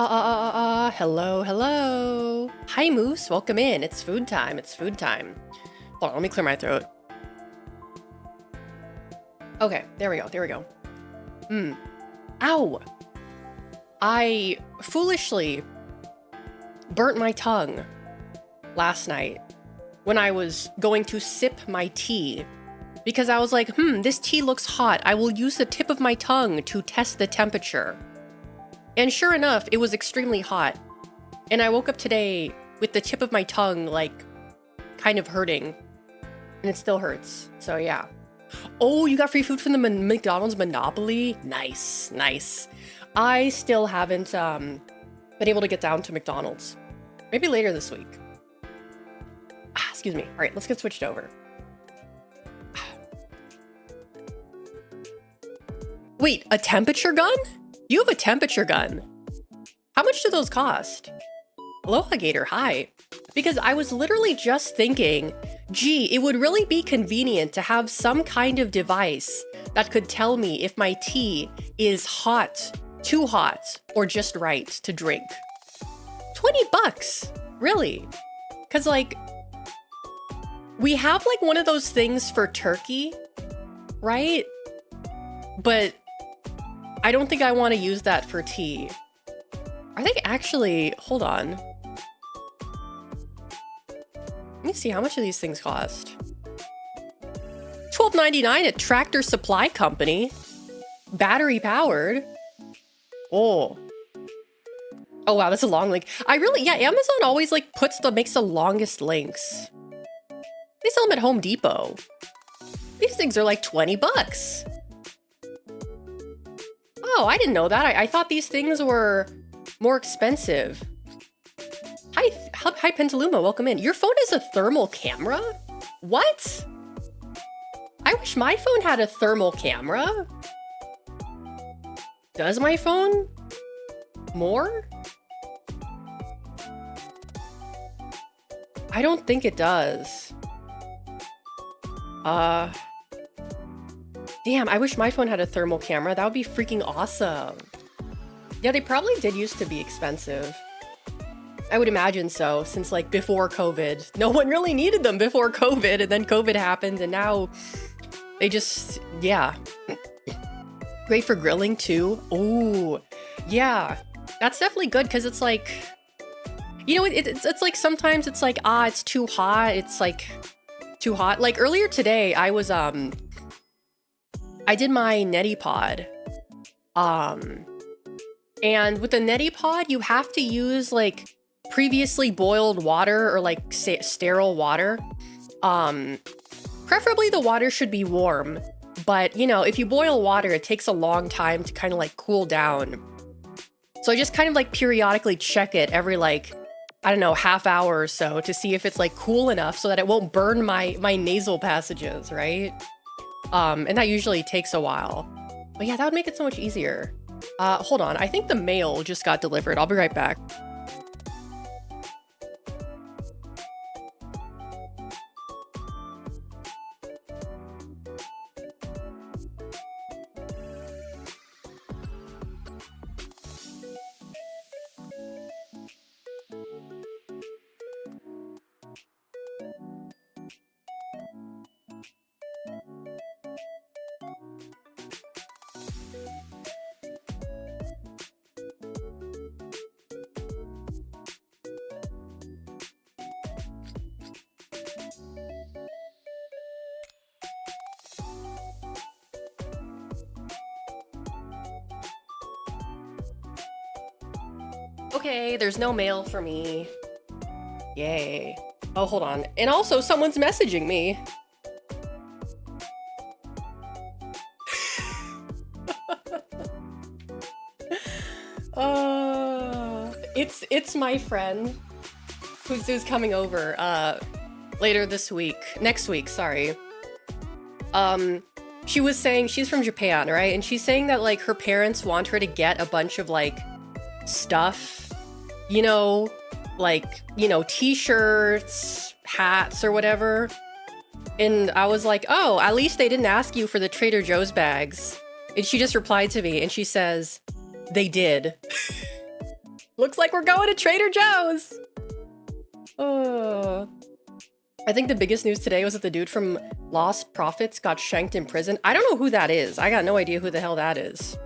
Hello, hello. Hi, Moose. Welcome in. It's food time. It's food time. Hold on, let me clear my throat. Okay, there we go. There we go. Ow! I foolishly burnt my tongue last night when I was going to sip my tea because I was like, this tea looks hot. I will use the tip of my tongue to test the temperature. And sure enough, it was extremely hot. And I woke up today with the tip of my tongue, like, kind of hurting. And it still hurts. So, yeah. Oh, you got free food from the McDonald's Monopoly? Nice, nice. I still haven't been able to get down to McDonald's. Maybe later this week. Excuse me. All right, let's get switched over. Wait, a temperature gun? You have a temperature gun. How much do those cost? Aloha Gator, hi. Because I was literally just thinking, gee, it would really be convenient to have some kind of device that could tell me if my tea is hot, too hot, or just right to drink. 20 bucks, really? Because like, we have like one of those things for turkey, right? But I don't think I want to use that for tea. I think actually, hold on. Let me see, how much do these things cost? $12.99 at Tractor Supply Company. Battery powered. Oh. Oh wow, that's a long link. Yeah, Amazon always like makes the longest links. They sell them at Home Depot. These things are like 20 bucks. Oh, I didn't know that. I thought these things were more expensive. Hi, Pentaluma, welcome in. Your phone has a thermal camera? What? I wish my phone had a thermal camera. Does my phone? More? I don't think it does. Damn, I wish my phone had a thermal camera. That would be freaking awesome. Yeah, they probably did used to be expensive. I would imagine so, since like before COVID. No one really needed them before COVID, and then COVID happened, and now they just, yeah. Great for grilling too. Oh, yeah. That's definitely good, because it's like, you know, it's like sometimes it's like, it's too hot. It's like too hot. Like earlier today, I was, I did my neti pod. And with the neti pod, you have to use like previously boiled water or like sterile water. Preferably the water should be warm, but you know, if you boil water, it takes a long time to kind of like cool down. So I just kind of like periodically check it every like, I don't know, half hour or so to see if it's like cool enough so that it won't burn my nasal passages, right? And that usually takes a while. But yeah, that would make it so much easier. Hold on, I think the mail just got delivered. I'll be right back. Okay, there's no mail for me. Yay. Oh, hold on. And also, someone's messaging me. It's my friend who's coming over later this week. Next week, sorry. She was saying she's from Japan, right? And she's saying that like her parents want her to get a bunch of like stuff, you know, like, you know, t-shirts, hats or whatever. And I was like, oh, at least they didn't ask you for the Trader Joe's bags. And she just replied to me and she says, they did. Looks like we're going to Trader Joe's. Oh. I think the biggest news today was that the dude from Lost Prophets got shanked in prison. I don't know who that is. I got no idea who the hell that is.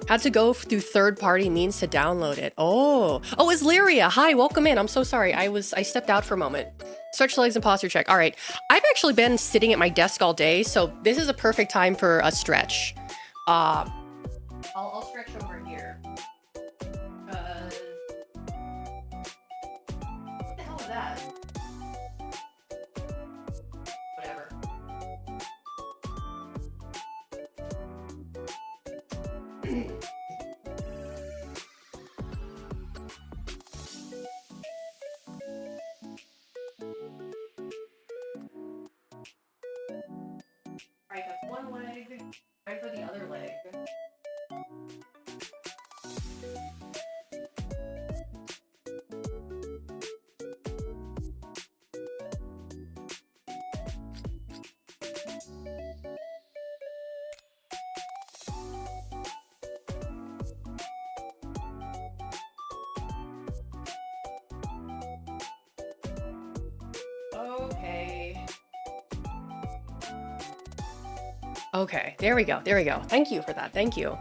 Had to go through third-party means to download it. Oh, it's Lyria. Hi, welcome in. I'm so sorry. I stepped out for a moment. Stretch legs and posture check. All right. I've actually been sitting at my desk all day, so this is a perfect time for a stretch. I'll stretch over here. What the hell is that? Whatever. Alright, that's one leg. Right for the other leg. Okay, there we go. Thank you for that. Thank you.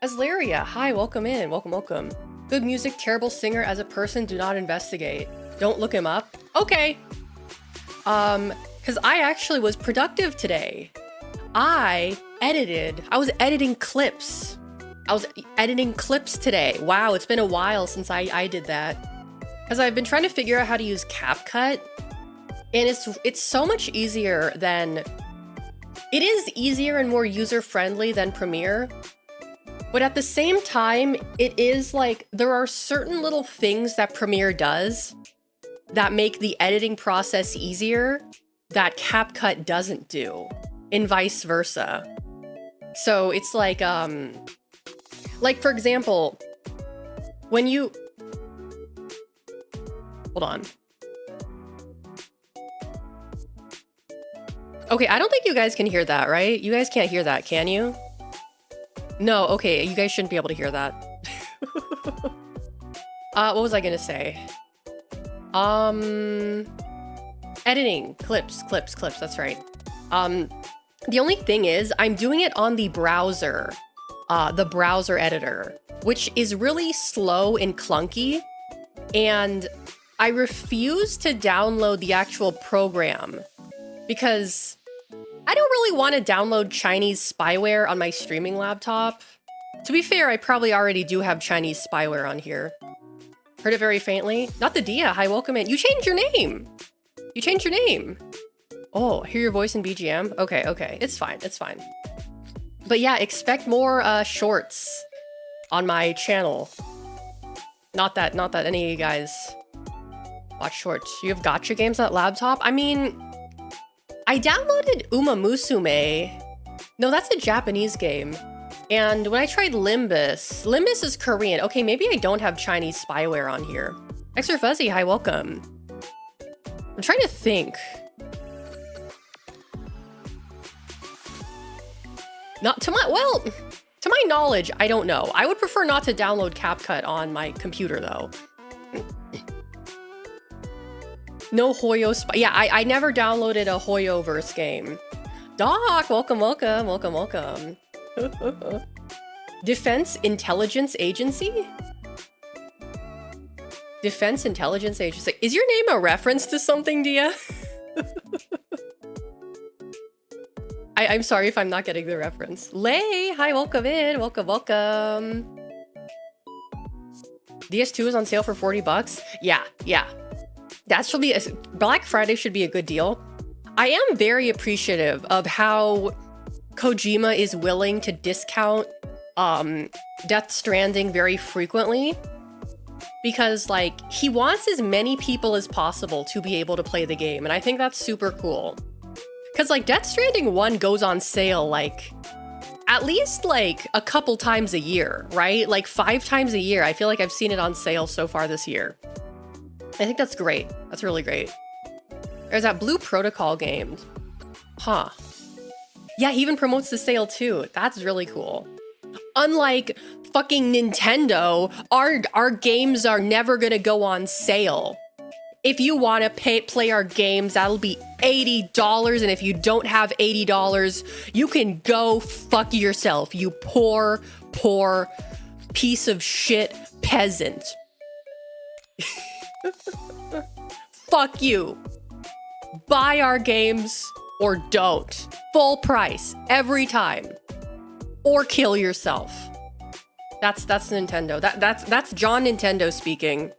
Asleria, hi, welcome in. Welcome. Good music, terrible singer as a person, do not investigate. Don't look him up. Okay. Because I actually was productive today. I was editing clips. I was editing clips today. Wow, it's been a while since I did that. Because I've been trying to figure out how to use CapCut. And it's so much easier than... It is easier and more user-friendly than Premiere. But at the same time, it is like, there are certain little things that Premiere does that make the editing process easier that CapCut doesn't do, and vice versa. So it's like for example, when you... Hold on. Okay, I don't think you guys can hear that, right? You guys can't hear that, can you? No, okay, you guys shouldn't be able to hear that. What was I gonna say? Editing, clips, that's right. The only thing is, I'm doing it on the browser editor, which is really slow and clunky, and I refuse to download the actual program because I don't really want to download Chinese spyware on my streaming laptop. To be fair, I probably already do have Chinese spyware on here. Heard it very faintly. Not the Dia. Hi, welcome in. You changed your name. Oh, hear your voice in BGM? Okay. It's fine. But yeah, expect more shorts on my channel. Not that any of you guys watch shorts. You have gacha games on that laptop? I mean, I downloaded Uma Musume. No, that's a Japanese game. And when I tried Limbus is Korean. Okay, maybe I don't have Chinese spyware on here. Extra Fuzzy, hi, welcome. I'm trying to think. To my knowledge, I don't know. I would prefer not to download CapCut on my computer though. No Hoyo yeah, I never downloaded a Hoyoverse game. Doc, welcome. Defense Intelligence Agency? Defense Intelligence Agency. Is your name a reference to something, Dia? I'm sorry if I'm not getting the reference. Lay, hi, welcome in. Welcome. DS2 is on sale for 40 bucks. Yeah. That should be Black Friday should be a good deal. I am very appreciative of how Kojima is willing to discount Death Stranding very frequently, because like he wants as many people as possible to be able to play the game, and I think that's super cool. Because like Death Stranding 1 goes on sale like at least like a couple times a year, right? Like 5 times a year. I feel like I've seen it on sale so far this year. I think that's great. That's really great. There's that Blue Protocol game. Huh. Yeah, he even promotes the sale too. That's really cool. Unlike fucking Nintendo, our games are never gonna go on sale. If you want to play our games, that'll be $80, and if you don't have $80, you can go fuck yourself, you poor piece of shit peasant. Fuck you. Buy our games or don't. Full price every time. Or kill yourself. That's Nintendo. That's John Nintendo speaking.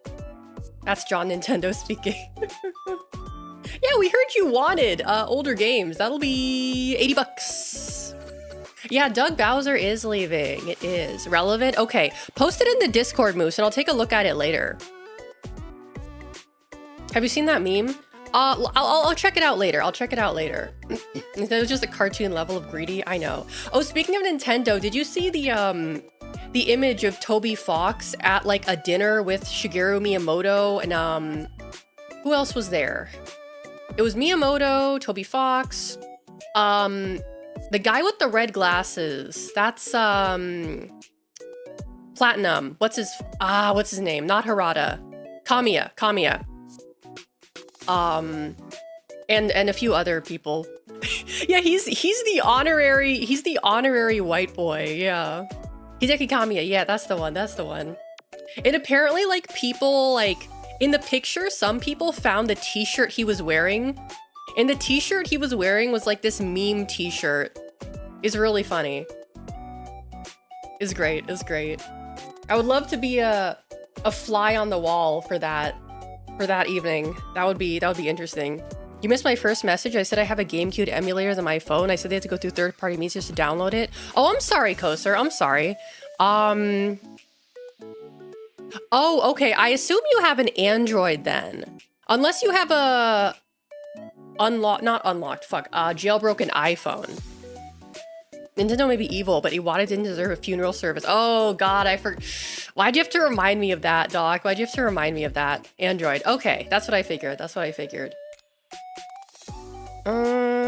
That's John Nintendo speaking. Yeah, we heard you wanted older games. That'll be $80. Yeah, Doug Bowser is leaving. It is relevant. Okay, post it in the Discord, Moose, and I'll take a look at it later. Have you seen that meme? I'll check it out later. I'll check it out later. It was just a cartoon level of greedy. I know. Oh, speaking of Nintendo, did you see the image of Toby Fox at like a dinner with Shigeru Miyamoto and who else was there? It was Miyamoto, Toby Fox, the guy with the red glasses. That's Platinum. What's his name? Not Harada. Kamiya. And a few other people. Yeah, he's the honorary white boy. Yeah. Hideki Kamiya. Yeah, that's the one. And apparently, like, people, like, in the picture, some people found the t-shirt he was wearing. And the t-shirt he was wearing was like this meme t-shirt. It's really funny. It's great. I would love to be a fly on the wall for that evening. That would be interesting. You missed my first message. I said I have a GameCube emulator on my phone. I said they had to go through third-party means just to download it. Oh, I'm sorry, Koser. I'm sorry. Oh, okay. I assume you have an Android then. Unless you have a jailbroken iPhone. Nintendo may be evil, but Iwata didn't deserve a funeral service. Oh god, why'd you have to remind me of that, Doc? Why'd you have to remind me of that? Android. Okay, that's what I figured.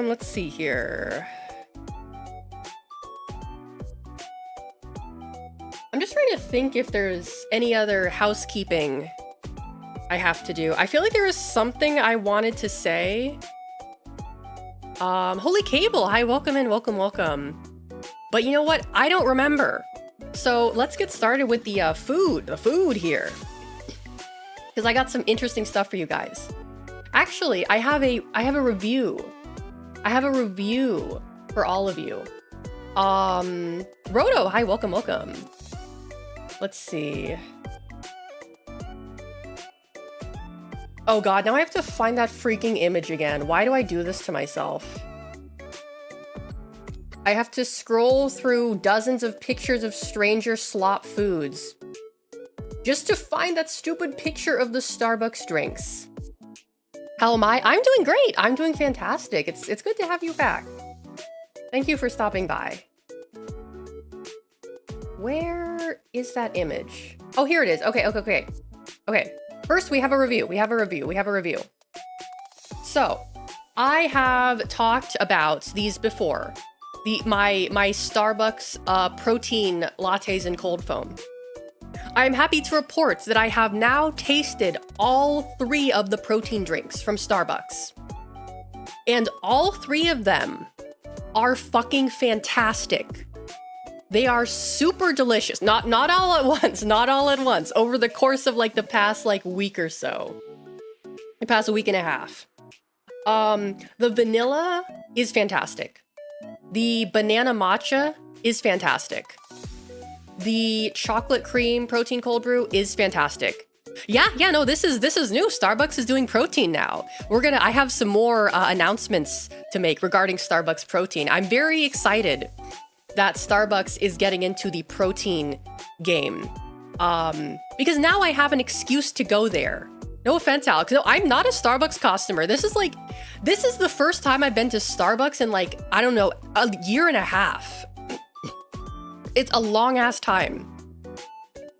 Let's see here. I'm just trying to think if there's any other housekeeping I have to do. I feel like there was something I wanted to say. Holy Cable, hi, welcome in, welcome. But you know what? I don't remember. So let's get started with the food here. Because I got some interesting stuff for you guys. Actually, I have a review. I have a review for all of you. Roto, hi, welcome. Let's see. Oh god, now I have to find that freaking image again. Why do I do this to myself? I have to scroll through dozens of pictures of stranger slop foods just to find that stupid picture of the Starbucks drinks. How am I? I'm doing great. I'm doing fantastic. It's good to have you back. Thank you for stopping by. Where is that image? Oh, here it is. Okay. First, we have a review. So, I have talked about these before. My Starbucks protein lattes and cold foam. I'm happy to report that I have now tasted all 3 of the protein drinks from Starbucks. And all 3 of them are fucking fantastic. They are super delicious. Not all at once. Over the course of like the past like week or so. The past week and a half. The vanilla is fantastic. The banana matcha is fantastic. The chocolate cream protein cold brew is fantastic. Yeah, no, this is new. Starbucks is doing protein now. I have some more announcements to make regarding Starbucks protein. I'm very excited that Starbucks is getting into the protein game. Because now I have an excuse to go there. No offense, Alex. No, I'm not a Starbucks customer. This is the first time I've been to Starbucks in like, I don't know, a year and a half. It's a long ass time.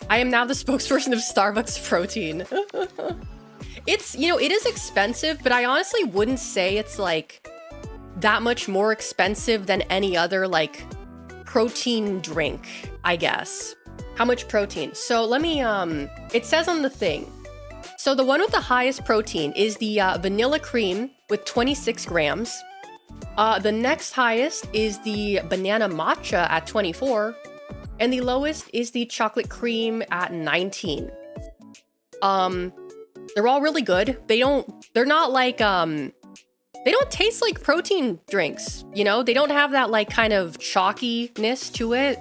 I am now the spokesperson of Starbucks protein. It is expensive, but I honestly wouldn't say it's like that much more expensive than any other like protein drink, I guess. How much protein? So let me, it says on the thing. So the one with the highest protein is the vanilla cream with 26 grams. The next highest is the banana matcha at 24. And the lowest is the chocolate cream at 19. They're all really good. They're not like, they don't taste like protein drinks, you know? They don't have that like kind of chalkiness to it.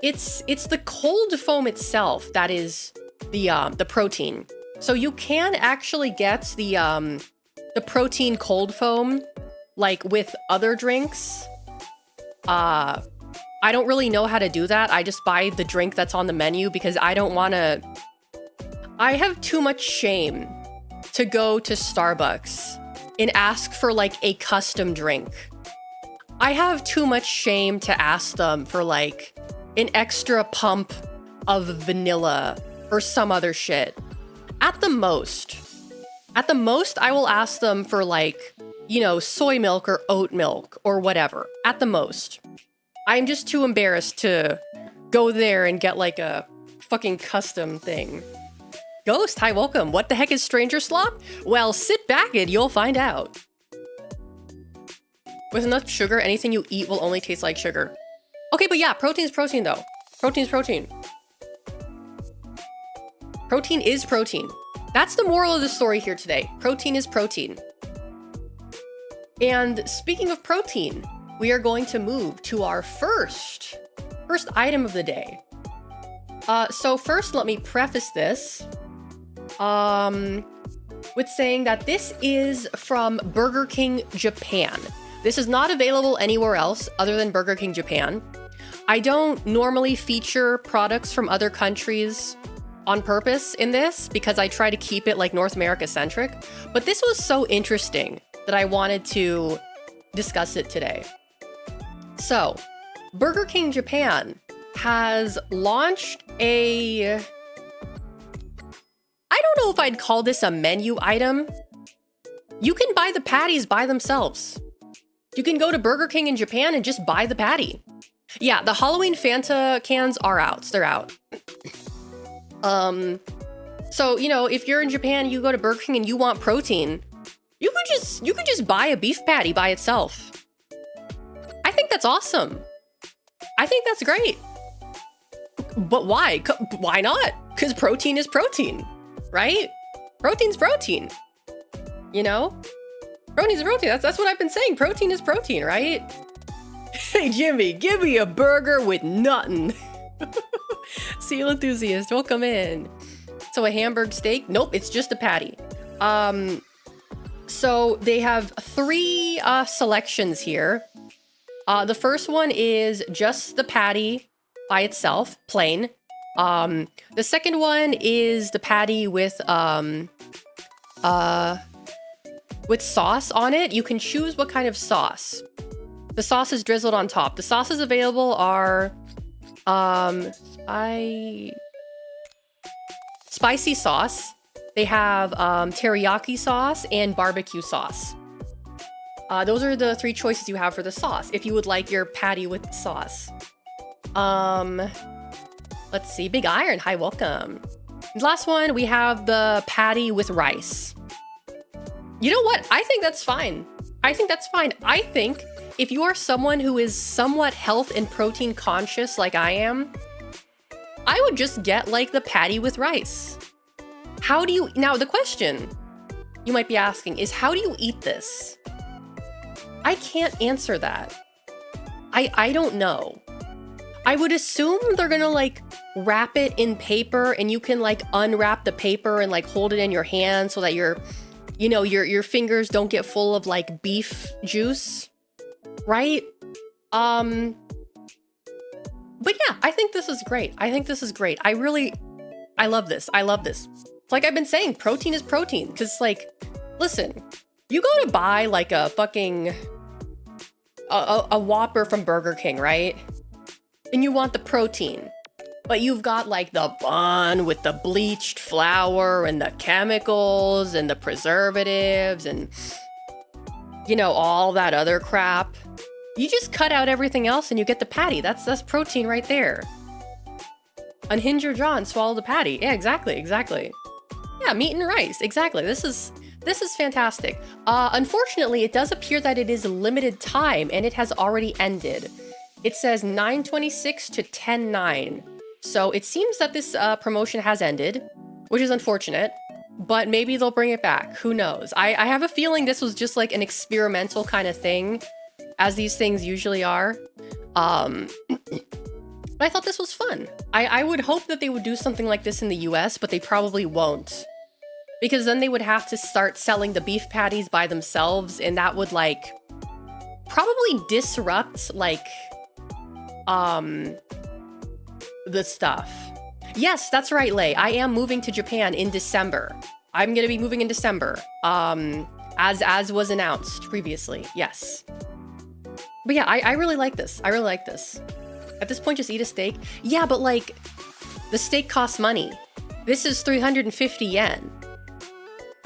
It's the cold foam itself that is the protein. So you can actually get the protein cold foam like with other drinks. I don't really know how to do that. I just buy the drink that's on the menu because I don't want to. I have too much shame to go to Starbucks and ask for like a custom drink. I have too much shame to ask them for like an extra pump of vanilla or some other shit. At the most, I will ask them for like, you know, soy milk or oat milk or whatever. At the most. I'm just too embarrassed to go there and get like a fucking custom thing. Ghost, hi, welcome. What the heck is Stranger Slop? Well, sit back and you'll find out. With enough sugar, anything you eat will only taste like sugar. Okay, but yeah, protein's protein though. Protein's protein. Protein is protein. That's the moral of the story here today. Protein is protein. And speaking of protein, we are going to move to our first item of the day. So first, let me preface this with saying that this is from Burger King Japan. This is not available anywhere else other than Burger King Japan. I don't normally feature products from other countries on purpose in this because I try to keep it like North America centric, but this was so interesting that I wanted to discuss it today. So, Burger King Japan has launched I don't know if I'd call this a menu item. You can buy the patties by themselves. You can go to Burger King in Japan and just buy the patty. Yeah, the Halloween Fanta cans are out. They're out. So, you know, if you're in Japan, you go to Burger King and you want protein, you could just buy a beef patty by itself. I think that's awesome. I think that's great. But why? Why not? Because protein is protein, right? Protein's protein. You know? Protein's protein. That's what I've been saying. Protein is protein, right? Hey, Jimmy, give me a burger with nothing. Seal enthusiast, welcome in. So a hamburger steak? Nope, it's just a patty. So they have 3 selections here. The first one is just the patty by itself, plain. The second one is the patty with sauce on it. You can choose what kind of sauce. The sauce is drizzled on top. The sauces available are spicy sauce. They have teriyaki sauce and barbecue sauce. Those are the 3 choices you have for the sauce if you would like your patty with sauce. Let's see. Big Iron, hi, welcome. Last one, we have the patty with rice. You know what? I think that's fine. I think if you are someone who is somewhat health and protein conscious like I am, I would just get like the patty with rice. Now the question you might be asking is, how do you eat this? I can't answer that. I don't know. I would assume they're gonna like wrap it in paper and you can like unwrap the paper and like hold it in your hand so that your fingers don't get full of like beef juice, right? But yeah, I think this is great. I love this. It's like I've been saying, protein is protein. Because like, listen, you go to buy like a fucking a Whopper from Burger King, right? And you want the protein, but you've got like the bun with the bleached flour and the chemicals and the preservatives and, you know, all that other crap. You just cut out everything else and you get the patty. That's protein right there. Unhinge your jaw and swallow the patty. Yeah, exactly. Yeah, meat and rice. Exactly. This is fantastic. Unfortunately, it does appear that it is a limited time and it has already ended. It says 9:26 to 10:09. So it seems that this promotion has ended, which is unfortunate, but maybe they'll bring it back. Who knows? I have a feeling this was just like an experimental kind of thing, as these things usually are. But I thought this was fun. I would hope that they would do something like this in the US, but they probably won't. Because then they would have to start selling the beef patties by themselves, and that would like probably disrupt like the stuff. Yes, that's right, Lei. I am moving to Japan in December. I'm gonna be moving in December. As was announced previously. Yes. But yeah, I really like this. I really like this. At this point, just eat a steak. Yeah, but like, the steak costs money. This is 350 yen.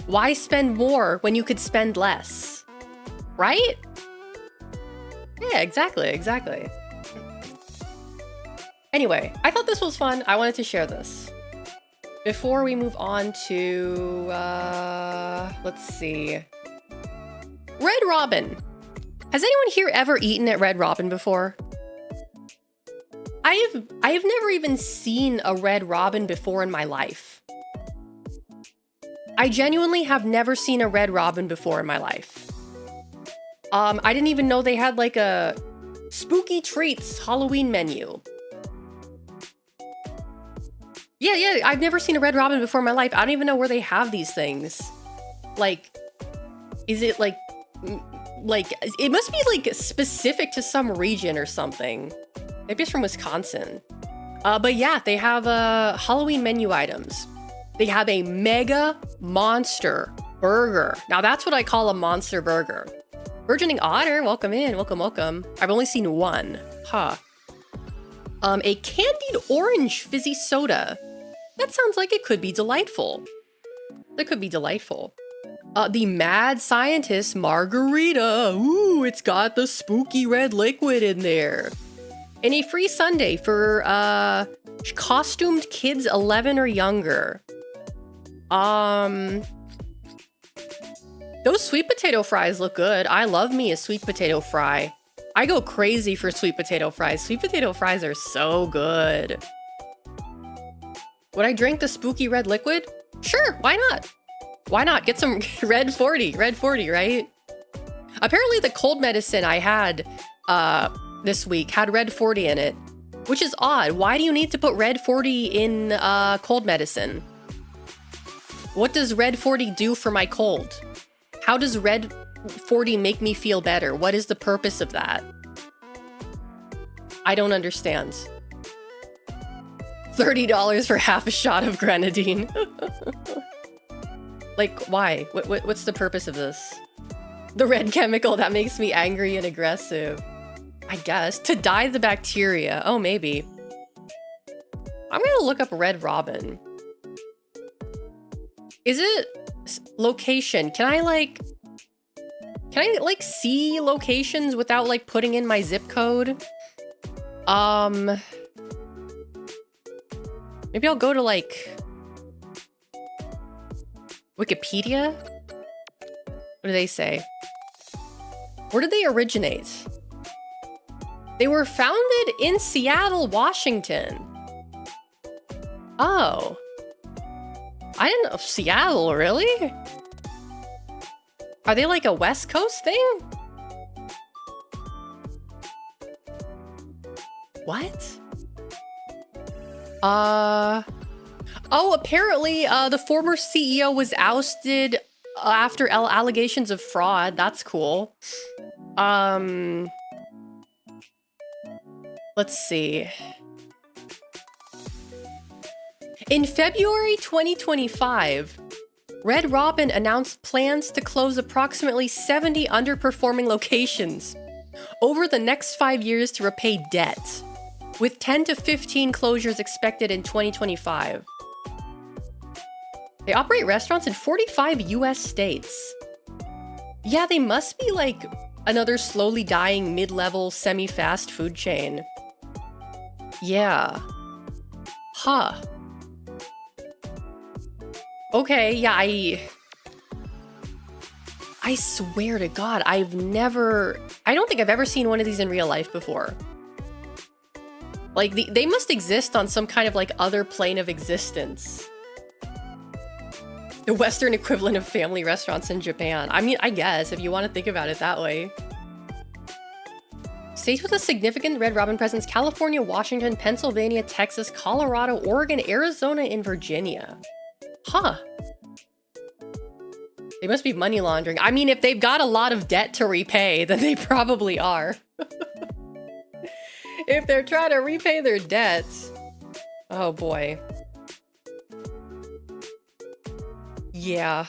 Why spend more when you could spend less? Right? Yeah, exactly. Anyway, I thought this was fun. I wanted to share this. Before we move on to, let's see. Red Robin. Has anyone here ever eaten at Red Robin before? I have never even seen a Red Robin before in my life. I genuinely have never seen a Red Robin before in my life. I didn't even know they had like a spooky treats Halloween menu. Yeah, I've never seen a Red Robin before in my life. I don't even know where they have these things. Like, is it like, it must be like specific to some region or something. Maybe it's from Wisconsin. But yeah, they have Halloween menu items. They have a mega monster burger. Now that's what I call a monster burger. Burgeoning Otter, welcome in, welcome. I've only seen one, huh. A candied orange fizzy soda. That sounds like it could be delightful. The Mad Scientist Margarita. Ooh, it's got the spooky red liquid in there. And a free sundae for costumed kids 11 or younger. Those sweet potato fries look good. I love me a sweet potato fry. I go crazy for sweet potato fries. Sweet potato fries are so good. Would I drink the spooky red liquid? Sure, why not? Why not? Get some red 40, right? Apparently the cold medicine I had this week had red 40 in it, which is odd. Why do you need to put red 40 in cold medicine? What does red 40 do for my cold? How does red 40 make me feel better? What is the purpose of that? I don't understand. $30 for half a shot of grenadine. Like, why? What's the purpose of this? The red chemical that makes me angry and aggressive. I guess. To die the bacteria. Oh, maybe. I'm gonna look up Red Robin. Is it location? Can I see locations without like putting in my zip code? Maybe I'll go to like Wikipedia? What do they say? Where did they originate? They were founded in Seattle, Washington. Oh. I didn't know. Seattle, really? Are they like a West Coast thing? What? Oh, apparently the former CEO was ousted after allegations of fraud. That's cool. Let's see. In February 2025, Red Robin announced plans to close approximately 70 underperforming locations over the next 5 years to repay debt, with 10 to 15 closures expected in 2025. They operate restaurants in 45 US states. Yeah, they must be like Another slowly dying mid-level semi-fast food chain. Yeah. Huh. Okay, yeah, I swear to God, I don't think I've ever seen one of these in real life before. Like, they must exist on some kind of, like, other plane of existence. The Western equivalent of family restaurants in Japan. I mean, I guess, if you want to think about it that way. States with a significant Red Robin presence: California, Washington, Pennsylvania, Texas, Colorado, Oregon, Arizona, and Virginia. Huh. They must be money laundering. I mean, if they've got a lot of debt to repay, then they probably are. If they're trying to repay their debts. Oh boy. Yeah.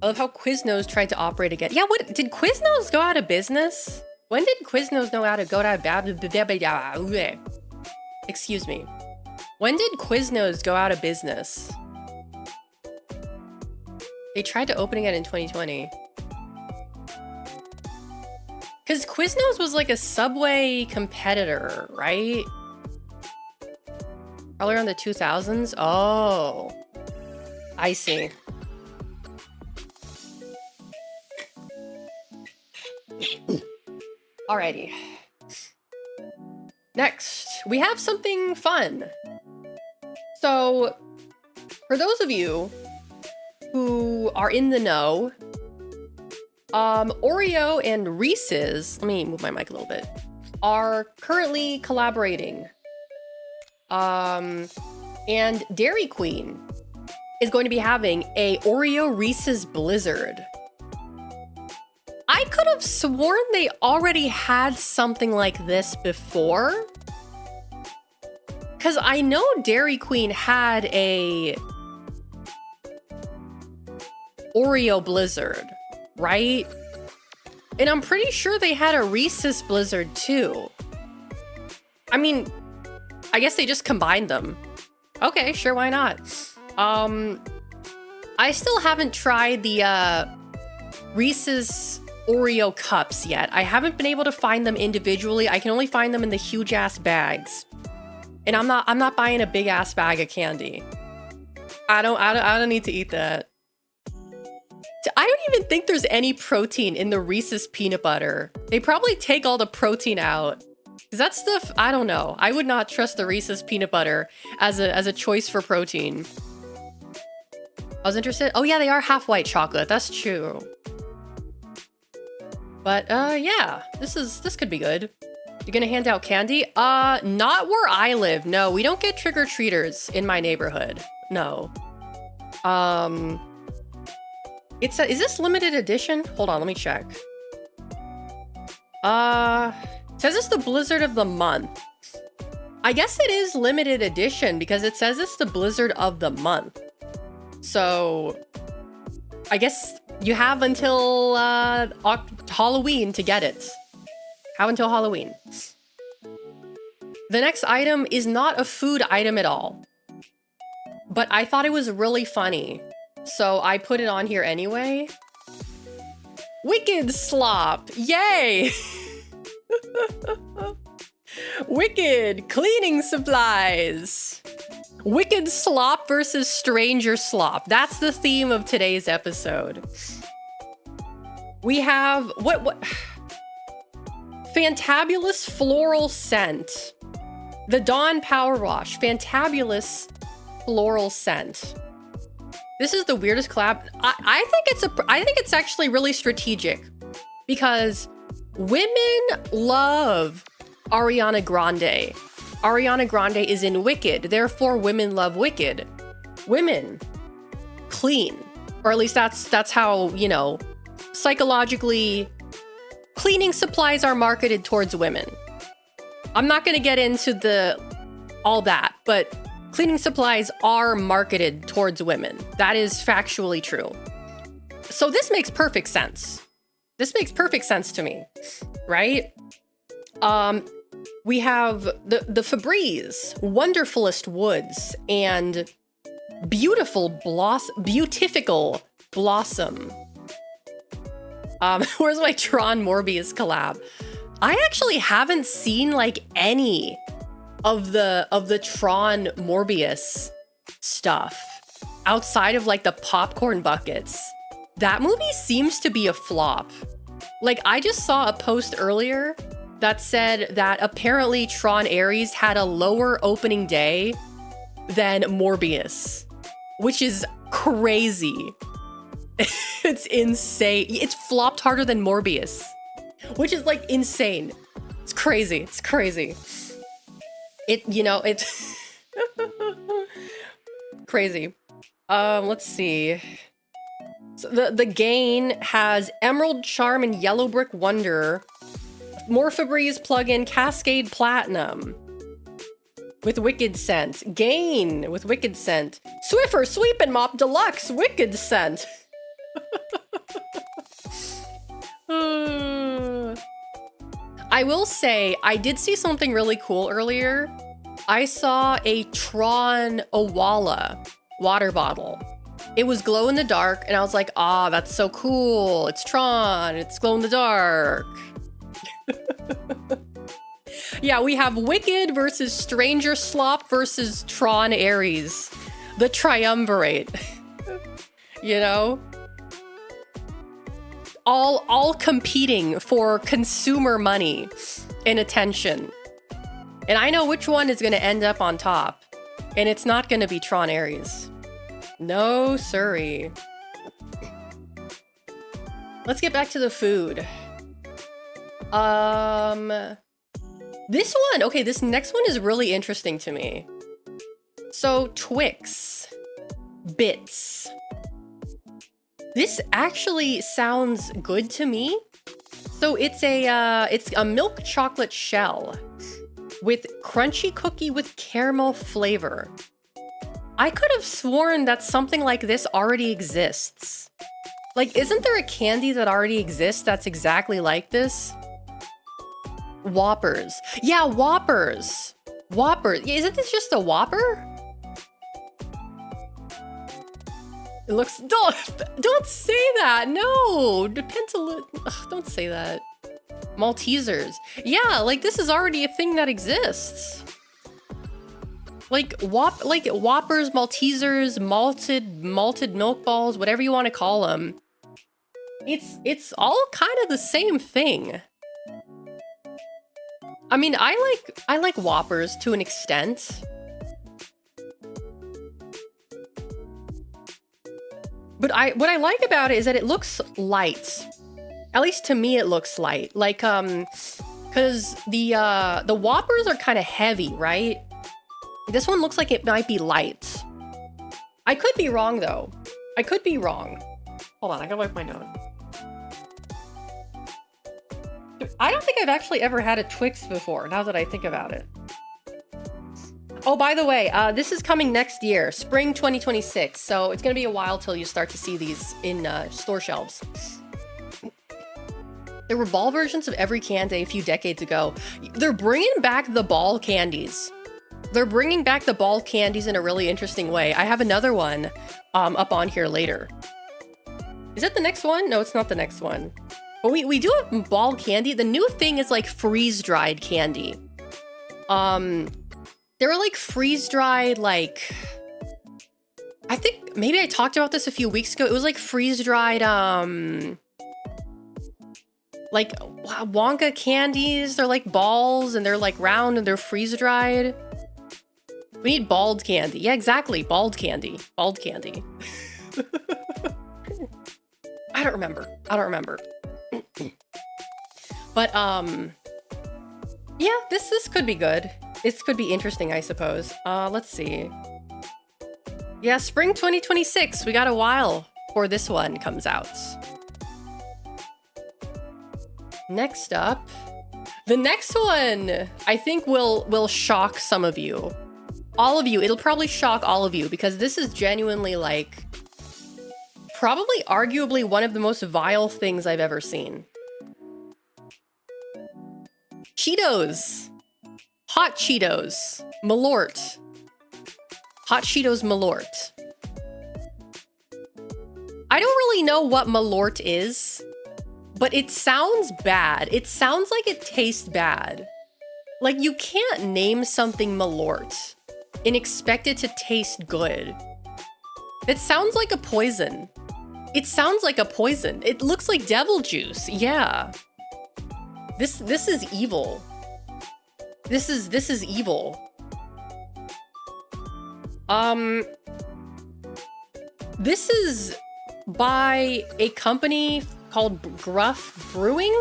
I love how Quiznos tried to operate again. Yeah, what did Quiznos go out of business? When did Quiznos know how to go out of Excuse me. When did Quiznos go out of business? They tried to open again in 2020. Because Quiznos was like a Subway competitor, right? Probably around the 2000s? Oh. I see. Alrighty. Next, we have something fun. So, for those of you who are in the know, Oreo and Reese's, let me move my mic a little bit, are currently collaborating. And Dairy Queen is going to be having a Oreo Reese's Blizzard. I could have sworn they already had something like this before. Because I know Dairy Queen had a Oreo Blizzard, right? And I'm pretty sure they had a Reese's Blizzard too. I mean, I guess they just combined them. Okay, sure, why not? I still haven't tried the Reese's Oreo cups yet. I haven't been able to find them individually. I can only find them in the huge ass bags. And I'm not buying a big ass bag of candy. I don't need to eat that. I don't even think there's any protein in the Reese's peanut butter. They probably take all the protein out. Cause that stuff, I don't know. I would not trust the Reese's peanut butter as a choice for protein. I was interested. Oh yeah, they are half white chocolate. That's true. But yeah, this could be good. You're gonna hand out candy? Not where I live. No, we don't get trick-or-treaters in my neighborhood. No. Is this limited edition? Hold on, let me check. It says it's the Blizzard of the month. I guess it is limited edition because it says it's the Blizzard of the month. So I guess you have until Halloween to get it. Have until Halloween. The next item is not a food item at all, but I thought it was really funny, so I put it on here anyway. Wicked Slop! Yay! Wicked cleaning supplies! Wicked Slop versus Stranger Slop. That's the theme of today's episode. We have what Fantabulous Floral Scent. The Dawn Power Wash. Fantabulous Floral Scent. This is the weirdest collab. I think it's actually really strategic because women love Ariana Grande. Ariana Grande is in Wicked, therefore women love Wicked. Women clean, or at least that's how, you know, psychologically cleaning supplies are marketed towards women. I'm not going to get into all that, but cleaning supplies are marketed towards women. That is factually true. So this makes perfect sense. This makes perfect sense to me, right? We have the Febreze, Wonderfulest Woods, and Beautifical Blossom. Where's my Tron Morbius collab? I actually haven't seen like any of the Tron Morbius stuff outside of like the popcorn buckets. That movie seems to be a flop. Like, I just saw a post earlier that said that apparently Tron Ares had a lower opening day than Morbius, which is crazy. It's insane. It's flopped harder than Morbius, which is like insane. It's crazy. It's crazy. It's crazy. Let's see. So the Gain has Emerald Charm and Yellow Brick Wonder, Morphabreeze plugin Cascade Platinum with Wicked Scent, Gain with Wicked Scent, Swiffer Sweep and Mop Deluxe Wicked Scent. I will say, I did see something really cool earlier. I saw a Tron Owala water bottle. It was glow in the dark, and I was like, ah, that's so cool. It's Tron, it's glow in the dark. Yeah, we have Wicked versus Stranger Slop versus Tron Ares. The triumvirate. You know? All competing for consumer money and attention. And I know which one is going to end up on top. And it's not going to be Tron Ares. No siree. Let's get back to the food. This one, okay, this next one is really interesting to me. So Twix Bits. This actually sounds good to me. So it's a milk chocolate shell with crunchy cookie with caramel flavor. I could have sworn that something like this already exists. Like, isn't there a candy that already exists that's exactly like this? Whoppers. Yeah, Whoppers. Whoppers. Isn't this just a Whopper? It looks... Don't say that. No. Depends a little... Don't say that. Maltesers. Yeah, like this is already a thing that exists. Like Whoppers, Maltesers, malted milk balls, whatever you want to call them. It's all kind of the same thing. I mean, I like Whoppers to an extent. But what I like about it is that it looks light. At least to me, it looks light. Like, because the Whoppers are kind of heavy, right? This one looks like it might be light. I could be wrong, though. I could be wrong. Hold on, I gotta wipe my nose. I don't think I've actually ever had a Twix before, now that I think about it. Oh, by the way, this is coming next year, spring 2026. So it's gonna be a while till you start to see these in store shelves. There were ball versions of every candy a few decades ago. They're bringing back the ball candies. They're bringing back the ball candies in a really interesting way. I have another one up on here later. Is that the next one? No, it's not the next one. But we do have ball candy. The new thing is like freeze-dried candy. They were like freeze-dried, like... I think maybe I talked about this a few weeks ago. It was like freeze-dried, like Wonka candies. They're like balls and they're like round and they're freeze-dried. We need bald candy. Yeah, exactly. Bald candy. Bald candy. I don't remember. But, yeah, this could be good. This could be interesting, I suppose. Let's see. Yeah, spring 2026. We got a while before this one comes out. Next up, the next one I think will shock some of you. All of you. It'll probably shock all of you because this is genuinely like probably arguably one of the most vile things I've ever seen. Cheetos. Hot Cheetos. Malort. Hot Cheetos Malort. I don't really know what Malort is, but it sounds bad. It sounds like it tastes bad. Like, you can't name something Malort and expect it to taste good. It sounds like a poison. It sounds like a poison. It looks like devil juice. Yeah. This is evil. This is evil. This is by a company called Gruff Brewing.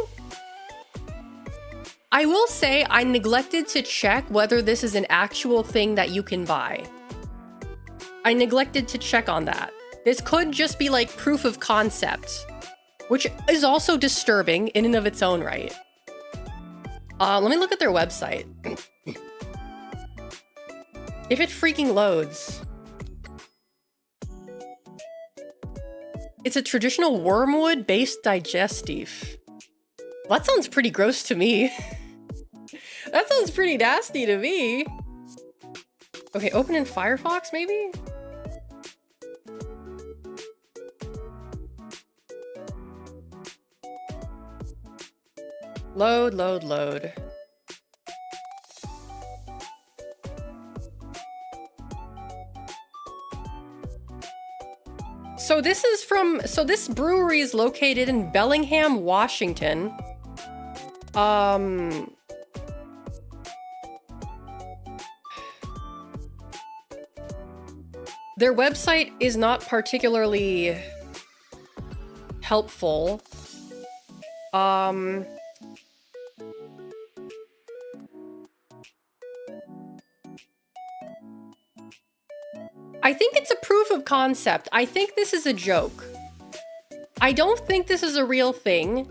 I will say I neglected to check whether this is an actual thing that you can buy. I neglected to check on that. This could just be like proof of concept, which is also disturbing in and of its own right. Let me look at their website. If it freaking loads. It's a traditional wormwood-based digestive. Well, that sounds pretty gross to me. That sounds pretty nasty to me. Okay, open in Firefox, maybe? Load, load, load. So this brewery is located in Bellingham, Washington. Their website is not particularly helpful. I think it's a proof of concept. I think this is a joke. I don't think this is a real thing.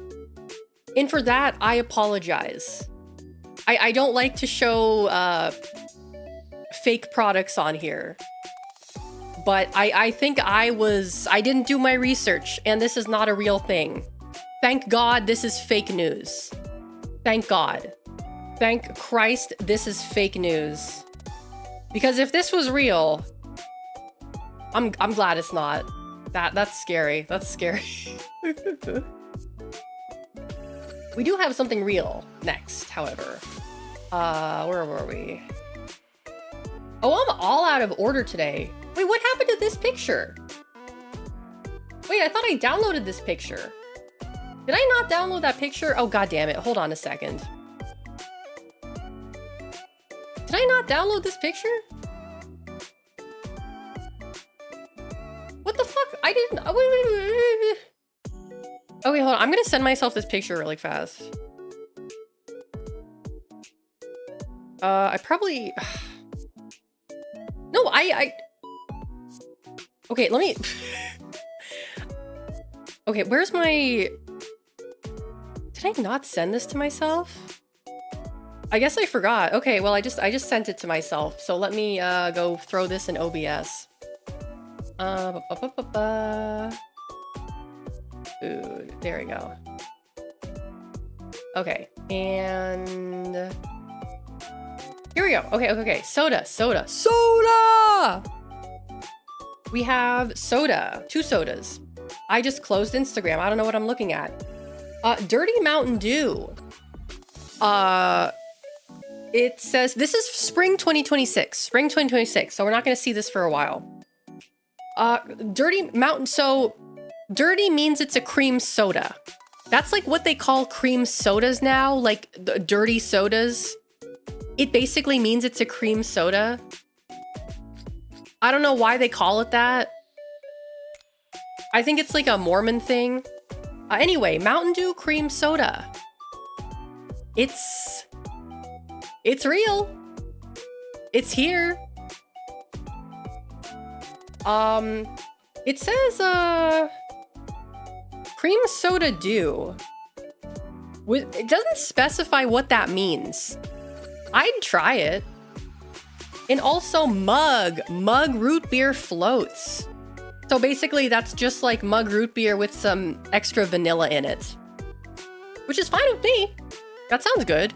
And for that, I apologize. I don't like to show fake products on here. But I think I didn't do my research, and this is not a real thing. Thank God this is fake news. Thank God. Thank Christ this is fake news. Because if this was real, I'm glad it's not. That's scary. That's scary. We do have something real next, however. Where were we? Oh, I'm all out of order today. Wait, what happened to this picture? Wait, I thought I downloaded this picture. Did I not download that picture? Oh, god damn it. Hold on a second. Did I not download this picture? What the fuck? I didn't... Oh, wait, hold on. I'm gonna send myself this picture really fast. I probably... No, Okay, let me... Okay, where's my... Did I not send this to myself? I guess I forgot. Okay, well, I just sent it to myself. So let me go throw this in OBS. Ooh, there we go. Okay, and... Here we go. Okay. Soda! We have soda. 2 sodas. I just closed Instagram. I don't know what I'm looking at. Dirty Mountain Dew. It says, this is spring 2026. Spring 2026. So we're not going to see this for a while. Dirty Mountain. So dirty means it's a cream soda. That's like what they call cream sodas now. Like the dirty sodas. It basically means it's a cream soda. I don't know why they call it that. I think it's like a Mormon thing. Anyway, Mountain Dew cream soda. It's real. It's here. It says, cream soda dew. It doesn't specify what that means. I'd try it. And also mug root beer floats. So basically that's just like mug root beer with some extra vanilla in it. Which is fine with me. That sounds good.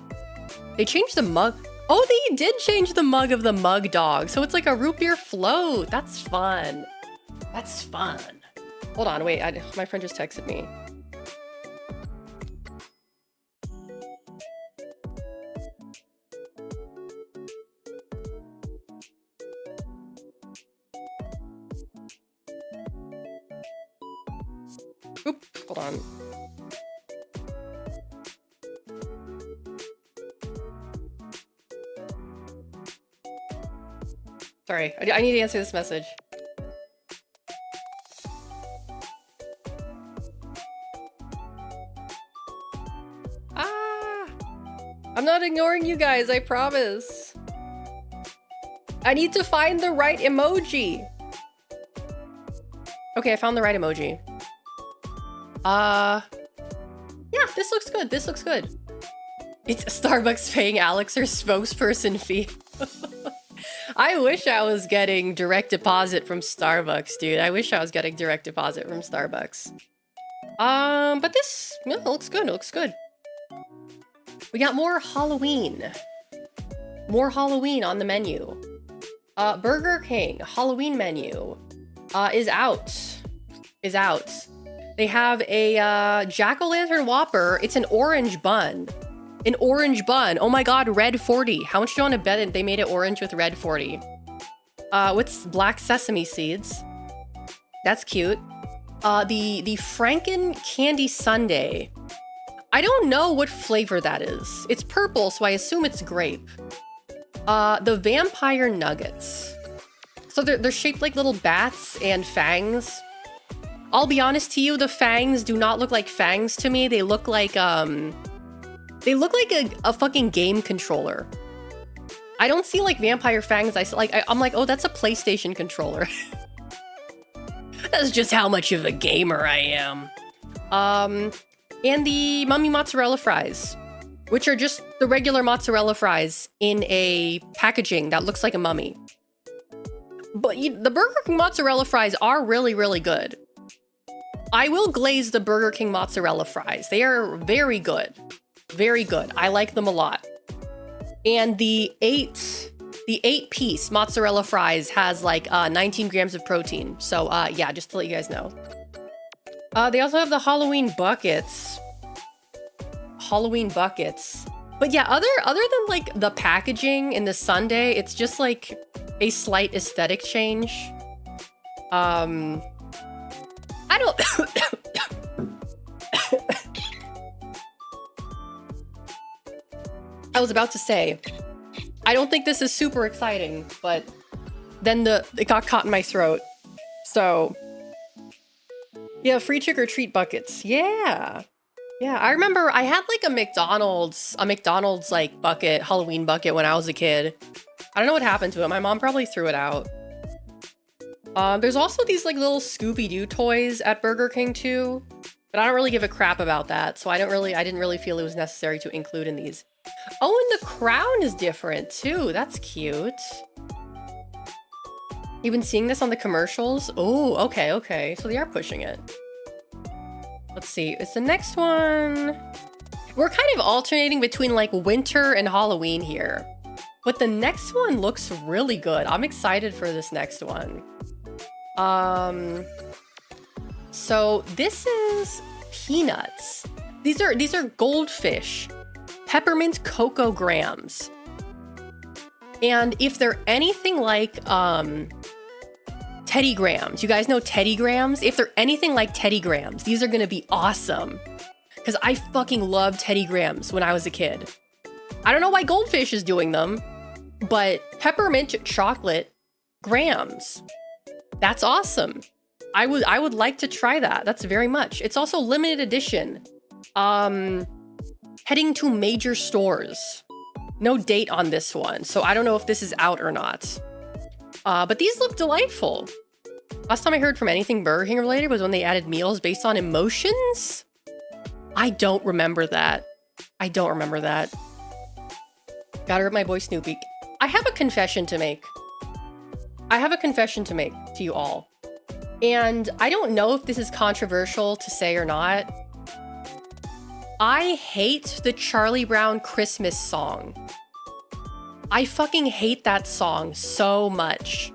They changed the mug. Oh, they did change the mug of the mug dog. So it's like a root beer float. That's fun. That's fun. Hold on, wait, my friend just texted me. Oop, hold on. Sorry, I need to answer this message. Ah! I'm not ignoring you guys, I promise. I need to find the right emoji. Okay, I found the right emoji. Yeah, this looks good. This looks good. It's Starbucks paying Alex her spokesperson fee. I wish I was getting direct deposit from Starbucks, dude. I wish I was getting direct deposit from Starbucks. But this, yeah, it looks good. It looks good. We got more Halloween. More Halloween on the menu. Burger King Halloween menu is out. They have a jack-o'-lantern Whopper. It's an orange bun. An orange bun. Oh my god, red 40. How much do you want to bet they made it orange with red 40? With black sesame seeds. That's cute. The Franken Candy Sundae. I don't know what flavor that is. It's purple, so I assume it's grape. The Vampire Nuggets. So they're shaped like little bats and fangs. I'll be honest to you, the fangs do not look like fangs to me. They look like a fucking game controller. I don't see like vampire fangs. I'm like, oh, that's a PlayStation controller. That's just how much of a gamer I am. And the Mummy mozzarella fries, which are just the regular mozzarella fries in a packaging that looks like a mummy. But the Burger King mozzarella fries are really, really good. I will glaze the Burger King mozzarella fries. They are very good. Very good. I like them a lot. And the 8-piece mozzarella fries has like 19 grams of protein. So yeah, just to let you guys know. They also have the Halloween buckets. But yeah, other than like the packaging in the sundae, it's just like a slight aesthetic change. I don't I was about to say, I don't think this is super exciting, but then it got caught in my throat. So yeah, free trick or treat buckets. Yeah. Yeah, I remember I had like a McDonald's like bucket, Halloween bucket when I was a kid. I don't know what happened to it. My mom probably threw it out. There's also these like little Scooby-Doo toys at Burger King too, but I don't really give a crap about that. So I didn't really feel it was necessary to include in these. Oh, and the crown is different too. That's cute. You've been seeing this on the commercials? Oh, okay. So they are pushing it. Let's see. It's the next one. We're kind of alternating between like winter and Halloween here. But the next one looks really good. I'm excited for this next one. So this is peanuts. These are goldfish. Peppermint cocoa grams. And if they're anything like Teddy Grahams, you guys know Teddy Grahams? If they're anything like Teddy Grahams, these are gonna be awesome. Because I fucking loved Teddy Grahams when I was a kid. I don't know why Goldfish is doing them, but peppermint chocolate grams. That's awesome. I would like to try that. That's very much. It's also limited edition. Heading to major stores. No date on this one, so I don't know if this is out or not. But these look delightful. Last time I heard from anything Burger King related was when they added meals based on emotions. I don't remember that. Gotta rip my boy Snoopy. I have a confession to make. To you all. And I don't know if this is controversial to say or not. I hate the Charlie Brown Christmas song. I fucking hate that song so much.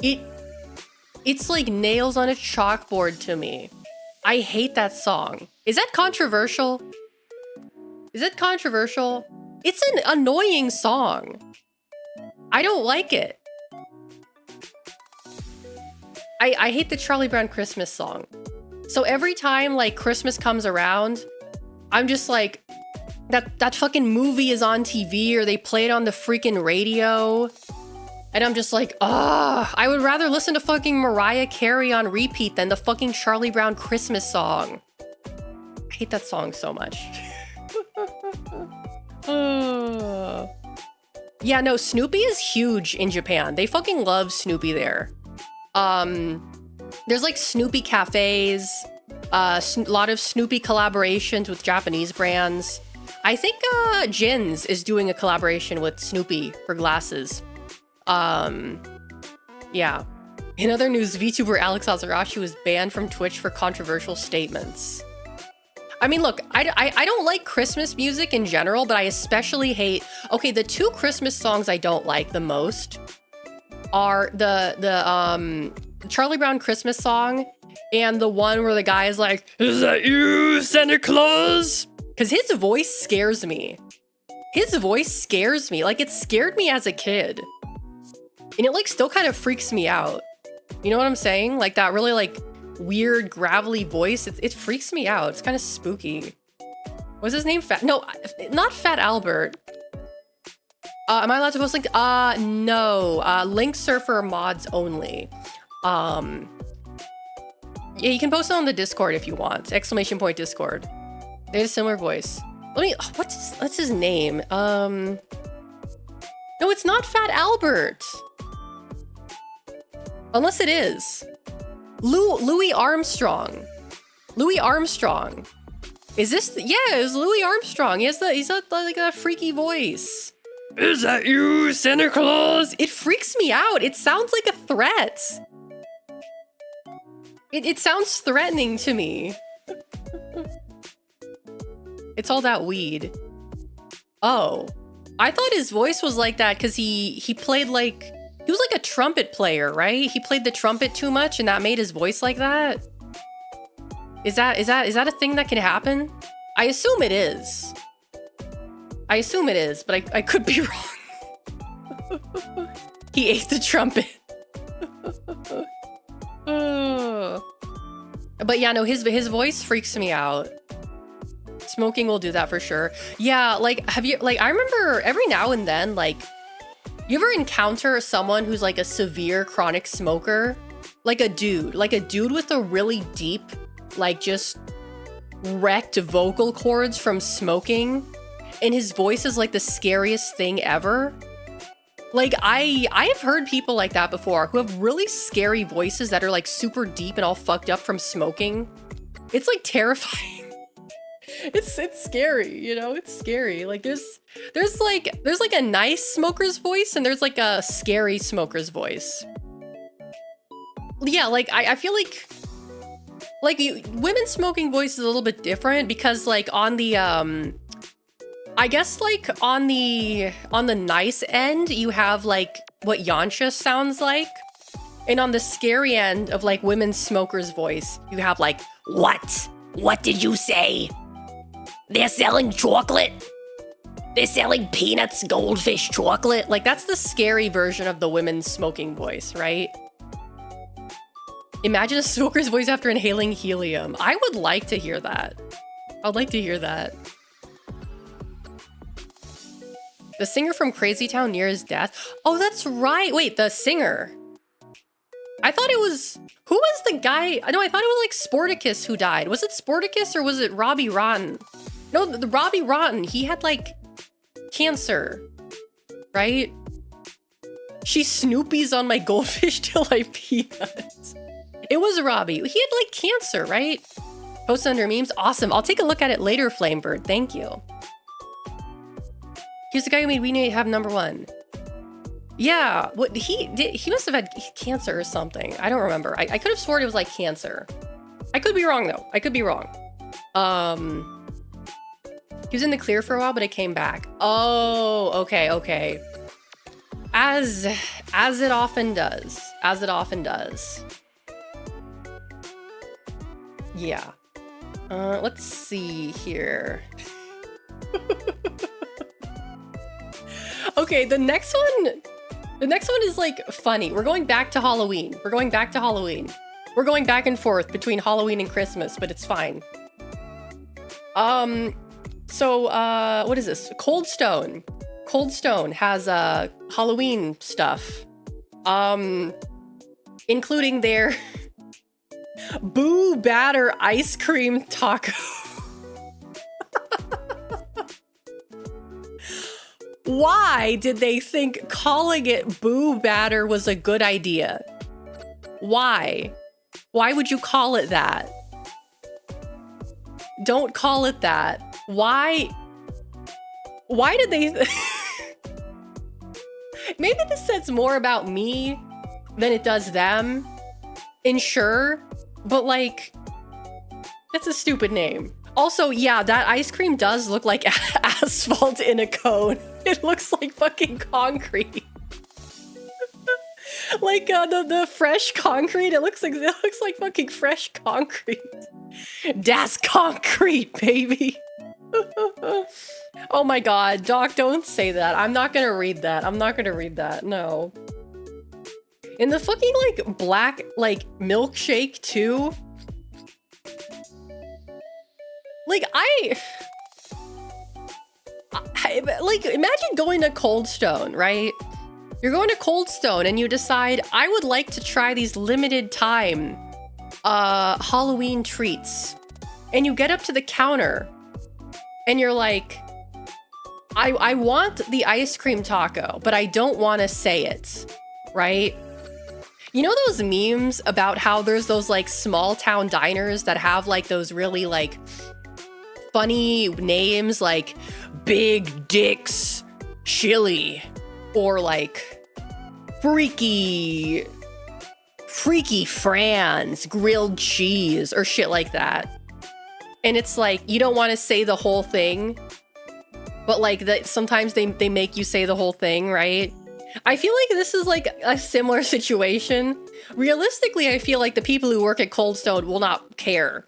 It's like nails on a chalkboard to me. I hate that song. Is that controversial? It's an annoying song. I don't like it. I hate the Charlie Brown Christmas song. So every time like Christmas comes around, I'm just like, that fucking movie is on TV or they play it on the freaking radio. And I'm just like, I would rather listen to fucking Mariah Carey on repeat than the fucking Charlie Brown Christmas song. I hate that song so much. Yeah, no, Snoopy is huge in Japan. They fucking love Snoopy there. There's like Snoopy cafes, a lot of Snoopy collaborations with Japanese brands. I think Jins is doing a collaboration with Snoopy for glasses. Yeah. In other news, VTuber Alex Azarashi was banned from Twitch for controversial statements. I mean, look, I don't like Christmas music in general, but I especially hate... Okay, the two Christmas songs I don't like the most are the Charlie Brown Christmas song and the one where the guy is like, "Is that you, Santa Claus?" Because his voice scares me. His voice scares me. Like, it scared me as a kid. And it, like, still kind of freaks me out. You know what I'm saying? Like, that really, like, weird, gravelly voice. It freaks me out. It's kind of spooky. What's his name? No, not Fat Albert. Am I allowed to post link? No. Link Surfer mods only. Yeah, you can post it on the Discord if you want. Exclamation point Discord. They had a similar voice. Let me... What's his name? No, it's not Fat Albert. Unless it is. Louis Armstrong. Louis Armstrong. Is this... Yeah, it's Louis Armstrong. He's got like a freaky voice. Is that you, Santa Claus? It freaks me out. It sounds like a threat. It sounds threatening to me. It's all that weed. Oh. I thought his voice was like that because he played like... He was like a trumpet player, right? He played the trumpet too much and that made his voice like that? Is that a thing that can happen? I assume it is. I assume it is, but I could be wrong. He ate the trumpet. But yeah, no, his voice freaks me out. Smoking will do that for sure. Yeah, like, I remember every now and then, like, you ever encounter someone who's like a severe chronic smoker? Like a dude with a really deep, like just wrecked vocal cords from smoking. And his voice is like the scariest thing ever. Like I've heard people like that before who have really scary voices that are like super deep and all fucked up from smoking. It's like terrifying. It's scary, you know, it's scary. Like there's like a nice smoker's voice and there's like a scary smoker's voice. Yeah, like I feel like women smoking voice is a little bit different because like on the I guess like on the nice end you have like what Yansha sounds like, and on the scary end of like women's smokers' voice you have like, what did you say? They're selling chocolate. They're selling peanuts, goldfish, chocolate. Like, that's the scary version of the women's smoking voice, right? Imagine a smoker's voice after inhaling helium. I would like to hear that. I'd like to hear that. The singer from Crazy Town near his death. Oh, that's right. Wait, the singer. I thought it was... Who was the guy? No, I thought it was like Sporticus who died. Was it Sporticus or was it Robbie Rotten? No, the Robbie Rotten. He had like cancer, right? She Snoopy's on my goldfish till I peanut. It was Robbie. He had like cancer, right? Post under memes. Awesome. I'll take a look at it later, Flamebird. Thank you. He's the guy who made We Need to Have #1. Yeah, what he must have had cancer or something. I don't remember. I could have sworn it was like cancer. I could be wrong though. I could be wrong. He was in the clear for a while, but it came back. Oh, okay. As it often does. As it often does. Yeah. Let's see here. Okay, the next one is like funny. We're going back to Halloween. We're We're going back and forth between Halloween and Christmas, but it's fine. So, what is this? Cold Stone. Cold Stone has, Halloween stuff. Including their Boo Batter ice cream taco. Why did they think calling it Boo Batter was a good idea? Why? Why would you call it that? Don't call it that. Why? Why did they? Maybe this says more about me than it does them. Ensure, but like, that's a stupid name. Also, yeah, that ice cream does look like asphalt in a cone. It looks like fucking concrete. Like the fresh concrete. It looks like fucking fresh concrete. Das concrete, baby. Oh my god, Doc, don't say that. I'm not gonna read that. I'm not gonna read that. No. In the fucking like black like milkshake too. Like I like imagine going to Cold Stone, right? You're going to Cold Stone and you decide I would like to try these limited time Halloween treats. And you get up to the counter and you're like, I want the ice cream taco, but I don't want to say it, right? You know those memes about how there's those like small town diners that have like those really like funny names like Big Dick's Chili or like Freaky Fran's grilled cheese or shit like that. And it's like, you don't want to say the whole thing, but like that sometimes they make you say the whole thing, right? I feel like this is like a similar situation. Realistically, I feel like the people who work at Cold Stone will not care.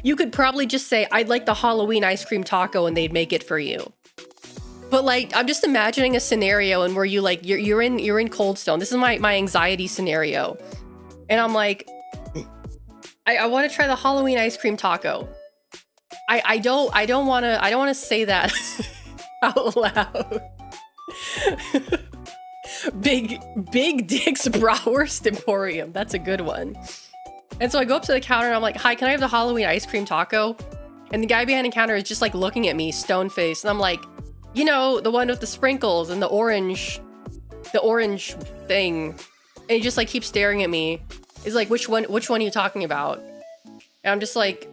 You could probably just say, I'd like the Halloween ice cream taco, and they'd make it for you. But like, I'm just imagining a scenario and where you like, you're in Cold Stone. This is my anxiety scenario. And I'm like, I want to try the Halloween ice cream taco. I don't want to say that out loud. Big Dick's Bratwurst Emporium. That's a good one. And so I go up to the counter and I'm like, hi, can I have the Halloween ice cream taco? And the guy behind the counter is just like looking at me, stone faced. And I'm like, you know, the one with the sprinkles and the orange thing. And he just like keeps staring at me. He's like, which one are you talking about? And I'm just like,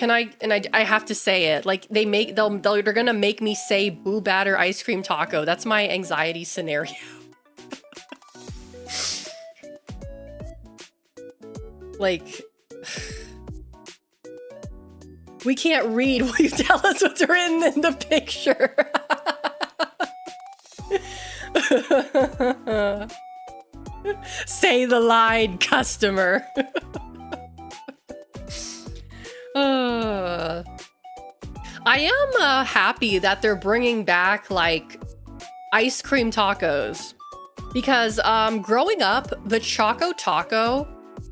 I have to say it. Like they're gonna make me say Boo Batter ice cream taco. That's my anxiety scenario. Like, we can't read. Will you tell us what's written in the picture? Say the line, customer. I am happy that they're bringing back like ice cream tacos because growing up, the Choco Taco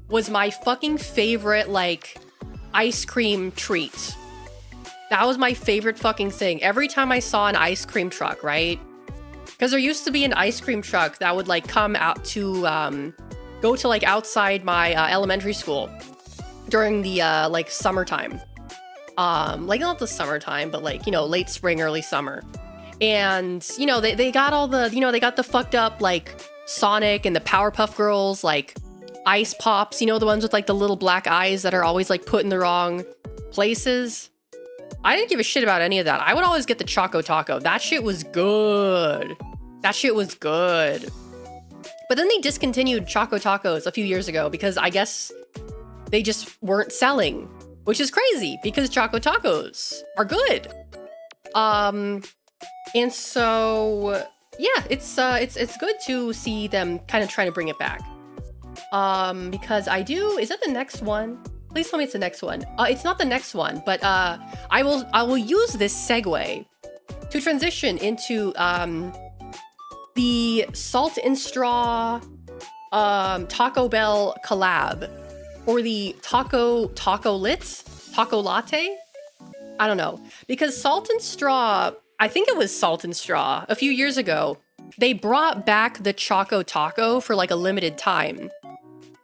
was my fucking favorite like ice cream treat. That was my favorite fucking thing. Every time I saw an ice cream truck, right? Because there used to be an ice cream truck that would like come out to go to like outside my elementary school during the like summertime. Like not the summertime, but like, you know, late spring, early summer. And, you know, they got all the, you know, they got the fucked up like Sonic and the Powerpuff Girls, like ice pops, you know, the ones with like the little black eyes that are always like put in the wrong places. I didn't give a shit about any of that. I would always get the Choco Taco. That shit was good. That shit was good. But then they discontinued Choco Tacos a few years ago because I guess they just weren't selling, which is crazy because Choco Tacos are good. And so yeah, it's good to see them kind of trying to bring it back. Because is that the next one? Please tell me it's the next one. It's not the next one, but I will use this segue to transition into the Salt and Straw Taco Bell collab. or the taco latte. I don't know, because Salt and Straw, I think it was Salt and Straw a few years ago, they brought back the Choco Taco for like a limited time.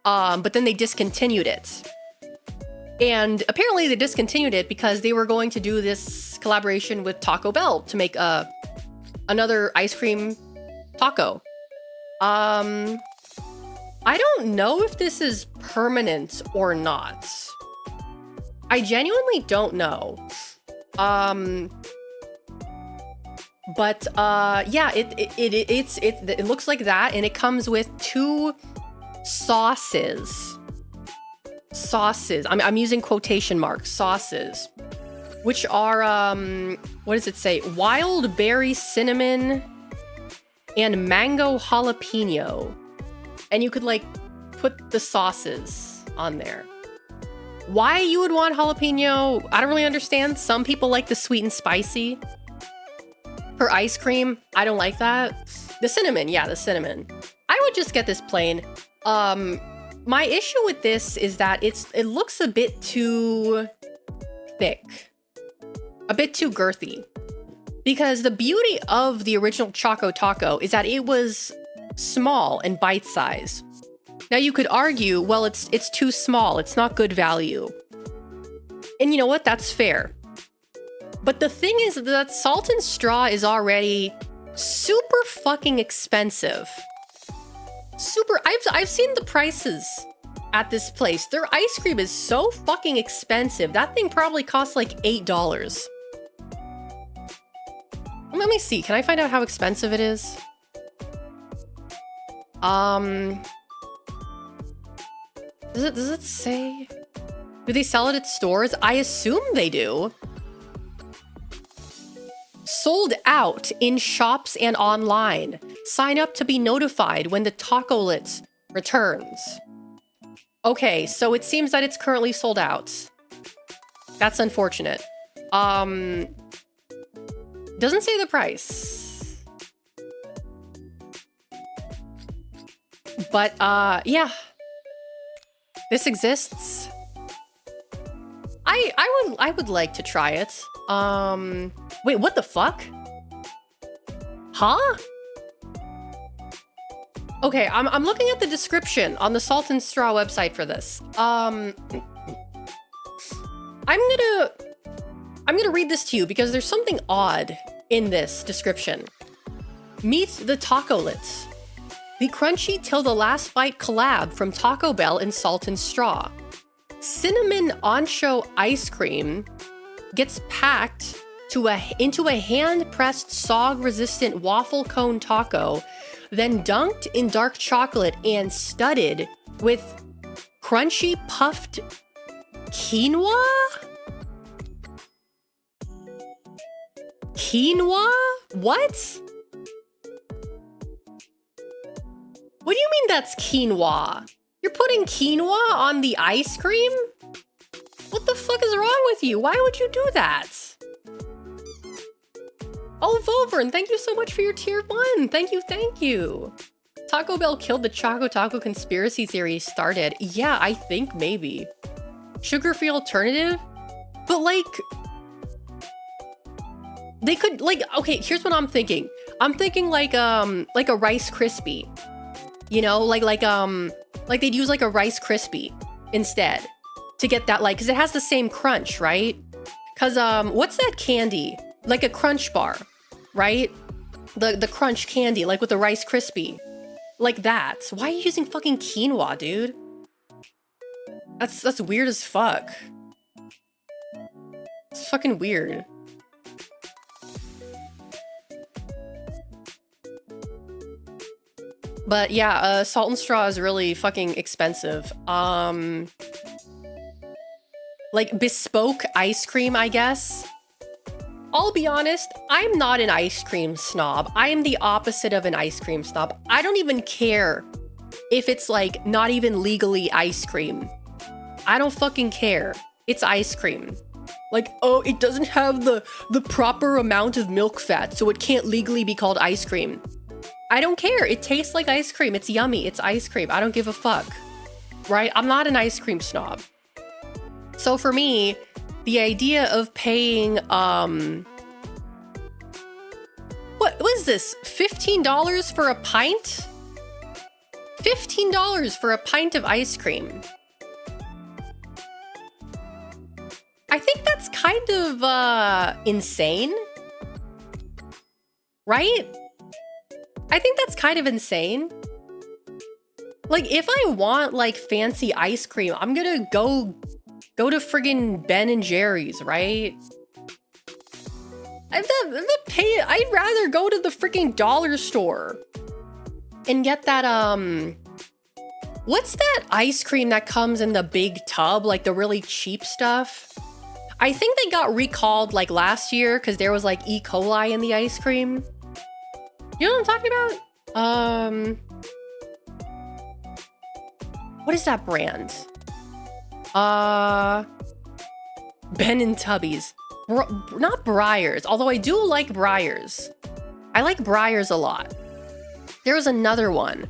But then they discontinued it. And apparently they discontinued it because they were going to do this collaboration with Taco Bell to make another ice cream taco. I don't know if this is permanent or not. I genuinely don't know. But yeah, it looks like that, and it comes with 2 sauces. I'm using quotation marks, sauces, which are what does it say? Wild berry cinnamon and mango jalapeno. And you could like put the sauces on there. Why you would want jalapeno, I don't really understand. Some people like the sweet and spicy. For ice cream, I don't like that. The cinnamon, yeah, the cinnamon. I would just get this plain. My issue with this is that it looks a bit too thick. A bit too girthy. Because the beauty of the original Choco Taco is that it was small and bite-sized. Now you could argue, well, it's too small, it's not good value. And you know what? That's fair. But the thing is that Salt and Straw is already super fucking expensive. I've seen the prices at this place. Their ice cream is so fucking expensive. That thing probably costs like $8. Let me see. Can I find out how expensive it is? Does it say? Do they sell it at stores? I assume they do. Sold out in shops and online. Sign up to be notified when the Taco-Lit returns. Okay, so it seems that it's currently sold out. That's unfortunate. Doesn't say the price. But, yeah. This exists. I would like to try it. Wait, what the fuck? Huh? Okay, I'm looking at the description on the Salt and Straw website for this. I'm gonna read this to you because there's something odd in this description. Meet the Taco-Lit, the crunchy till the last bite collab from Taco Bell and Salt and Straw. Cinnamon ancho ice cream gets packed into a hand-pressed sog-resistant waffle cone taco, then dunked in dark chocolate and studded with crunchy puffed quinoa? Quinoa? What? What do you mean that's quinoa? You're putting quinoa on the ice cream? What the fuck is wrong with you? Why would you do that? Oh, Volvern, thank you so much for your tier 1. Thank you. Taco Bell killed the Choco Taco conspiracy theory started. Yeah, I think maybe. Sugar-free alternative? But like... They could, like, okay, here's what I'm thinking. I'm thinking like a Rice Krispie. You know, like they'd use like a Rice Krispie instead to get that, like, because it has the same crunch, right? Because what's that candy? Like a Crunch Bar, right? The crunch candy, like with the Rice Krispie, like that. Why are you using fucking quinoa, dude? That's weird as fuck. It's fucking weird. But yeah, Salt and Straw is really fucking expensive. Like bespoke ice cream, I guess. I'll be honest, I'm not an ice cream snob. I am the opposite of an ice cream snob. I don't even care if it's like not even legally ice cream. I don't fucking care. It's ice cream. Like, oh, it doesn't have the proper amount of milk fat, so it can't legally be called ice cream. I don't care. It tastes like ice cream. It's yummy. It's ice cream. I don't give a fuck. right? I'm not an ice cream snob. So for me, the idea of paying, what is this? $15 for a pint? $15 for a pint of ice cream. I think that's kind of, insane. Right? I think that's kind of insane. Like, if I want, like, fancy ice cream, I'm gonna go to friggin' Ben and Jerry's, right? I'd rather go to the freaking dollar store and get that, what's that ice cream that comes in the big tub, like the really cheap stuff? I think they got recalled like last year because there was like E. coli in the ice cream. You know what I'm talking about? What is that brand? Ben and Tubby's. Not Breyers, although I do like Breyers. I like Breyers a lot. There was another one.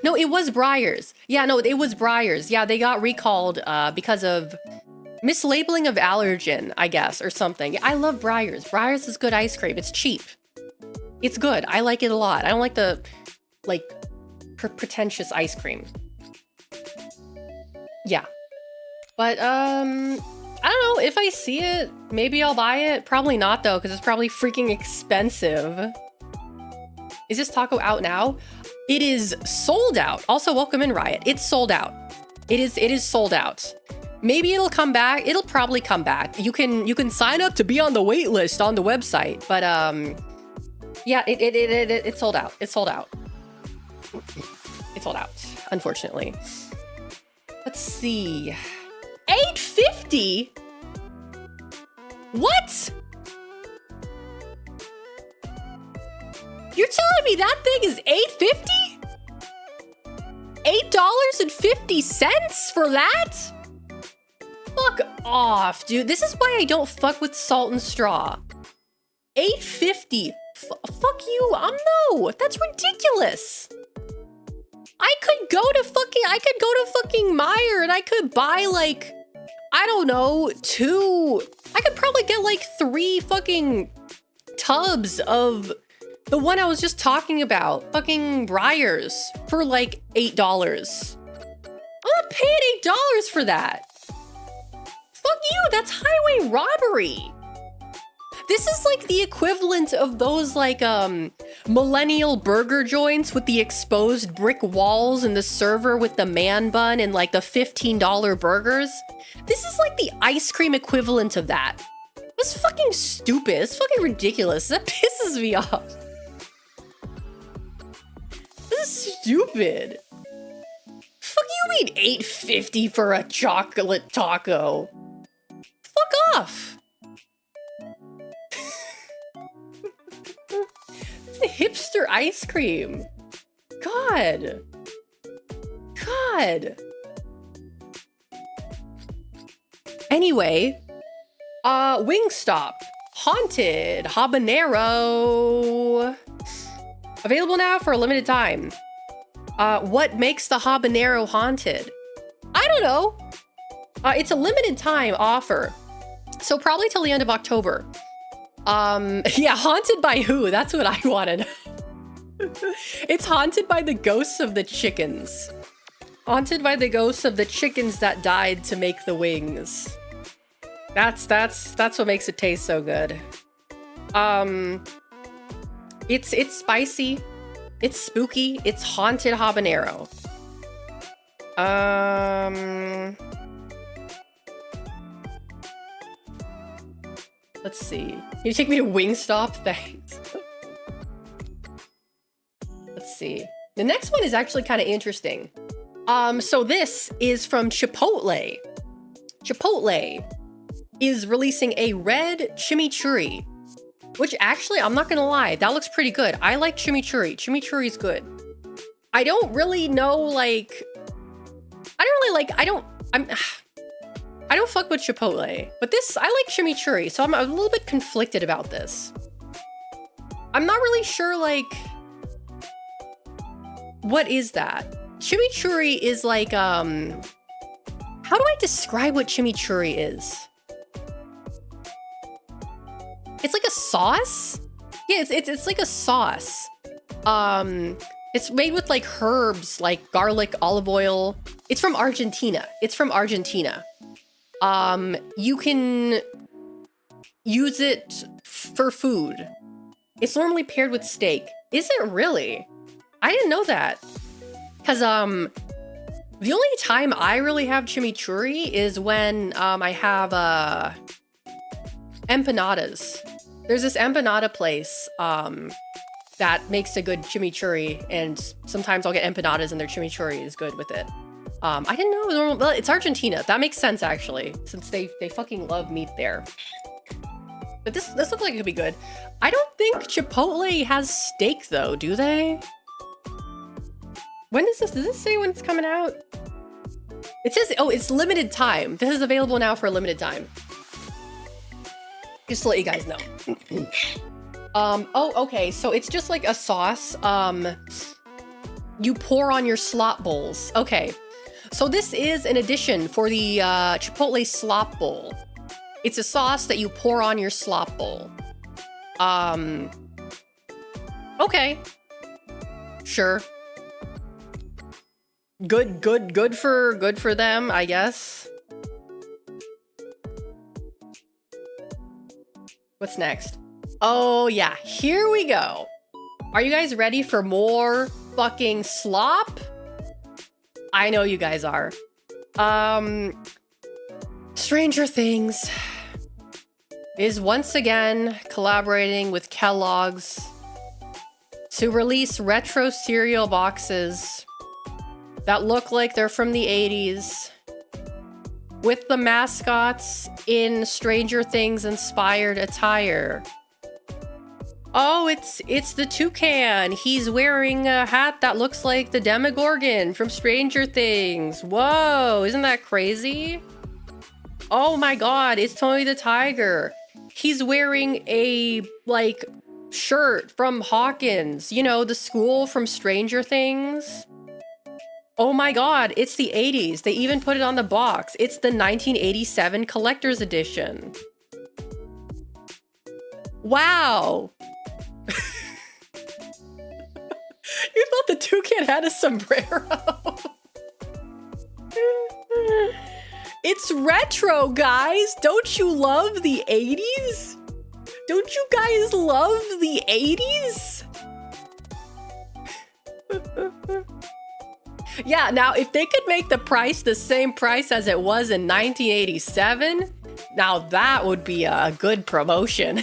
No, it was Breyers. Yeah, no, it was Breyers. Yeah, they got recalled because of mislabeling of allergen, I guess, or something. I love Breyers. Breyers is good ice cream. It's cheap. It's good. I like it a lot. I don't like the, like, pretentious ice cream. Yeah. But, I don't know. If I see it, maybe I'll buy it. Probably not, though, because it's probably freaking expensive. Is this taco out now? It is sold out. Also, welcome in, Riot. It's sold out. It is sold out. Maybe it'll come back. It'll probably come back. You can sign up to be on the wait list on the website. But yeah, it's sold out. It's sold out. It's sold out, unfortunately. Let's see. $8.50? What? You're telling me that thing is $8.50? $8.50 for that? Fuck off, dude. This is why I don't fuck with Salt and Straw. $8.50. Fuck you. No. That's ridiculous. I could go to fucking Meijer and I could buy like, I don't know, I could probably get like 3 fucking tubs of the one I was just talking about, fucking Breyers, for like $8. I'm not paying $8 for that. Fuck you, that's highway robbery. This is like the equivalent of those like millennial burger joints with the exposed brick walls and the server with the man bun and like the $15 burgers. This is like the ice cream equivalent of that. It's fucking stupid. It's fucking ridiculous. That pisses me off. This is stupid. Fuck you mean $8.50 for a chocolate taco? Fuck off. Hipster ice cream. God. Anyway, Wingstop Haunted Habanero. Available now for a limited time. What makes the habanero haunted? I don't know. It's a limited time offer. So probably till the end of October. Yeah, haunted by who? That's what I want to know. It's haunted by the ghosts of the chickens. Haunted by the ghosts of the chickens that died to make the wings. That's what makes it taste so good. It's spicy. It's spooky. It's haunted habanero. Let's see. Can you take me to Wingstop? Thanks. Let's see. The next one is actually kind of interesting. So this is from Chipotle. Chipotle is releasing a red chimichurri, which actually, I'm not gonna lie, that looks pretty good. I like chimichurri. Chimichurri's good. I don't really know, like, I don't fuck with Chipotle, but this, I like chimichurri, so I'm a little bit conflicted about this. I'm not really sure, like, What is that? Chimichurri is like, how do I describe what chimichurri is? It's like a sauce? Yeah, it's like a sauce. It's made with like herbs, like garlic, olive oil. It's from Argentina. You can use it for food. It's normally paired with steak. Is it really? I didn't know that. Cause the only time I really have chimichurri is when I have empanadas. There's this empanada place that makes a good chimichurri, and sometimes I'll get empanadas and their chimichurri is good with it. I didn't know it was normal. Well, it's Argentina. That makes sense actually, since they fucking love meat there. But this looks like it could be good. I don't think Chipotle has steak though, do they? When does this say when it's coming out? It says, oh, it's limited time. This is available now for a limited time. Just to let you guys know. Oh, okay, so it's just like a sauce you pour on your slop bowls. Okay, so this is an addition for the Chipotle slop bowl. It's a sauce that you pour on your slop bowl. Okay. Sure. Good for them, I guess. What's next? Oh yeah, here we go. Are you guys ready for more fucking slop? I know you guys are. Stranger Things is once again collaborating with Kellogg's to release retro cereal boxes that look like they're from the 80s with the mascots in Stranger Things inspired attire. Oh, it's the toucan. He's wearing a hat that looks like the Demogorgon from Stranger Things. Whoa, isn't that crazy? Oh my god, it's Tony the Tiger. He's wearing a, like, shirt from Hawkins. You know, the school from Stranger Things. Oh my god, it's the 80s. They even put it on the box. It's the 1987 collector's edition. Wow. You thought the toucan had a sombrero? It's retro, guys. Don't you love the 80s? Don't you guys love the 80s? Yeah, now if they could make the price the same price as it was in 1987, now that would be a good promotion.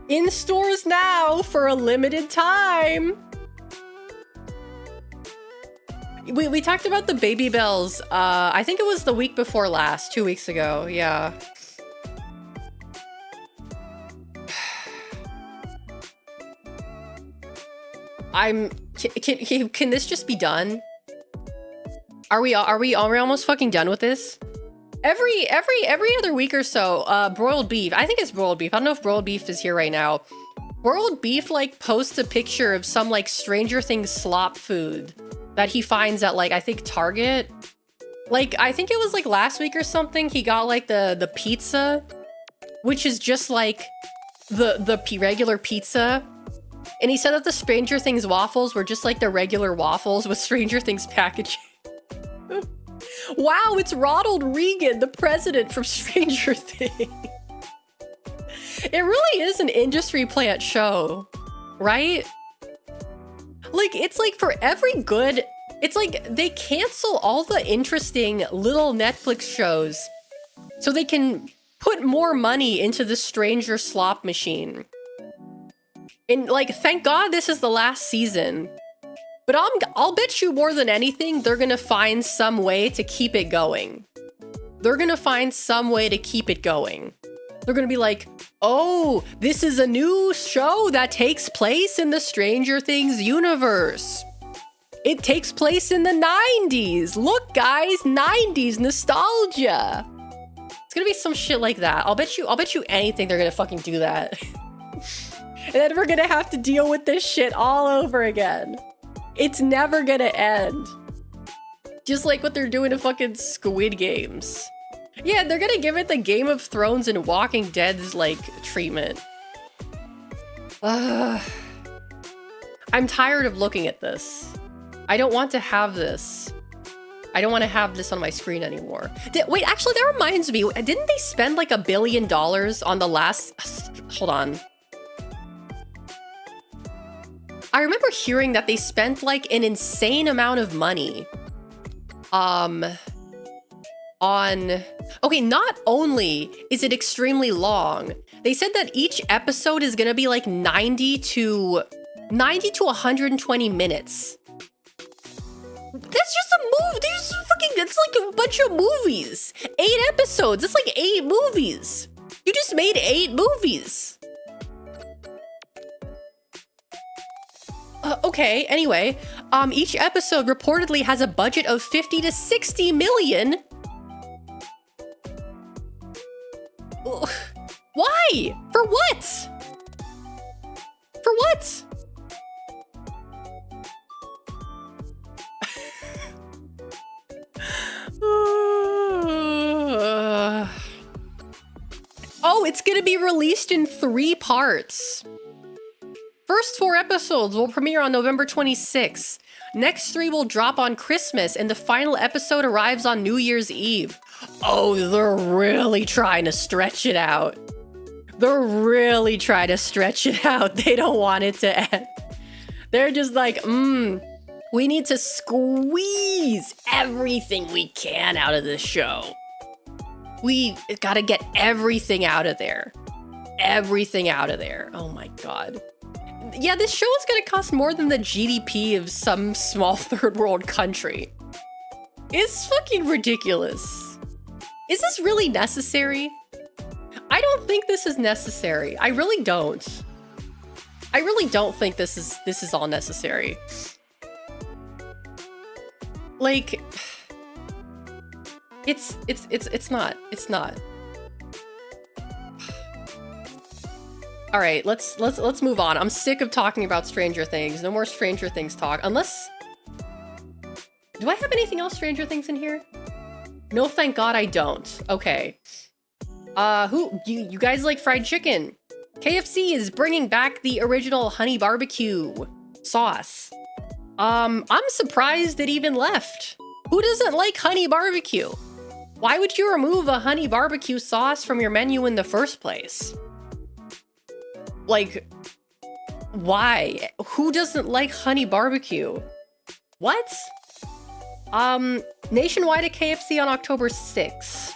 In stores now for a limited time. We talked about the Baby Bells, I think it was the week before last, 2 weeks ago, yeah. Can this just be done? Are we almost fucking done with this? Every other week or so, broiled beef. I think it's broiled beef. I don't know if broiled beef is here right now. Broiled beef, like, posts a picture of some, like, Stranger Things slop food that he finds at, like, I think Target. Like, I think it was, like, last week or something, he got, like, the pizza, which is just, like, the regular pizza. And he said that the Stranger Things waffles were just, like, the regular waffles with Stranger Things packaging. Wow, it's Ronald Reagan, the president from Stranger Things. It really is an industry plant show, right? Like, it's like for every good, it's like they cancel all the interesting little Netflix shows so they can put more money into the Stranger slop machine. And like, thank God this is the last season. But I'll bet you more than anything, they're gonna find some way to keep it going. They're gonna find some way to keep it going. They're gonna be like, oh, this is a new show that takes place in the Stranger Things universe. It takes place in the 90s. Look, guys, 90s nostalgia. It's gonna be some shit like that. I'll bet you anything they're gonna fucking do that. And then we're gonna have to deal with this shit all over again. It's never gonna end. Just like what they're doing to fucking Squid Games. Yeah, they're gonna give it the Game of Thrones and Walking Dead's, like, treatment. I'm tired of looking at this. I don't want to have this. I don't want to have this on my screen anymore. Wait, actually, that reminds me. Didn't they spend like $1 billion on the last... Hold on. I remember hearing that they spent like an insane amount of money on... Okay, not only is it extremely long, they said that each episode is gonna be like 90 to 120 minutes. That's just a move. There's fucking, it's like a bunch of movies. 8 episodes. It's like 8 movies. You just made 8 movies. Okay, anyway, each episode reportedly has a budget of 50 to 60 million. Why? For what? For what? Oh, it's gonna be released in 3 parts. First 4 episodes will premiere on November 26th. Next 3 will drop on Christmas, and the final episode arrives on New Year's Eve. Oh, they're really trying to stretch it out. They're really trying to stretch it out. They don't want it to end. They're just like, we need to squeeze everything we can out of this show. We gotta get everything out of there. Everything out of there. Oh my God. Yeah, this show is gonna cost more than the GDP of some small third world country. It's fucking ridiculous. Is this really necessary? I don't think this is necessary. I really don't. I really don't think this is all necessary. Like, it's not. All right, let's move on. I'm sick of talking about Stranger Things. No more Stranger Things talk. Unless, do I have anything else Stranger Things in here? No, thank God I don't. Okay. You guys like fried chicken? KFC is bringing back the original honey barbecue sauce. I'm surprised it even left. Who doesn't like honey barbecue? Why would you remove a honey barbecue sauce from your menu in the first place? Like, why? Who doesn't like honey barbecue? What? Nationwide at KFC on October 6th.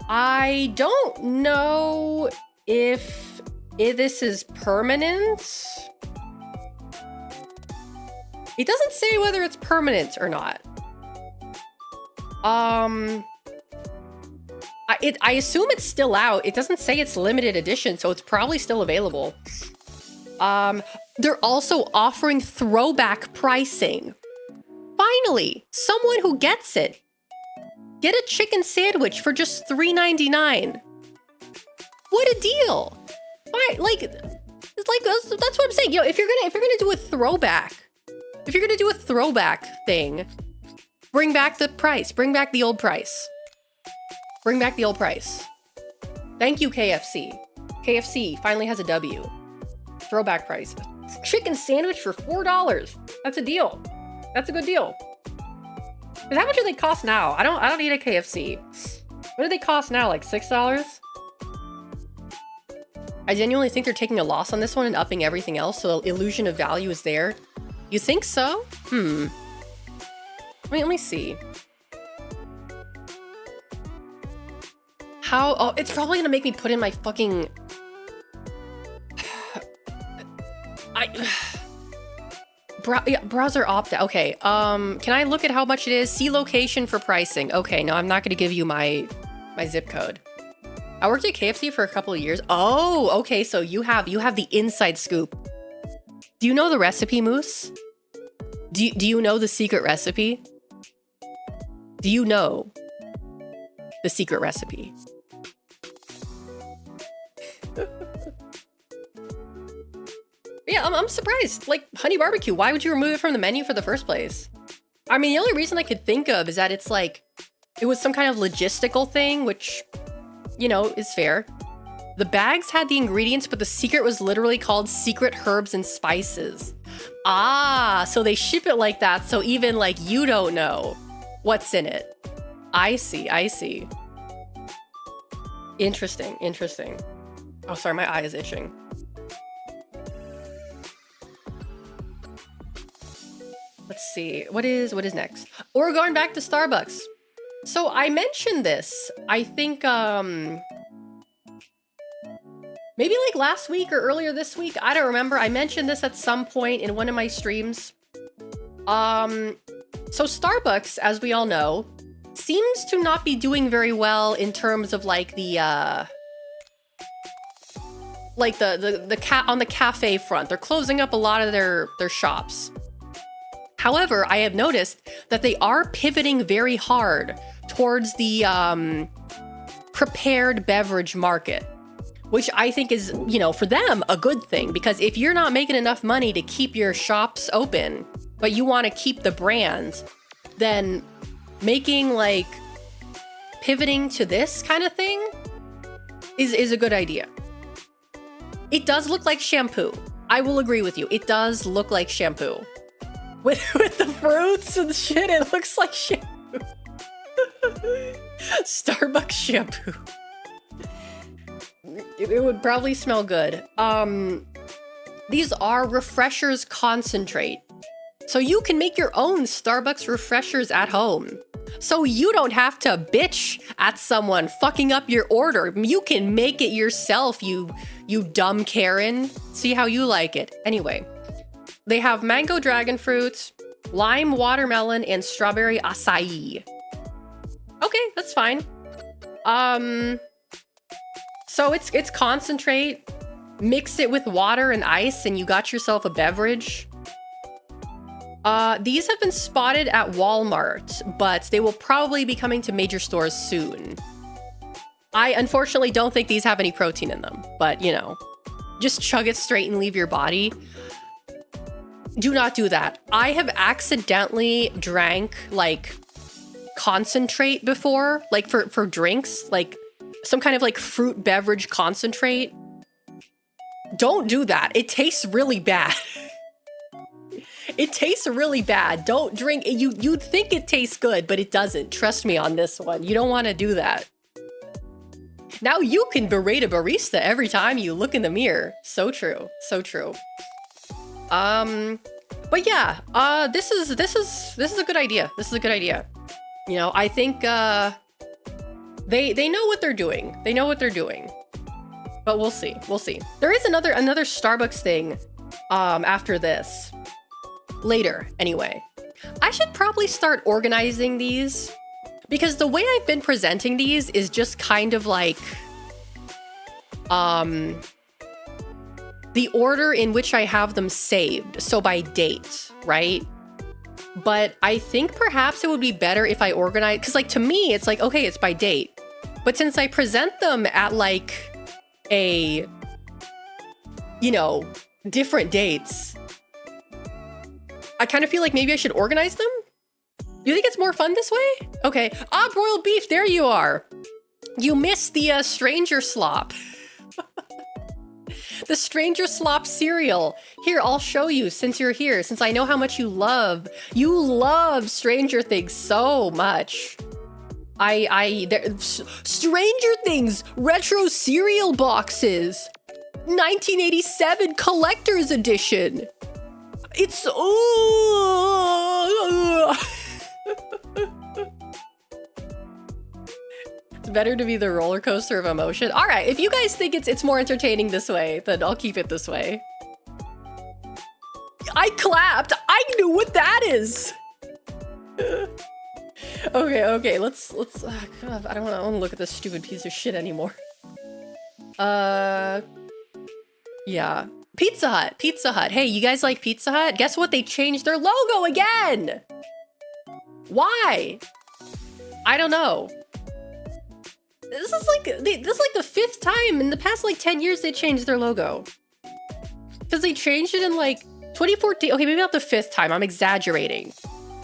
I don't know if this is permanent. It doesn't say whether it's permanent or not. I assume it's still out. It doesn't say it's limited edition, so it's probably still available. They're also offering throwback pricing. Finally, someone who gets it. Get a chicken sandwich for just $3.99. What a deal! Fine, that's what I'm saying. You know, if you're gonna do a throwback, if you're gonna do a throwback thing, bring back the price. Bring back the old price. Bring back the old price. Thank you, KFC. KFC finally has a W. Throwback price. Chicken sandwich for $4. That's a deal. That's a good deal. Because how much do they cost now? I don't need a KFC. What do they cost now? Like $6? I genuinely think they're taking a loss on this one and upping everything else, so the illusion of value is there. You think so? Let me see. How? Oh, it's probably gonna make me put in my fucking... browser opt-out. Okay, can I look at how much it is? See location for pricing. Okay, no, I'm not gonna give you my zip code. I worked at KFC for a couple of years. Oh, okay, so you have the inside scoop. Do you know the recipe, Moose? Do you know the secret recipe? Do you know the secret recipe? I'm surprised. Like, honey barbecue, why would you remove it from the menu for the first place? I mean, the only reason I could think of is that it's like, it was some kind of logistical thing, which, you know, is fair. The bags had the ingredients, but the secret was literally called secret herbs and spices. Ah, so they ship it like that, so even like you don't know what's in it. I see, I see. Interesting, interesting. Oh, sorry, my eye is itching. Let's see, what is next? We're going back to Starbucks. So I mentioned this, I think, maybe like last week or earlier this week. I don't remember. I mentioned this at some point in one of my streams. So Starbucks, as we all know, seems to not be doing very well in terms of like the on the cafe front. They're closing up a lot of their shops. However, I have noticed that they are pivoting very hard towards the prepared beverage market, which I think is, you know, for them, a good thing. Because if you're not making enough money to keep your shops open, but you want to keep the brand, then making like pivoting to this kind of thing is a good idea. It does look like shampoo. I will agree with you. It does look like shampoo. With the fruits and shit, it looks like shampoo. Starbucks shampoo. It would probably smell good. These are refreshers concentrate. So you can make your own Starbucks refreshers at home. So you don't have to bitch at someone fucking up your order. You can make it yourself, you dumb Karen. See how you like it. Anyway, they have mango dragon fruit, lime watermelon, and strawberry acai. Okay, that's fine. So it's concentrate, mix it with water and ice, and you got yourself a beverage. These have been spotted at Walmart, but they will probably be coming to major stores soon. I unfortunately don't think these have any protein in them, but you know, just chug it straight and leave your body. Do not do that. I have accidentally drank like concentrate before, like for drinks, like some kind of like fruit beverage concentrate. Don't do that. It tastes really bad. It tastes really bad. Don't drink it. You'd think it tastes good, but it doesn't. Trust me on this one. You don't want to do that. Now you can berate a barista every time you look in the mirror. So true. So true. But yeah, this is a good idea. This is a good idea. You know, I think they know what they're doing. They know what they're doing. But we'll see. We'll see. There is another Starbucks thing after this. Later, anyway. I should probably start organizing these because the way I've been presenting these is just kind of like the order in which I have them saved. So by date, right? But I think perhaps it would be better if I organize, because like to me, it's like, okay, it's by date. But since I present them at like a, you know, different dates, I kind of feel like maybe I should organize them. You think it's more fun this way? Okay. Ah, broiled beef, there you are. You missed the Stranger Slop. The Stranger Slop cereal. Here, I'll show you since you're here, since I know how much you love Stranger Things so much. Stranger Things retro cereal boxes. 1987 collector's edition. It's It's better to be the roller coaster of emotion. All right, if you guys think it's more entertaining this way, then I'll keep it this way. I clapped. I knew what that is. Okay. Let's. God, I don't want to look at this stupid piece of shit anymore. Yeah. Pizza Hut. Hey, you guys like Pizza Hut? Guess what? They changed their logo again. Why? I don't know. This is like the 5th time in the past like 10 years they changed their logo. Because they changed it in like 2014. Okay, maybe not the 5th time. I'm exaggerating.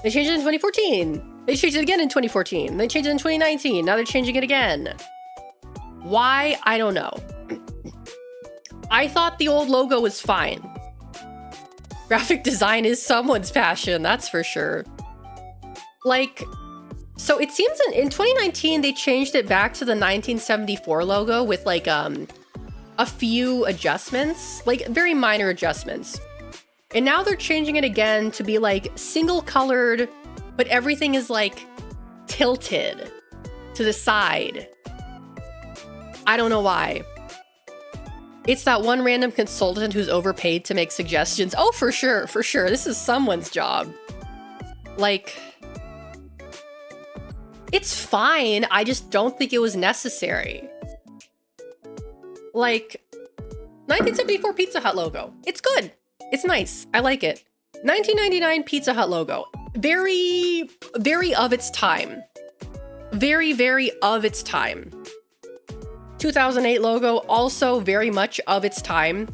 They changed it in 2014. They changed it again in 2014. They changed it in 2019. Now they're changing it again. Why? I don't know. I thought the old logo was fine. Graphic design is someone's passion, that's for sure. Like, so it seems in 2019, they changed it back to the 1974 logo with like a few adjustments, like very minor adjustments. And now they're changing it again to be like single colored, but everything is like tilted to the side. I don't know why. It's that one random consultant who's overpaid to make suggestions. Oh, for sure, for sure. This is someone's job. Like, it's fine. I just don't think it was necessary. Like, 1974 Pizza Hut logo. It's good. It's nice. I like it. 1999 Pizza Hut logo. Very, very of its time. Very, very of its time. 2008 logo, also very much of its time.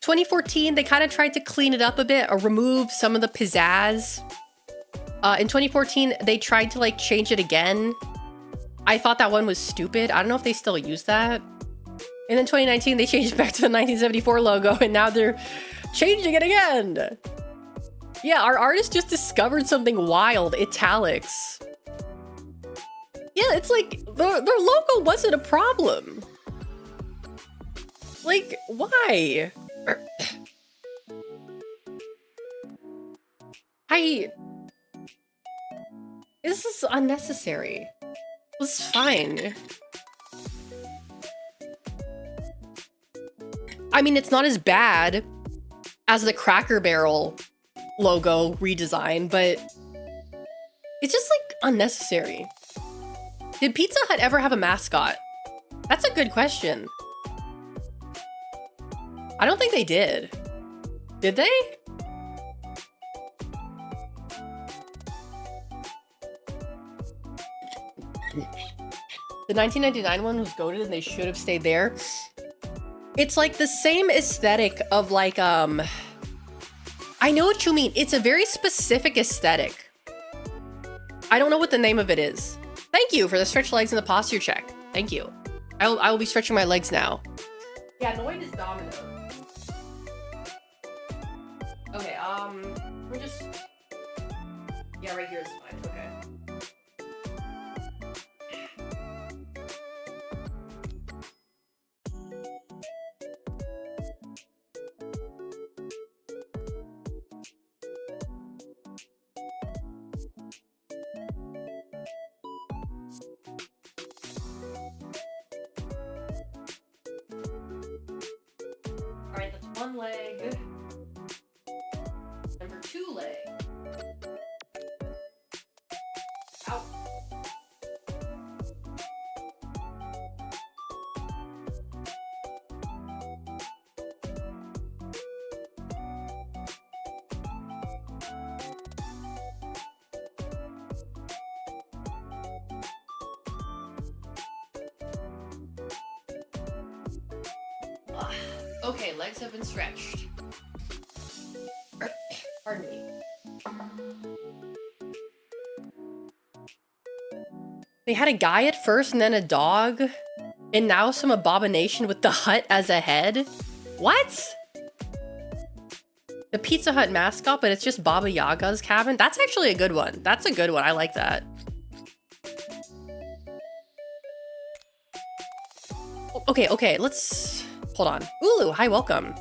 2014, they kind of tried to clean it up a bit or remove some of the pizzazz. In 2014, they tried to like change it again. I thought that one was stupid. I don't know if they still use that. And then 2019, they changed it back to the 1974 logo, and now they're changing it again. Yeah, our artist just discovered something wild. Italics. Yeah, it's like their logo wasn't a problem. Like, why? This is unnecessary. It's fine. I mean, it's not as bad as the Cracker Barrel logo redesign, but it's just like unnecessary. Did Pizza Hut ever have a mascot? That's a good question. I don't think they did. Did they? The 1999 one was goated and they should have stayed there. It's like the same aesthetic of like, I know what you mean. It's a very specific aesthetic. I don't know what the name of it is. Thank you for the stretch legs and the posture check. Thank you. I will be stretching my legs now. Yeah, Noid is Domino. Okay, we're just... Yeah, right here is fine. Okay. Alright, that's one leg. Number 2 leg. Out. Okay, legs have been stretched. Pardon me. They had a guy at first and then a dog, and now some abomination with the hut as a head? What? The Pizza Hut mascot, but it's just Baba Yaga's cabin? That's actually a good one. That's a good one. I like that. Okay, let's... Hold on. Ulu, hi, welcome.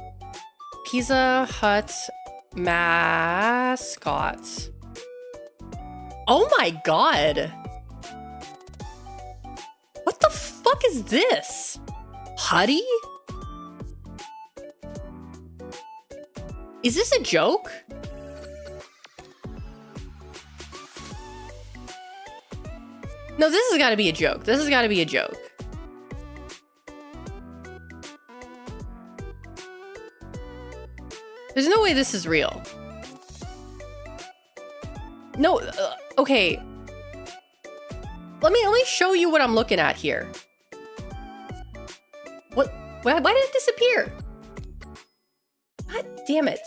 Pizza Hut mascot. Oh my god. What the fuck is this? Huddy? Is this a joke? No, this has got to be a joke. This has got to be a joke. There's no way this is real. No, okay. Let me show you what I'm looking at here. What? Why did it disappear? What? Damn it.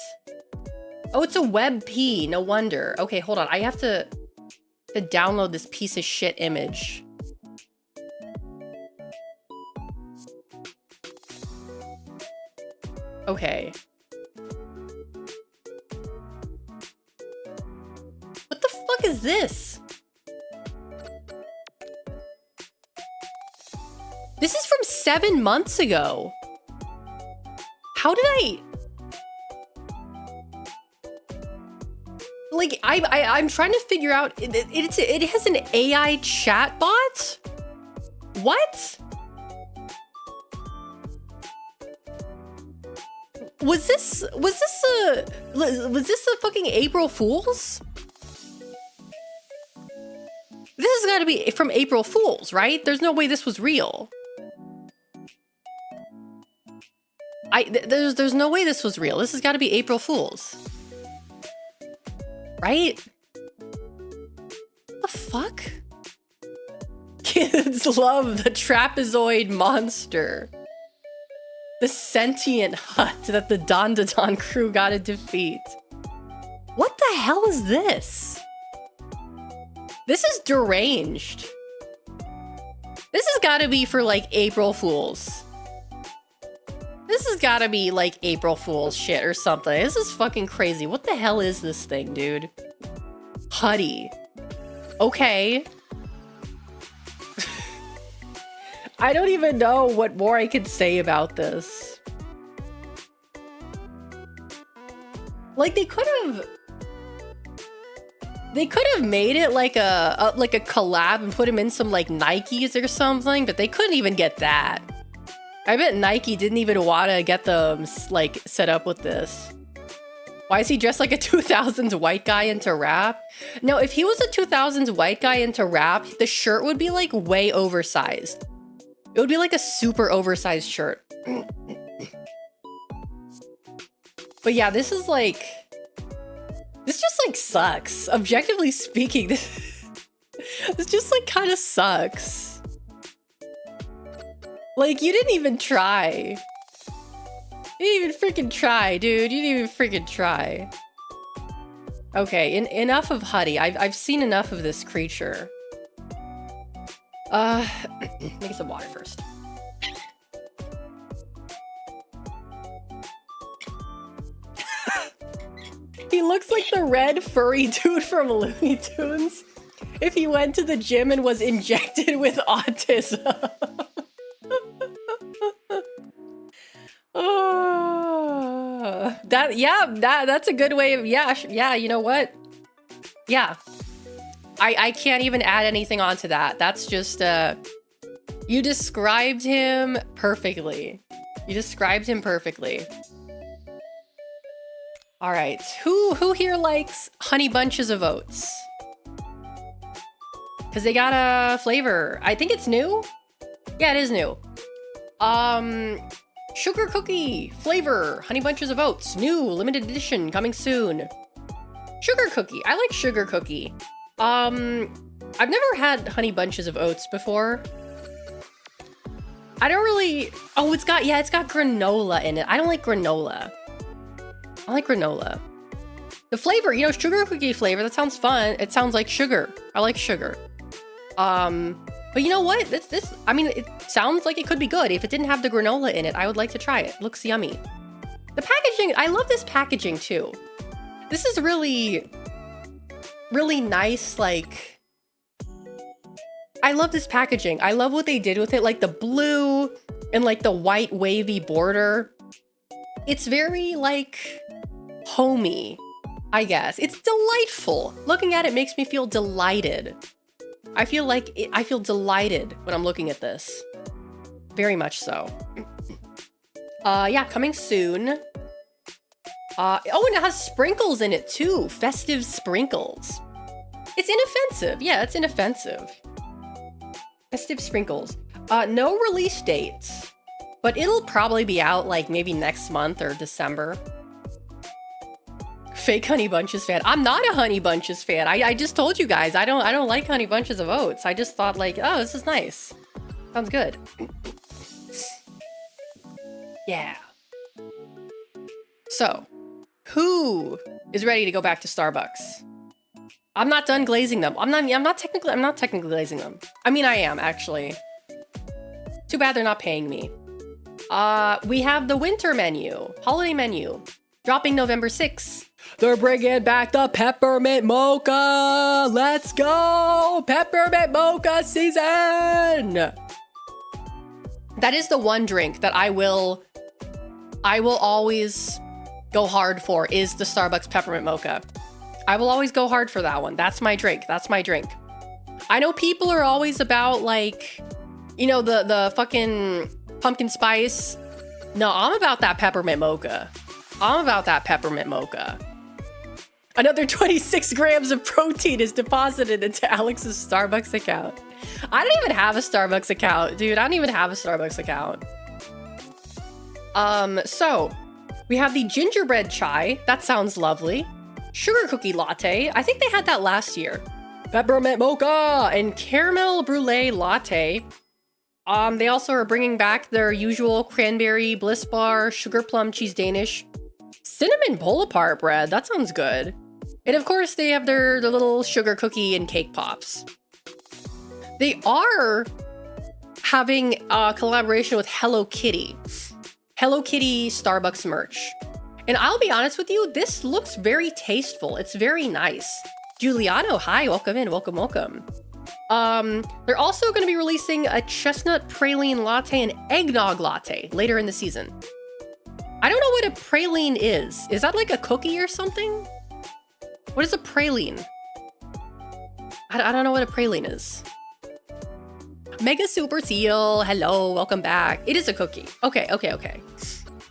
Oh, it's a WebP. No wonder. Okay, hold on. I have to download this piece of shit image. Okay. What the fuck is this? This is from 7 months ago. How did I... Like, I'm trying to figure out... It has an AI chatbot? What? Was this a fucking April Fool's? This has got to be from April Fool's, right? There's no way this was real. There's no way this was real. This has got to be April Fool's. Right? The fuck? Kids love the trapezoid monster. The sentient hut that the Don crew gotta defeat. What the hell is this? This is deranged. This has gotta be for like April Fools. This has gotta be like April Fool's shit or something. This is fucking crazy. What the hell is this thing, dude? Huddy. Okay. I don't even know what more I could say about this. Like they could have made it like a collab and put him in some like Nikes or something, but they couldn't even get that. I bet Nike didn't even want to get them like set up with this. Why is he dressed like a 2000s white guy into rap? No, if he was a 2000s white guy into rap, the shirt would be like way oversized. It would be like a super oversized shirt. But yeah, this is like... This just like sucks. Objectively speaking, this just like kind of sucks. Like, you didn't even try. You didn't even freaking try, dude. You didn't even freaking try. Okay, enough of Huddy. I've seen enough of this creature. Make some water first. He looks like the red furry dude from Looney Tunes if he went to the gym and was injected with autism. That's a good way of, yeah, you know what? Yeah. I can't even add anything onto that. That's just, you described him perfectly. You described him perfectly. All right, who here likes honey bunches of oats? Because they got a flavor. I think it's new. Yeah, it is new. Sugar cookie flavor, honey bunches of oats, new limited edition coming soon. Sugar cookie, I like sugar cookie. I've never had honey bunches of oats before. I don't really, oh, it's got granola in it. I don't like granola. I like granola. The flavor, you know, sugar cookie flavor, that sounds fun. It sounds like sugar. I like sugar. But you know what? I mean, it sounds like it could be good. If it didn't have the granola in it, I would like to try it. It looks yummy. The packaging, I love this packaging too. This is really, really nice, like... I love this packaging. I love what they did with it, like the blue and like the white wavy border. It's very, like, homey, I guess. It's delightful. Looking at it makes me feel delighted. I feel delighted when I'm looking at this. Very much so. Yeah, coming soon. Oh, and it has sprinkles in it too. Festive sprinkles. It's inoffensive. Yeah, it's inoffensive. Festive sprinkles. No release dates. But it'll probably be out like maybe next month or December. Fake Honey Bunches fan. I'm not a Honey Bunches fan. I just told you guys I don't like Honey Bunches of Oats. I just thought like, oh, this is nice. Sounds good. Yeah. So, Who is ready to go back to Starbucks? I'm not done glazing them. I'm not technically glazing them. I mean, I am actually. Too bad they're not paying me. We have the winter menu, holiday menu, dropping November 6th. They're bringing back the peppermint mocha. Let's go, peppermint mocha season. That is the one drink that I will always go hard for, is the Starbucks peppermint mocha. I will always go hard for that one. That's my drink. That's my drink. I know people are always about like, you know, the fucking pumpkin spice. No, I'm about that peppermint mocha. I'm about that peppermint mocha. Another 26 grams of protein is deposited into Alex's Starbucks account. I don't even have a Starbucks account, dude. I don't even have a Starbucks account. So we have the gingerbread chai. That sounds lovely. Sugar cookie latte. I think they had that last year. Peppermint mocha and caramel brulee latte. They also are bringing back their usual cranberry bliss bar, sugar plum cheese Danish, cinnamon pull apart bread. That sounds good. And of course they have their little sugar cookie and cake pops. They are having a collaboration with Hello Kitty. Hello Kitty Starbucks merch. And I'll be honest with you, this looks very tasteful. It's very nice. Giuliano, hi, welcome in, welcome, welcome. They're also going to be releasing a chestnut praline latte and eggnog latte later in the season. I don't know what a praline is. Is that like a cookie or something? What is a praline? I don't know what a praline is. Mega Super Seal, hello, welcome back. It is a cookie. Okay.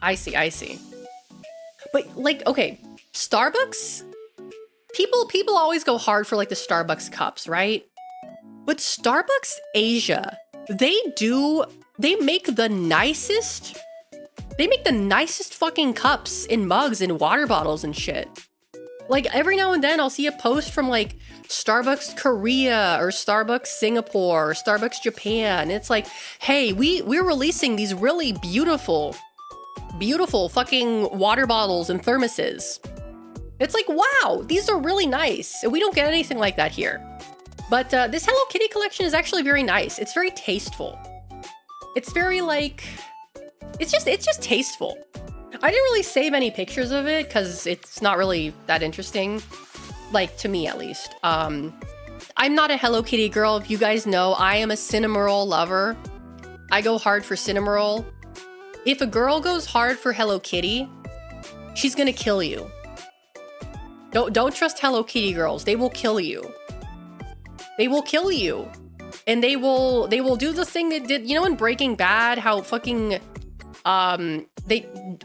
I see. But like, okay, Starbucks, people always go hard for like the Starbucks cups, right? But Starbucks Asia, they make the nicest fucking cups and mugs and water bottles and shit. Like every now and then I'll see a post from like Starbucks Korea or Starbucks Singapore or Starbucks Japan. It's like, hey, we're releasing these really beautiful fucking water bottles and thermoses. It's like, wow, these are really nice. And we don't get anything like that here. But this Hello Kitty collection is actually very nice. It's very tasteful. It's very like, it's just tasteful. I didn't really save any pictures of it because it's not really that interesting. Like, to me at least. I'm not a Hello Kitty girl. If you guys know, I am a Cinnamoroll lover. I go hard for Cinnamoroll. If a girl goes hard for Hello Kitty, she's gonna kill you. Don't trust Hello Kitty girls. They will kill you. They will kill you. And they will do the thing that did, you know, in Breaking Bad, how fucking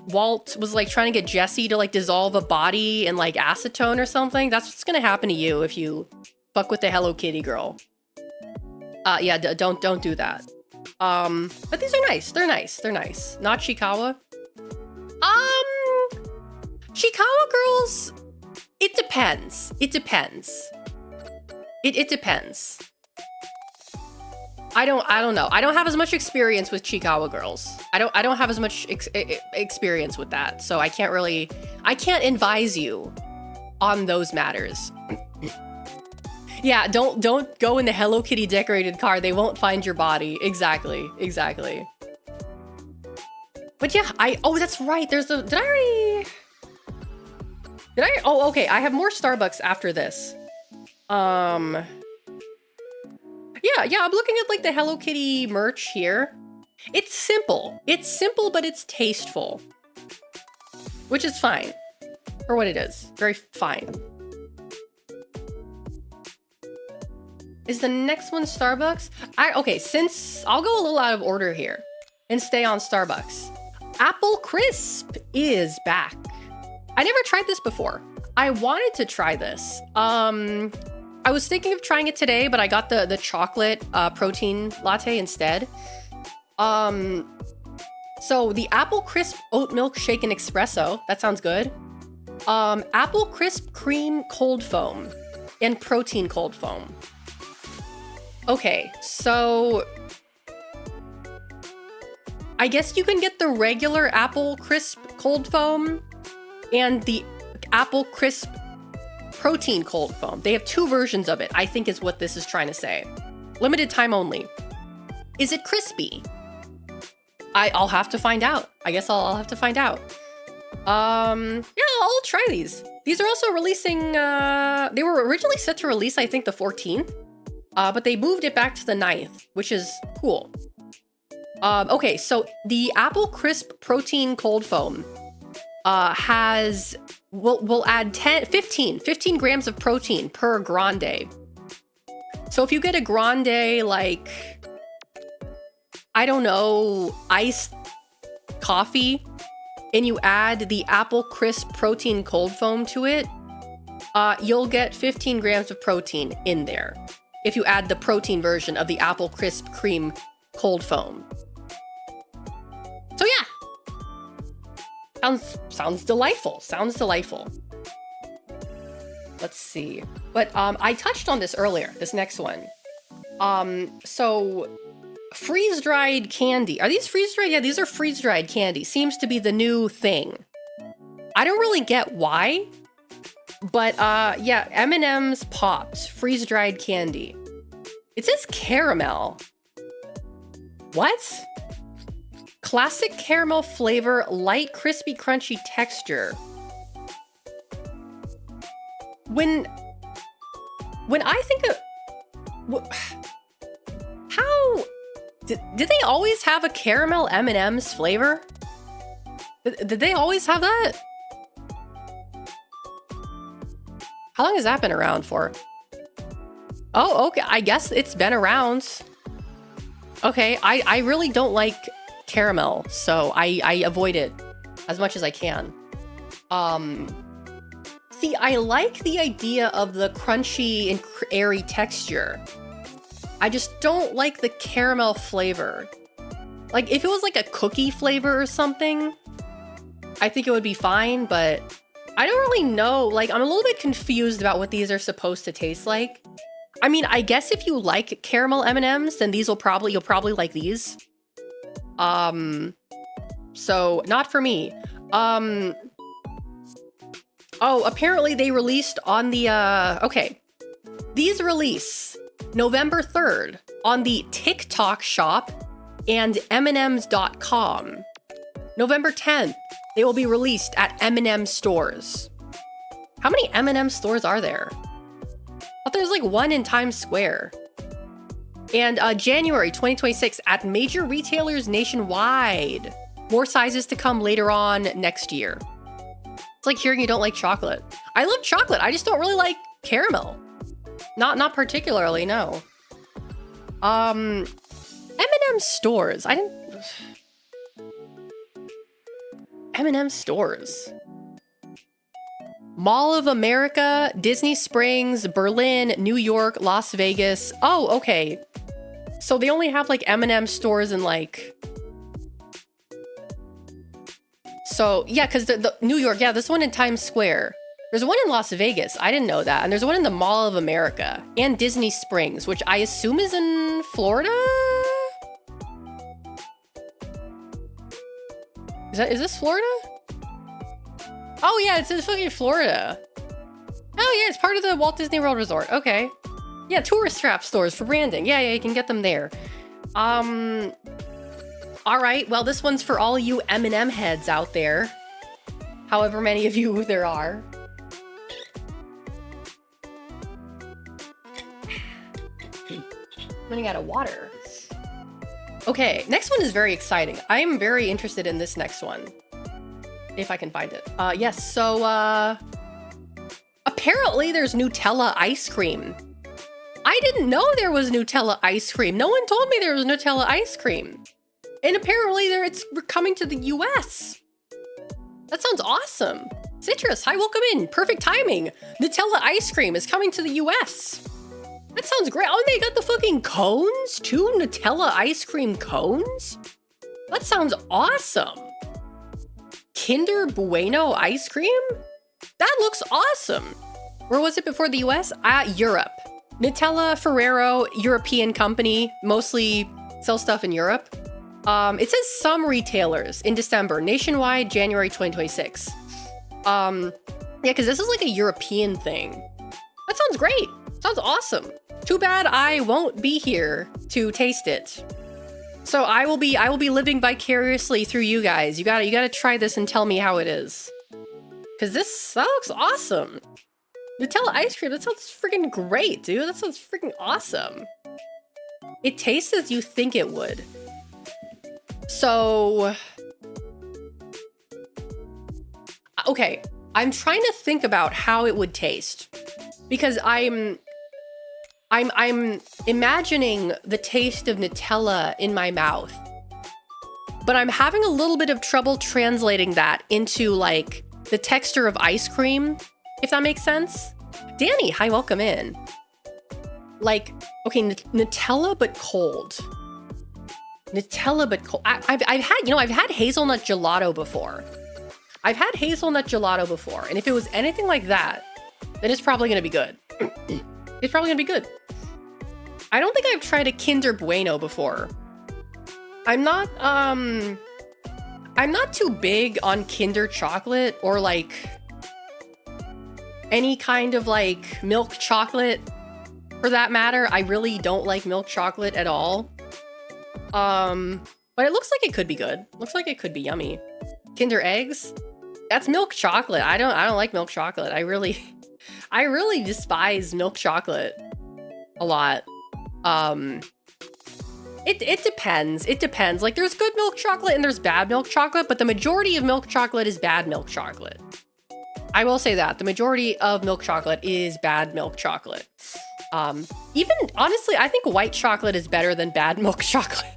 Walt was like trying to get Jesse to like dissolve a body in like acetone or something. That's what's gonna happen to you if you fuck with the Hello Kitty girl. Yeah, don't do that. But these are nice. They're nice. Not Chiikawa. Chiikawa girls, it depends. It depends. I don't know. I don't have as much experience with Chiikawa girls. I don't have as much experience with that. So I can't advise you on those matters. Yeah, don't go in the Hello Kitty decorated car. They won't find your body. Exactly. But yeah, oh, that's right. There's the, oh, okay. I have more Starbucks after this. Yeah, I'm looking at like the Hello Kitty merch here. It's simple, but it's tasteful, which is fine for what it is. Very fine. Is the next one Starbucks? Okay, since I'll go a little out of order here and stay on Starbucks. Apple Crisp is back. I never tried this before. I wanted to try this. I was thinking of trying it today, but I got the chocolate protein latte instead. So the Apple Crisp oat milk shaken espresso, that sounds good. Apple Crisp cream cold foam and protein cold foam. Okay, so I guess you can get the regular Apple Crisp cold foam and the apple crisp protein cold foam. They have 2 versions of it, I think is what this is trying to say. Limited time only. Is it crispy? I'll have to find out. I guess I'll have to find out. Yeah, I'll try these. These are also releasing, they were originally set to release, I think, the 14th. But they moved it back to the 9th, which is cool. Okay, so the apple crisp protein cold foam will add 15 grams of protein per grande. So if you get a grande, like, I don't know, iced coffee, and you add the apple crisp protein cold foam to it, you'll get 15 grams of protein in there if you add the protein version of the apple crisp cream cold foam. So yeah, sounds delightful. Sounds delightful. Let's see. But I touched on this earlier, this next one. So freeze-dried candy. Are these freeze-dried? Yeah, these are freeze-dried candy. Seems to be the new thing. I don't really get why, but yeah, M&M's Pops, freeze-dried candy. It says caramel. What? Classic caramel flavor, light, crispy, crunchy texture. When I think of... How... Did they always have a caramel M&M's flavor? Did they always have that? How long has that been around for? Oh, okay. I guess it's been around. Okay, I really don't like caramel, so I avoid it as much as I can. See, I like the idea of the crunchy and airy texture. I just don't like the caramel flavor. Like, if it was like a cookie flavor or something, I think it would be fine, but I don't really know. Like, I'm a little bit confused about what these are supposed to taste like. I mean, I guess if you like caramel M&Ms, then you'll probably like these. So not for me. Oh, apparently they released on the, okay. These release November 3rd on the TikTok shop and mms.com. November 10th, they will be released at M&M stores. How many M&M stores are there? I thought there was like one in Times Square. And January 2026 at major retailers nationwide. More sizes to come later on next year. It's like hearing you don't like chocolate. I love chocolate. I just don't really like caramel. Not particularly, no. M&M stores. M&M stores. Mall of America, Disney Springs, Berlin, New York, Las Vegas. Oh, okay. So they only have like M&M stores in like... So yeah, because the New York, yeah, there's one in Times Square. There's one in Las Vegas. I didn't know that. And there's one in the Mall of America and Disney Springs, which I assume is in Florida? Is this Florida? Oh yeah, it's in fucking Florida. Oh yeah, it's part of the Walt Disney World Resort. Okay. Yeah, tourist trap stores for branding. Yeah, you can get them there. All right, well, this one's for all you M&M heads out there. However many of you there are. I'm running out of water. Okay, next one is very exciting. I am very interested in this next one. If I can find it. Yes, so, apparently there's Nutella ice cream. I didn't know there was Nutella ice cream. No one told me there was Nutella ice cream. And apparently it's coming to the US. That sounds awesome. Citrus, hi, welcome in. Perfect timing. Nutella ice cream is coming to the US. That sounds great. Oh, they got the fucking cones too? Nutella ice cream cones? That sounds awesome. Kinder Bueno ice cream? That looks awesome. Where was it before the US? Europe. Nutella Ferrero, European company, mostly sell stuff in Europe. It says some retailers in December, nationwide, January 2026. Yeah, because this is like a European thing. That sounds great. Sounds awesome. Too bad I won't be here to taste it. So I will be living vicariously through you guys. You gotta try this and tell me how it is. Cause that looks awesome. Nutella ice cream, that sounds freaking great, dude. That sounds freaking awesome. It tastes as you think it would. So, okay, I'm trying to think about how it would taste because I'm imagining the taste of Nutella in my mouth, but I'm having a little bit of trouble translating that into like the texture of ice cream, if that makes sense. Danny, hi, welcome in. Like, okay, Nutella but cold. Nutella but cold. I've had hazelnut gelato before. I've had hazelnut gelato before, and if it was anything like that, then it's probably gonna be good. It's probably gonna be good. I don't think I've tried a Kinder Bueno before. I'm not too big on Kinder chocolate or like any kind of like milk chocolate for that matter. I really don't like milk chocolate at all. But it looks like it could be good. Looks like it could be yummy. Kinder eggs? That's milk chocolate. I don't like milk chocolate. I really despise milk chocolate a lot. It depends. It depends. Like there's good milk chocolate and there's bad milk chocolate, but the majority of milk chocolate is bad milk chocolate. I will say that the majority of milk chocolate is bad milk chocolate. Even honestly, I think white chocolate is better than bad milk chocolate.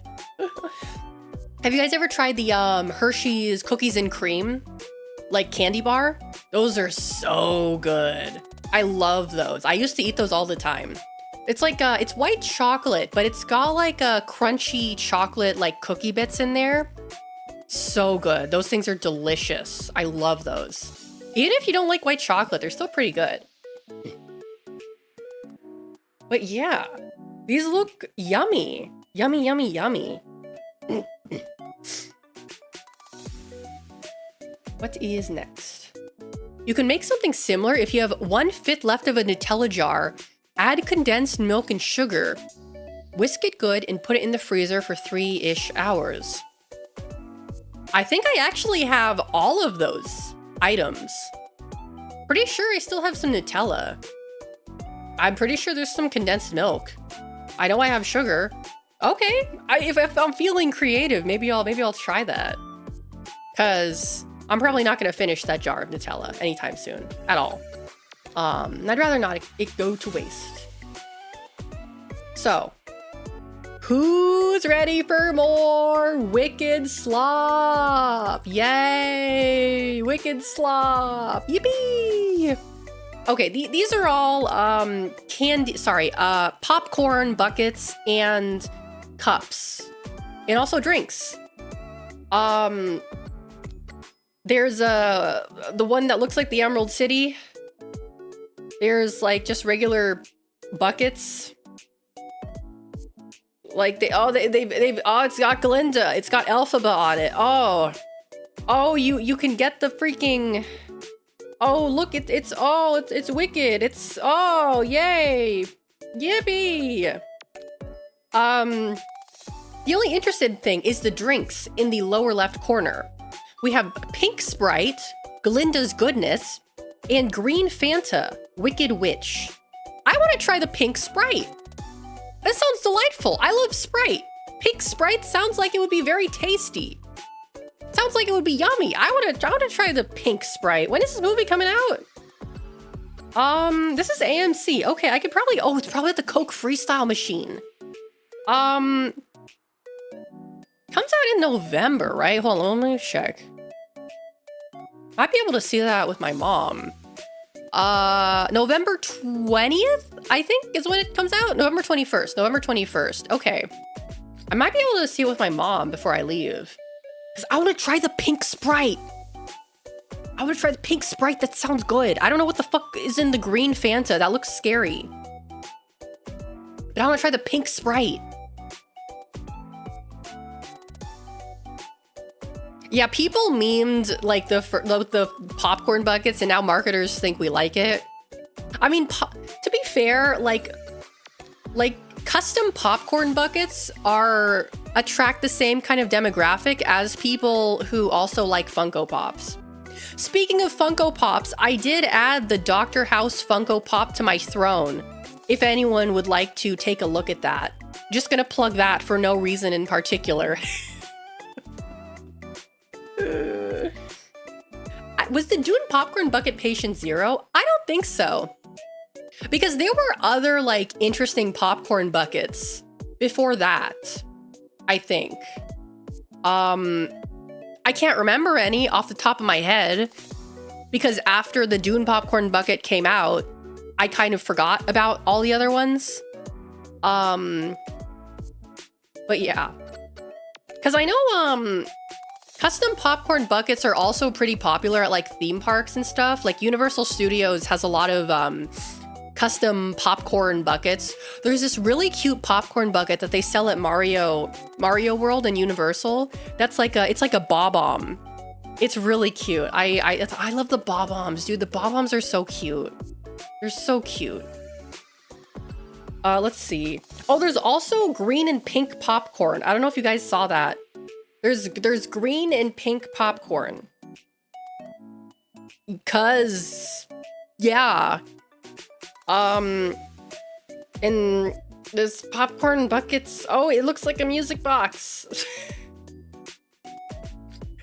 Have you guys ever tried the Hershey's cookies and cream, like candy bar? Those are so good. I love those. I used to eat those all the time. It's like it's white chocolate, but it's got like a crunchy chocolate like cookie bits in there. So good. Those things are delicious. I love those. Even if you don't like white chocolate, they're still pretty good. But yeah, these look yummy. Yummy, yummy, yummy. What is next? You can make something similar if you have 1/5 left of a Nutella jar, add condensed milk and sugar, whisk it good, and put it in the freezer for 3-ish hours. I think I actually have all of those items. Pretty sure I still have some Nutella. I'm pretty sure there's some condensed milk. I know I have sugar. Okay, if I'm feeling creative, maybe I'll try that. Cause I'm probably not gonna finish that jar of Nutella anytime soon at all. I'd rather not it go to waste. So, who's ready for more Wicked Slop? Yay! Wicked Slop! Yippee! Okay, these are all popcorn buckets and cups, and also drinks. There's the one that looks like the Emerald City. There's like just regular buckets. Like it's got Glinda. It's got Elphaba on it. Oh, you can get the freaking. Oh, look, it's Wicked. It's yay, yippee. The only interesting thing is the drinks in the lower left corner. We have Pink Sprite, Glinda's Goodness, and Green Fanta, Wicked Witch. I want to try the Pink Sprite. That sounds delightful. I love Sprite. Pink Sprite sounds like it would be very tasty. Sounds like it would be yummy. I want to try the Pink Sprite. When is this movie coming out? This is AMC. Okay, I could probably. Oh, it's probably at the Coke Freestyle machine. Comes out in November, right? Hold on, let me check. Might be able to see that with my mom. November 20th, I think, is when it comes out. November 21st. November 21st. Okay. I might be able to see it with my mom before I leave. Because I want to try the Pink Sprite. I want to try the Pink Sprite. That sounds good. I don't know what the fuck is in the Green Fanta. That looks scary. But I want to try the Pink Sprite. Yeah, people memed like the popcorn buckets, and now marketers think we like it. I mean, to be fair, like custom popcorn buckets attract the same kind of demographic as people who also like Funko Pops. Speaking of Funko Pops, I did add the Dr. House Funko Pop to my throne. If anyone would like to take a look at that. Just gonna plug that for no reason in particular. Was the Dune popcorn bucket patient zero? I don't think so. Because there were other like interesting popcorn buckets before that, I think. I can't remember any off the top of my head because after the Dune popcorn bucket came out, I kind of forgot about all the other ones. But yeah. Because I know custom popcorn buckets are also pretty popular at like theme parks and stuff. Like Universal Studios has a lot of custom popcorn buckets. There's this really cute popcorn bucket that they sell at Mario World and Universal. That's like it's like a bob-omb. It's really cute. I love the bob-ombs, dude. The bob-ombs are so cute. They're so cute. Let's see. Oh, there's also green and pink popcorn. I don't know if you guys saw that. There's green and pink popcorn. Cause yeah. And this popcorn buckets. Oh, it looks like a music box.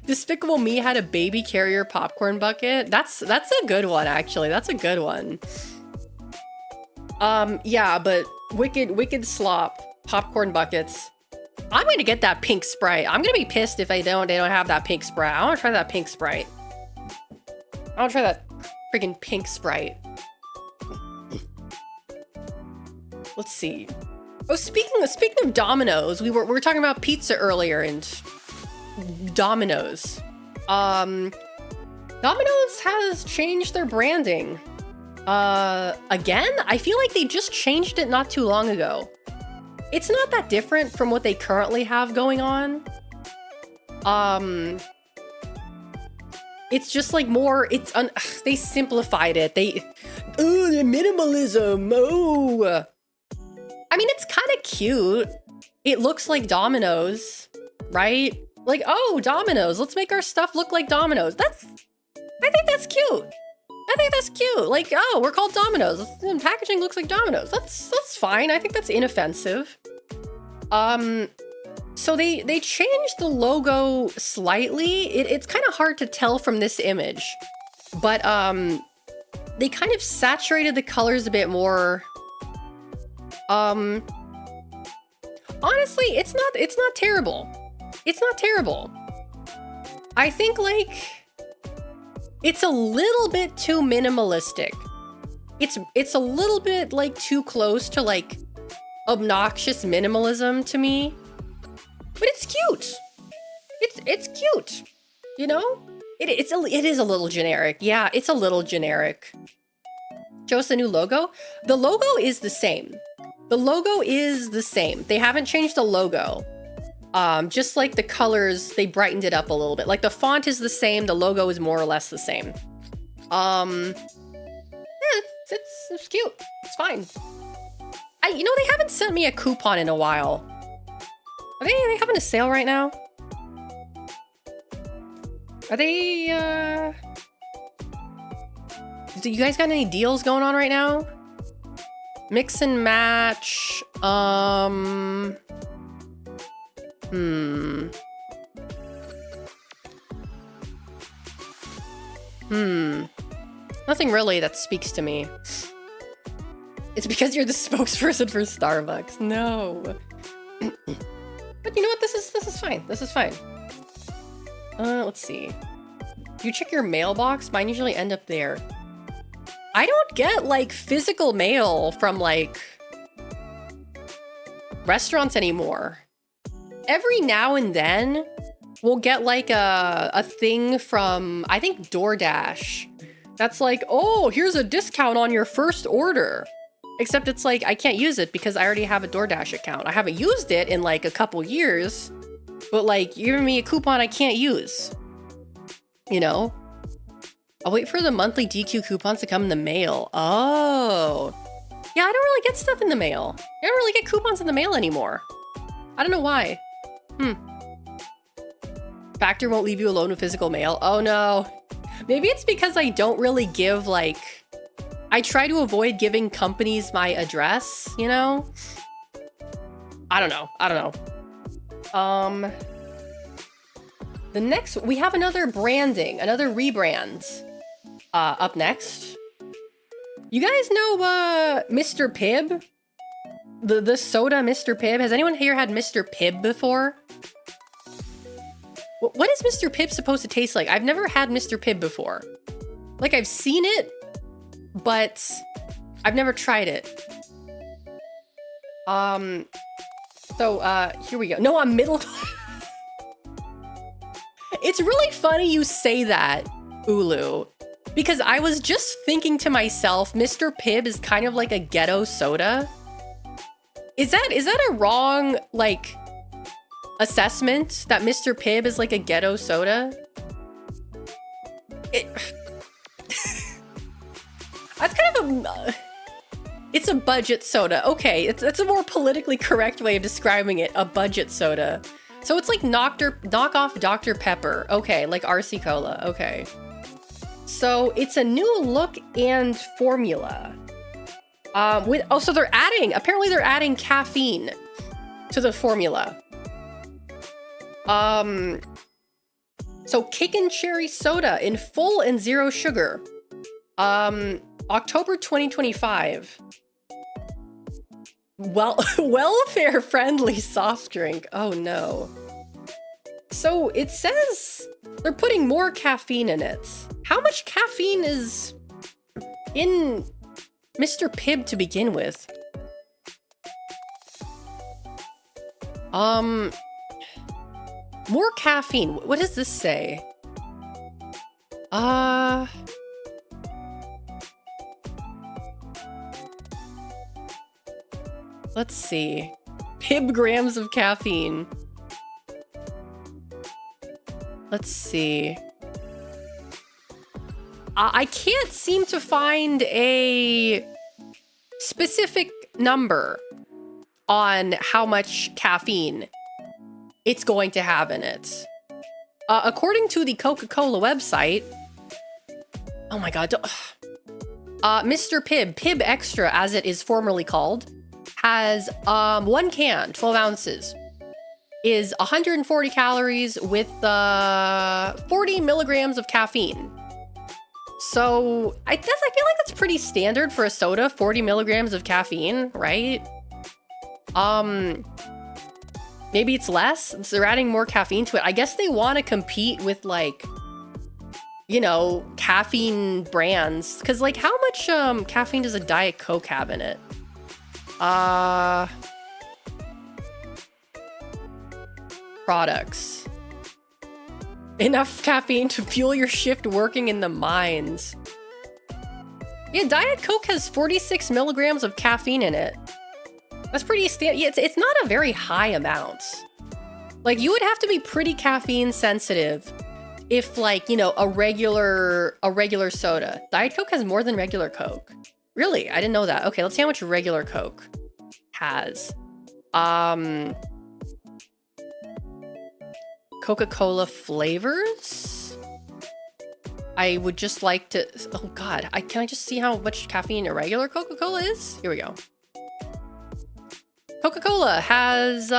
Despicable Me had a baby carrier popcorn bucket. That's a good one, actually. That's a good one. Yeah, but wicked slop popcorn buckets. I'm gonna get that pink Sprite. I'm gonna be pissed if they don't have that pink Sprite. I wanna try that pink Sprite. I wanna try that freaking pink Sprite. Let's see. Oh, speaking of Domino's, we were talking about pizza earlier and Domino's. Domino's has changed their branding. Again? I feel like they just changed it not too long ago. It's not that different from what they currently have going on. It's just like more, they simplified it. The minimalism, oh. I mean, it's kind of cute. It looks like Domino's, right? Like, oh, Domino's, let's make our stuff look like Domino's. I think that's cute. I think that's cute. Like, oh, we're called Domino's. The packaging looks like Domino's. That's fine. I think that's inoffensive. So they changed the logo slightly. It's kind of hard to tell from this image, but they kind of saturated the colors a bit more. Honestly, it's not terrible. It's not terrible. I think like it's a little bit too minimalistic. It's a little bit like too close to like obnoxious minimalism to me. But it's cute. It's cute. You know? It is a little generic. Yeah, it's a little generic. Show us the new logo. The logo is the same. The logo is the same. They haven't changed the logo. Just like the colors, they brightened it up a little bit. Like the font is the same, the logo is more or less the same. Yeah, it's cute. It's fine. You know, they haven't sent me a coupon in a while. Are they having a sale right now? Are they, do you guys got any deals going on right now? Mix and match, Nothing really that speaks to me. It's because you're the spokesperson for Starbucks. No. But you know what? This is fine. This is fine. Let's see. Do you check your mailbox? Mine usually end up there. I don't get like physical mail from like restaurants anymore. Every now and then we'll get like a thing from, I think, DoorDash. That's like, oh, here's a discount on your first order. Except it's like, I can't use it because I already have a DoorDash account. I haven't used it in like a couple years. But like, you're giving me a coupon I can't use. You know? I'll wait for the monthly DQ coupons to come in the mail. Oh. Yeah, I don't really get stuff in the mail. I don't really get coupons in the mail anymore. I don't know why. Factor won't leave you alone with physical mail. Oh no. Maybe it's because I don't really give, like... I try to avoid giving companies my address, you know? I don't know. The next... We have another branding. Another rebrand. Up next. You guys know, Mr. Pibb? The soda Mr. Pibb? Has anyone here had Mr. Pibb before? What is Mr. Pibb supposed to taste like? I've never had Mr. Pibb before. Like, I've seen it, but I've never tried it. Here we go. No, I'm middle. It's really funny you say that, Ulu, because I was just thinking to myself, Mr. Pibb is kind of like a ghetto soda. Is that a wrong, like, assessment that Mr. Pibb is like a ghetto soda? That's kind of a... It's a budget soda. Okay, that's a more politically correct way of describing it. A budget soda. So it's like knockoff Dr. Pepper. Okay, like RC Cola. Okay. So it's a new look and formula. So apparently they're adding caffeine to the formula. So Kickin' Cherry Soda in full and zero sugar. October 2025. Welfare friendly soft drink. Oh no. So it says they're putting more caffeine in it. How much caffeine is in Mr. Pibb to begin with? More caffeine. What does this say? Let's see. Pibb grams of caffeine. Let's see. I can't seem to find a specific number on how much caffeine it's going to have in it. According to the Coca-Cola website... Oh my god. Mr. Pibb Extra, as it is formerly called, has one can, 12 ounces, is 140 calories with 40 milligrams of caffeine. So I feel like that's pretty standard for a soda, 40 milligrams of caffeine, right? Maybe it's less. So they're adding more caffeine to it. I guess they want to compete with, like, you know, caffeine brands. Because, like, how much caffeine does a Diet Coke have in it? Products. Enough caffeine to fuel your shift working in the mines. Yeah, Diet Coke has 46 milligrams of caffeine in it. That's pretty standard. Yeah, it's not a very high amount. Like, you would have to be pretty caffeine sensitive if, like, you know, a regular soda. Diet Coke has more than regular Coke. Really? I didn't know that. Okay, let's see how much regular Coke has. Coca-Cola flavors? I would just like to... Oh god, can I just see how much caffeine a regular Coca-Cola is? Here we go. Coca-Cola has,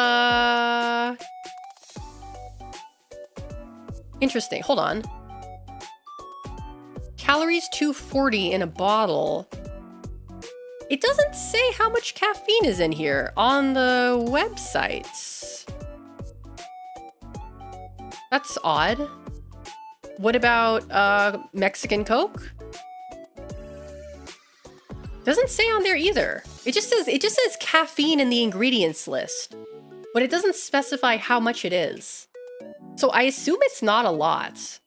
Interesting, hold on. Calories 240 in a bottle. It doesn't say how much caffeine is in here on the website. That's odd. What about, Mexican Coke? Doesn't say on there either. It just says caffeine in the ingredients list, but it doesn't specify how much it is. So I assume it's not a lot.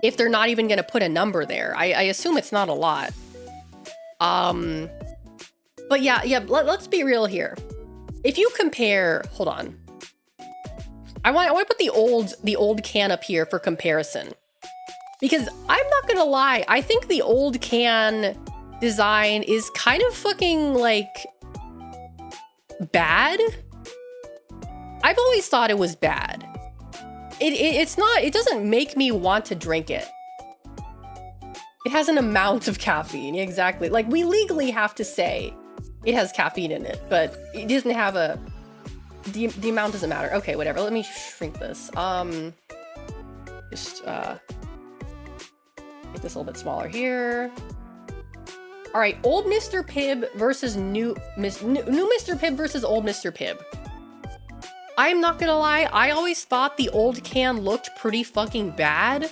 If they're not even gonna put a number there, I assume it's not a lot. But yeah, let's be real here. If you compare, hold on. I want to put the old can up here for comparison. Because I'm not gonna lie, I think the old can design is kind of fucking, like, bad. I've always thought it was bad. It's not, it doesn't make me want to drink it. It has an amount of caffeine, exactly. Like, we legally have to say it has caffeine in it, but it doesn't have a, the amount doesn't matter. Okay, whatever, let me shrink this. Just, make this a little bit smaller here. All right, old Mr. Pibb versus new Mr. Pibb versus old Mr. Pibb. I'm not gonna lie, I always thought the old can looked pretty fucking bad.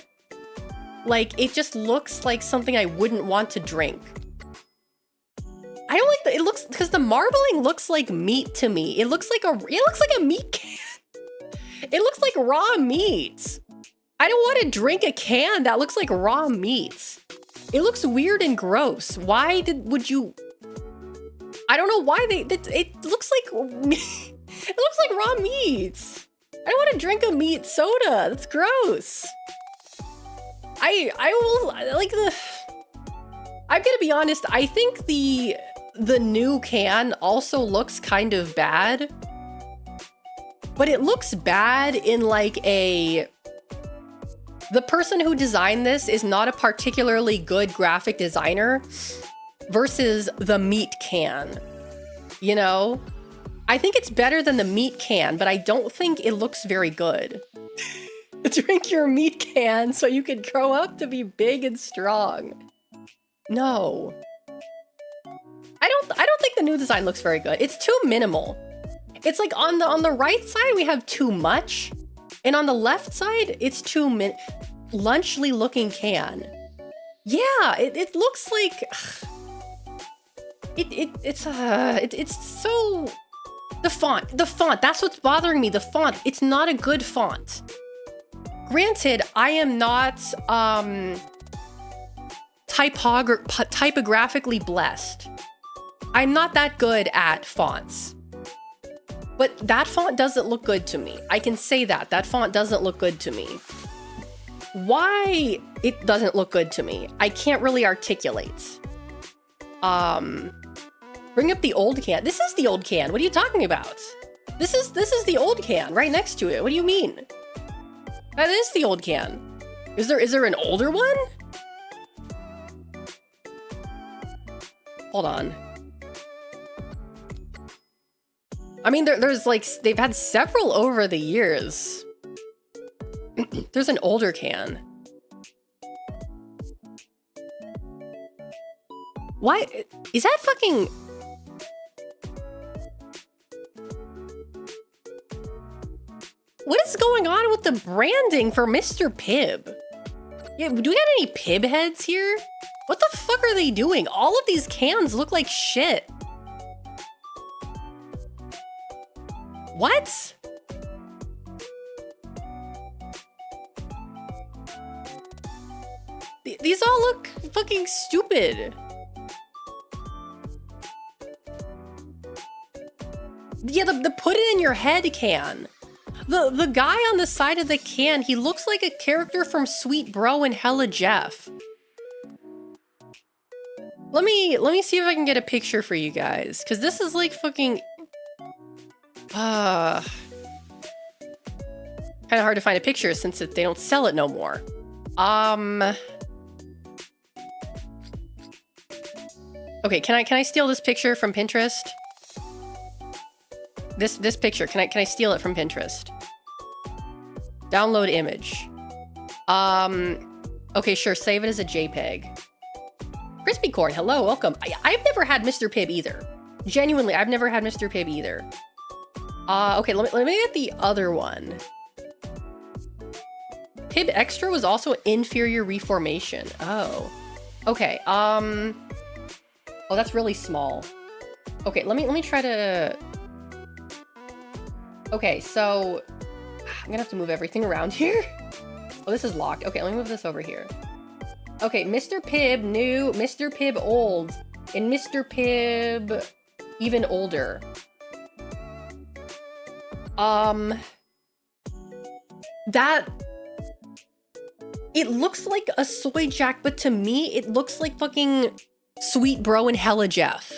Like, it just looks like something I wouldn't want to drink. I don't like the, it looks, because the marbling looks like meat to me. It looks like a meat can. It looks like raw meat. I don't want to drink a can that looks like raw meat. It looks weird and gross. Why would you? I don't know why it looks like, it looks like raw meat. I don't want to drink a meat soda. That's gross. I will, like, I'm gonna be honest, I think the new can also looks kind of bad. But it looks bad in like a, the person who designed this is not a particularly good graphic designer versus the meat can, you know? I think it's better than the meat can, but I don't think it looks very good. Drink your meat can so you can grow up to be big and strong. No. I don't think the new design looks very good. It's too minimal. It's like on the right side we have too much, and on the left side it's too lunchly looking can. Yeah, it looks like it's so, the font, that's what's bothering me. The font, it's not a good font. Granted, I am not typographically blessed. I'm not that good at fonts. But that font doesn't look good to me. I can say that. That font doesn't look good to me. Why it doesn't look good to me, I can't really articulate. Bring up the old can. This is the old can. What are you talking about? This is the old can right next to it. What do you mean? That is the old can. Is there an older one? Hold on. I mean, there's like, they've had several over the years. There's an older can. Why? Is that fucking... What is going on with the branding for Mr. Pibb? Yeah, do we got any Pibb heads here? What the fuck are they doing? All of these cans look like shit. What? These all look fucking stupid. Yeah, the put it in your head can. The guy on the side of the can, he looks like a character from Sweet Bro and Hella Jeff. Let me see if I can get a picture for you guys, because this is like fucking... kind of hard to find a picture since they don't sell it no more. Okay, can I steal this picture from Pinterest? This picture, can I steal it from Pinterest? Download image. Okay, sure, save it as a JPEG. Crispy Corn, hello, welcome. I've never had Mr. Pibb either. Genuinely, I've never had Mr. Pibb either. Okay, let me get the other one. Pibb Extra was also inferior reformation. Oh. Okay, oh, that's really small. Okay, let me try to... Okay, so... I'm gonna have to move everything around here. Oh, this is locked. Okay, let me move this over here. Okay, Mr. Pibb new, Mr. Pibb old, and Mr. Pibb even older. That... It looks like a soy jack, but to me, it looks like fucking Sweet Bro and Hella Jeff.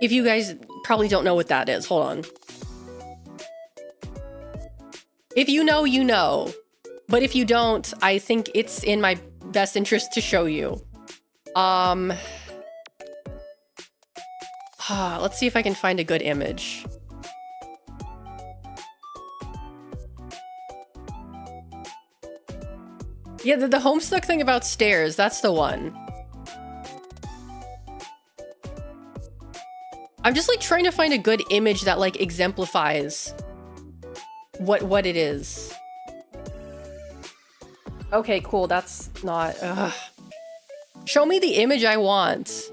If you guys probably don't know what that is, hold on. If you know, you know. But if you don't, I think it's in my best interest to show you. Let's see if I can find a good image. Yeah, the Homestuck thing about stairs, that's the one. I'm just like trying to find a good image that like exemplifies what it is. Okay, cool, that's not... Ugh. Show me the image I want.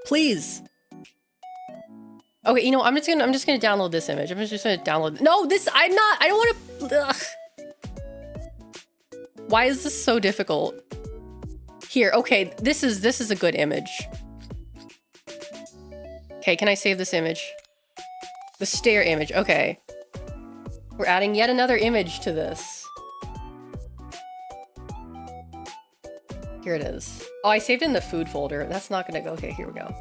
Please. Okay, you know, I'm just gonna download this image. I'm just gonna download... No, this... I don't want to... Why is this so difficult? Here, okay, this is a good image. Okay, can I save this image? The stair image, okay. We're adding yet another image to this. Here it is. Oh, I saved it in the food folder. That's not gonna go. Okay, here we go.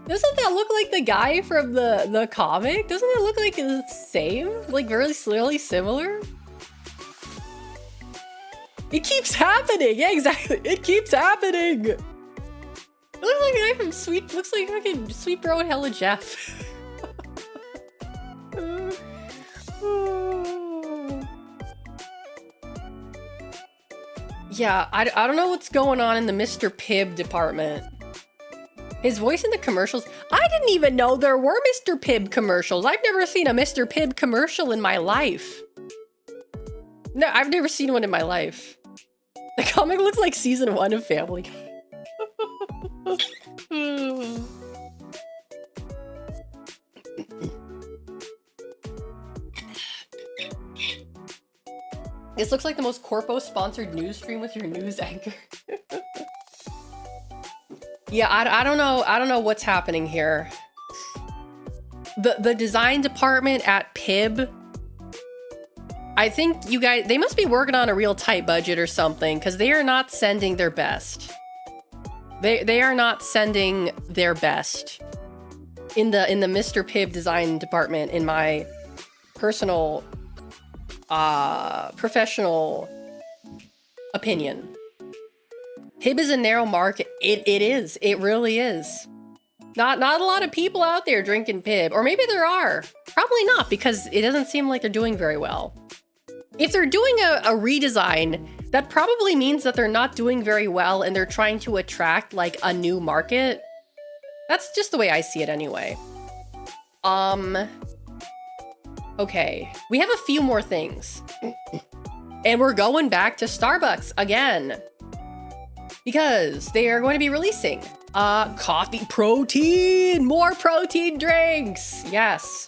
Doesn't that look like the guy from the comic? Doesn't it look like the same? Like really similar? It keeps happening! Yeah, exactly. It keeps happening! It looks like a guy from Sweet... Looks like fucking Sweet Bro and Hella Jeff. Yeah, I don't know what's going on in the Mr. Pibb department. His voice in the commercials... I didn't even know there were Mr. Pibb commercials. I've never seen a Mr. Pibb commercial in my life. No, I've never seen one in my life. The comic looks like season 1 of Family Guy. This looks like the most corpo-sponsored news stream with your news anchor. Yeah, I don't know what's happening here. The design department at Pibb, I think you guys, they must be working on a real tight budget or something, because they are not sending their best. They are not sending their best in the Mr. Pibb design department, in my personal professional opinion. Pibb is a narrow market. It is. It really is. Not a lot of people out there drinking Pibb. Or maybe there are. Probably not, because it doesn't seem like they're doing very well. If they're doing a redesign, that probably means that they're not doing very well and they're trying to attract like a new market. That's just the way I see it anyway. Okay, we have a few more things. And we're going back to Starbucks again. Because they are going to be releasing coffee protein, more protein drinks. Yes.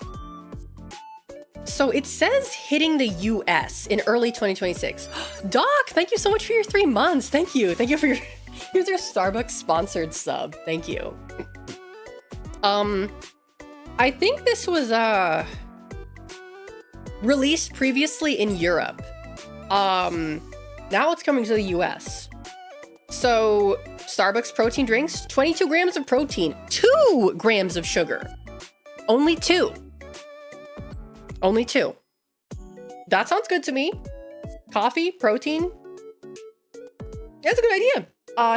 So it says hitting the US in early 2026. Doc, thank you so much for your 3 months. Thank you. Thank you for your, here's your Starbucks sponsored sub. Thank you. I think this was released previously in Europe. Now it's coming to the US. So Starbucks protein drinks, 22 grams of protein, 2 grams of sugar. Only 2. Only 2. That sounds good to me. Coffee, protein. That's a good idea.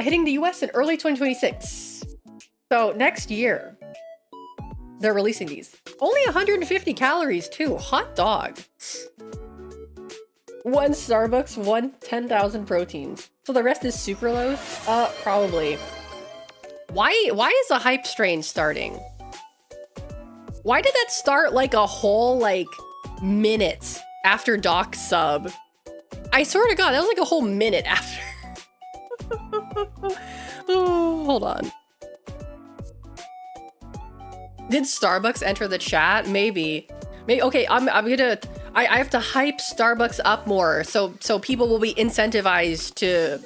Hitting the US in early 2026. So next year, they're releasing these. Only 150 calories too. Hot dog. 1 Starbucks, 1 10,000 proteins. So the rest is sucralose? Probably. Why is a hype strain starting? Why did that start like a whole like minute after Doc's sub? I swear to God, that was like a whole minute after. Oh, hold on. Did Starbucks enter the chat? Maybe. Okay, I have to hype Starbucks up more so people will be incentivized to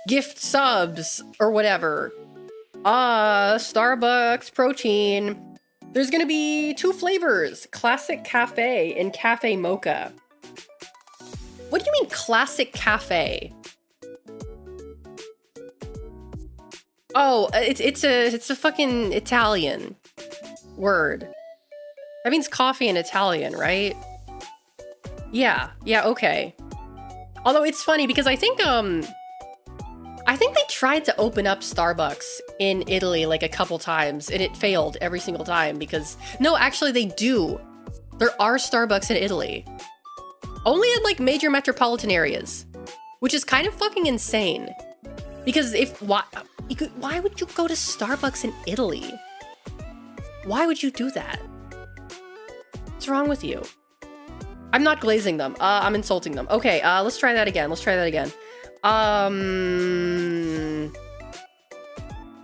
gift subs or whatever. Starbucks protein. There's gonna be 2 flavors, classic cafe and cafe mocha. What do you mean classic cafe? Oh, it's a fucking Italian word. That means coffee in Italian, right? Yeah, okay. Although it's funny because I think they tried to open up Starbucks in Italy like a couple times and it failed every single time because no, actually they do. There are Starbucks in Italy. Only in like major metropolitan areas, which is kind of fucking insane. Because why would you go to Starbucks in Italy? Why would you do that? What's wrong with you? I'm not glazing them. I'm insulting them. Okay, let's try that again.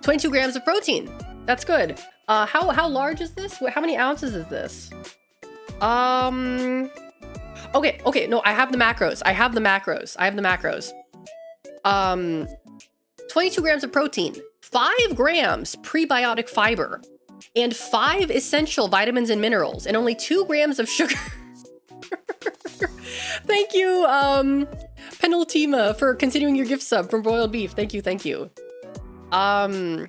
22 grams of protein. That's good. How large is this? How many ounces is this? Okay, no, I have the macros. 22 grams of protein, 5 grams prebiotic fiber, and 5 essential vitamins and minerals, and only 2 grams of sugar. Thank you, Penultima, for continuing your gift sub from Boiled Beef. Thank you. They don't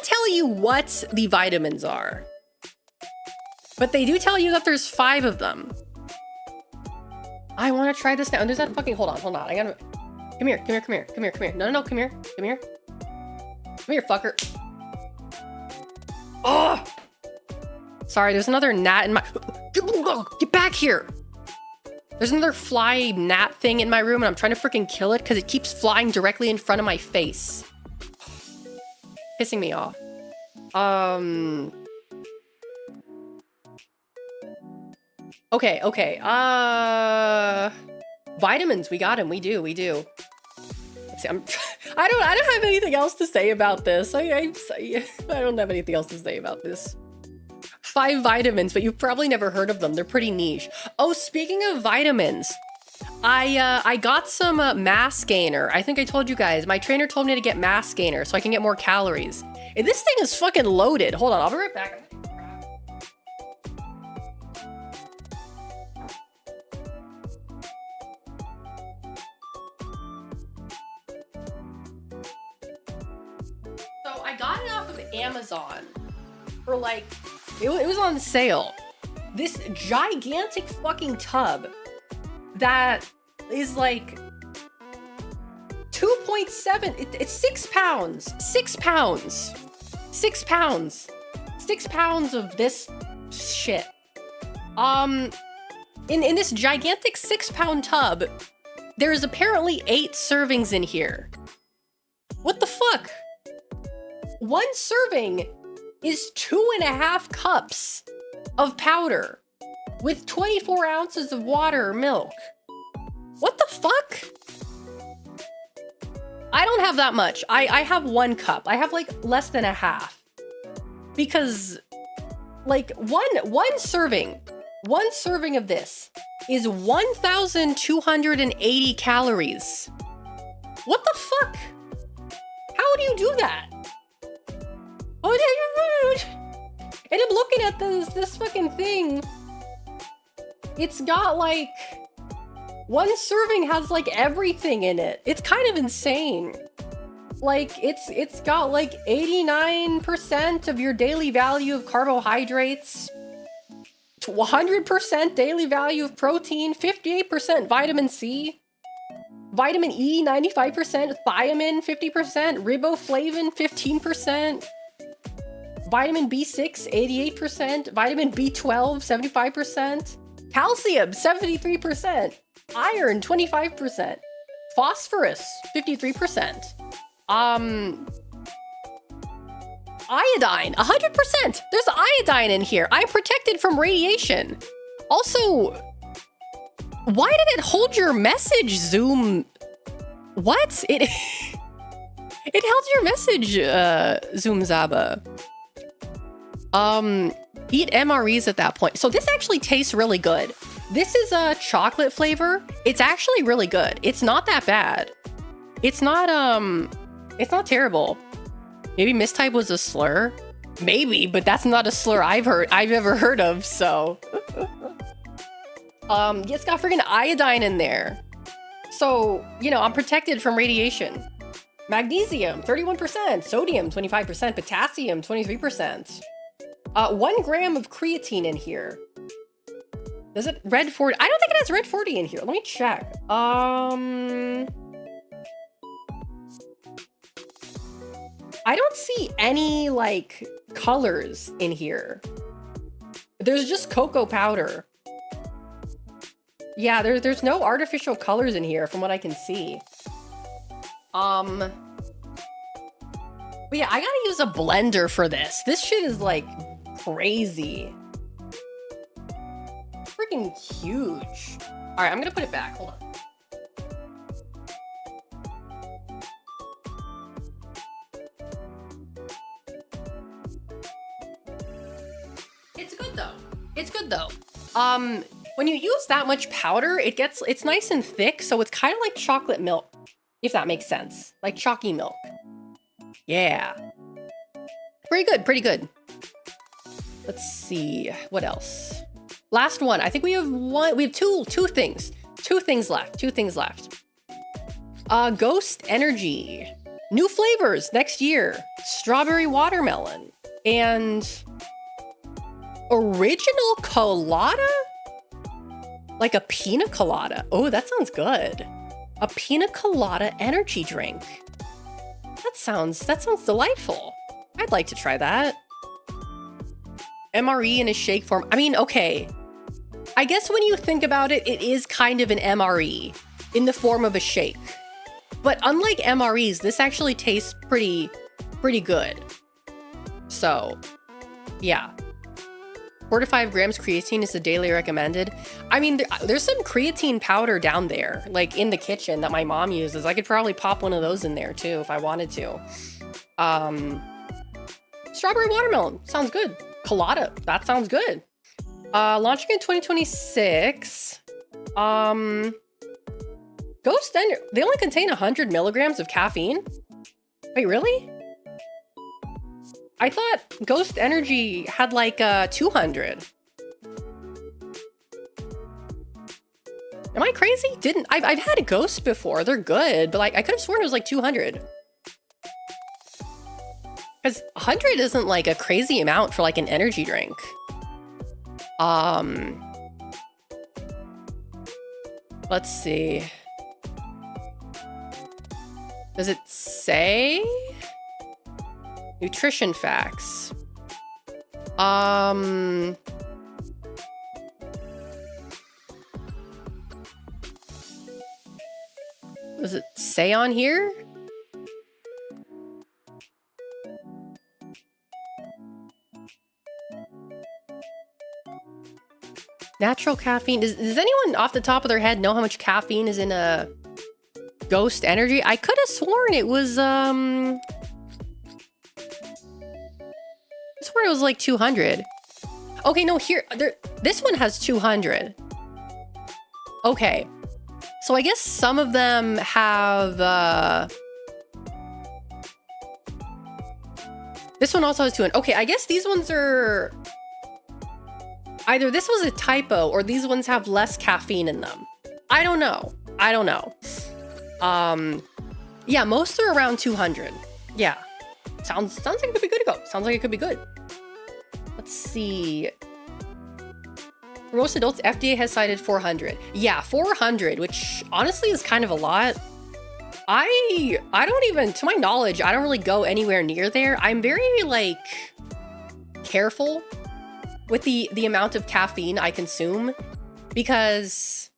tell you what the vitamins are, but they do tell you that there's 5 of them. I want to try this now. And there's that fucking, hold on. I gotta, come here. No, come here. Come here, fucker. Oh! Sorry, there's another gnat in my, get back here. There's another fly gnat thing in my room and I'm trying to freaking kill it because it keeps flying directly in front of my face. Pissing me off. Okay. Vitamins, we got him. We do. Let's see, I don't have anything else to say about this. I don't have anything else to say about this. 5 vitamins, but you've probably never heard of them. They're pretty niche. Oh, speaking of vitamins, I got some mass gainer. I think I told you guys. My trainer told me to get mass gainer so I can get more calories. And this thing is fucking loaded. Hold on, I'll be right back. So I got it off of Amazon for like, it was on sale. This gigantic fucking tub that is like 2.7, it's 6 pounds. 6 pounds. 6 pounds. 6 pounds of this shit. In this gigantic 6-pound tub, there's apparently 8 servings in here. What the fuck? 1 serving is 2.5 cups of powder with 24 ounces of water or milk. What the fuck? I don't have that much. I have 1 cup. I have like less than a half. Because like one serving of this is 1,280 calories. What the fuck? How do you do that? And I'm looking at this fucking thing. It's got like 1 serving has like everything in it. It's kind of insane. Like it's got like 89% of your daily value of carbohydrates, 100% daily value of protein, 58% vitamin C, vitamin E 95%, thiamine 50%, riboflavin 15%, vitamin B6 88%, vitamin B12 75%, calcium 73%, iron 25%, phosphorus 53%, iodine 100%. There's iodine in here. I'm protected from radiation. Also, why did it hold your message, Zoom? What? It held your message, Zoom Zaba. Eat MREs at that point. So this actually tastes really good. This is a chocolate flavor. It's actually really good. It's not that bad. It's not terrible. Maybe mistype was a slur? Maybe, but that's not a slur I've ever heard of, so. It's got freaking iodine in there. So, you know, I'm protected from radiation. Magnesium, 31%. Sodium, 25%. Potassium, 23%. 1 gram of creatine in here. Does it red 40? I don't think it has red 40 in here. Let me check. I don't see any, like, colors in here. There's just cocoa powder. Yeah, there's no artificial colors in here from what I can see. But yeah, I gotta use a blender for this. This shit is, like, crazy. Freaking huge. All right, I'm gonna put it back. Hold on. It's good though. It's good though. When you use that much powder, it's nice and thick, so it's kind of like chocolate milk, if that makes sense. Like chalky milk. Yeah. Pretty good, pretty good. Let's see, what else? Last one. I think we have two things. Two things left. Ghost Energy. New flavors next year. Strawberry watermelon. And original colada? Like a pina colada. Oh, that sounds good. A pina colada energy drink. That sounds delightful. I'd like to try that. MRE in a shake form. I mean, okay. I guess when you think about it, it is kind of an MRE in the form of a shake. But unlike MREs, this actually tastes pretty good. So, yeah. 4 to 5 grams creatine is the daily recommended. I mean, there's some creatine powder down there, like in the kitchen that my mom uses. I could probably pop one of those in there too if I wanted to. Strawberry watermelon, sounds good. Colada, that sounds good. Launching in 2026. Ghost Energy, they only contain 100 milligrams of caffeine? Wait, really? I thought Ghost Energy had like 200. Am I crazy? I've had a Ghost before. They're good, but like I could have sworn it was like 200. Because 100 isn't like a crazy amount for like an energy drink. Let's see. Does it say? Nutrition facts. Does it say on here? Natural caffeine. Does anyone off the top of their head know how much caffeine is in a Ghost Energy? I could have sworn it was it was like 200. Okay, no, this one has 200. Okay. So I guess some of them have this one also has 200. Okay, I guess these ones are either this was a typo or these ones have less caffeine in them. I don't know. Yeah, most are around 200. Yeah. Sounds like it could be good to go. Sounds like it could be good. Let's see. For most adults, FDA has cited 400. Yeah, 400, which honestly is kind of a lot. I don't even, to my knowledge, I don't really go anywhere near there. I'm very like careful with the amount of caffeine I consume because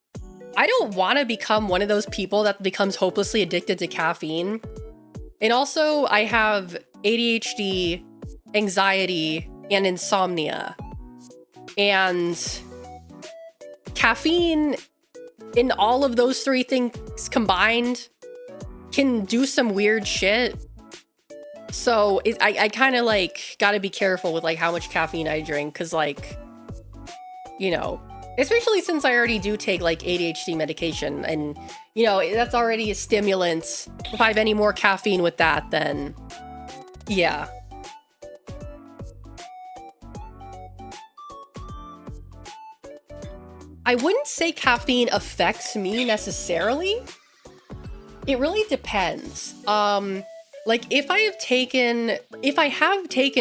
I don't want to become one of those people that becomes hopelessly addicted to caffeine. And also I have ADHD, anxiety, and insomnia. And caffeine in all of those three things combined can do some weird shit. So I kind of like gotta be careful with like how much caffeine I drink because like, you know, especially since I already do take like ADHD medication and, you know, that's already a stimulant. If I have any more caffeine with that, then Yeah. I wouldn't say caffeine affects me necessarily. It really depends. Like if I have taken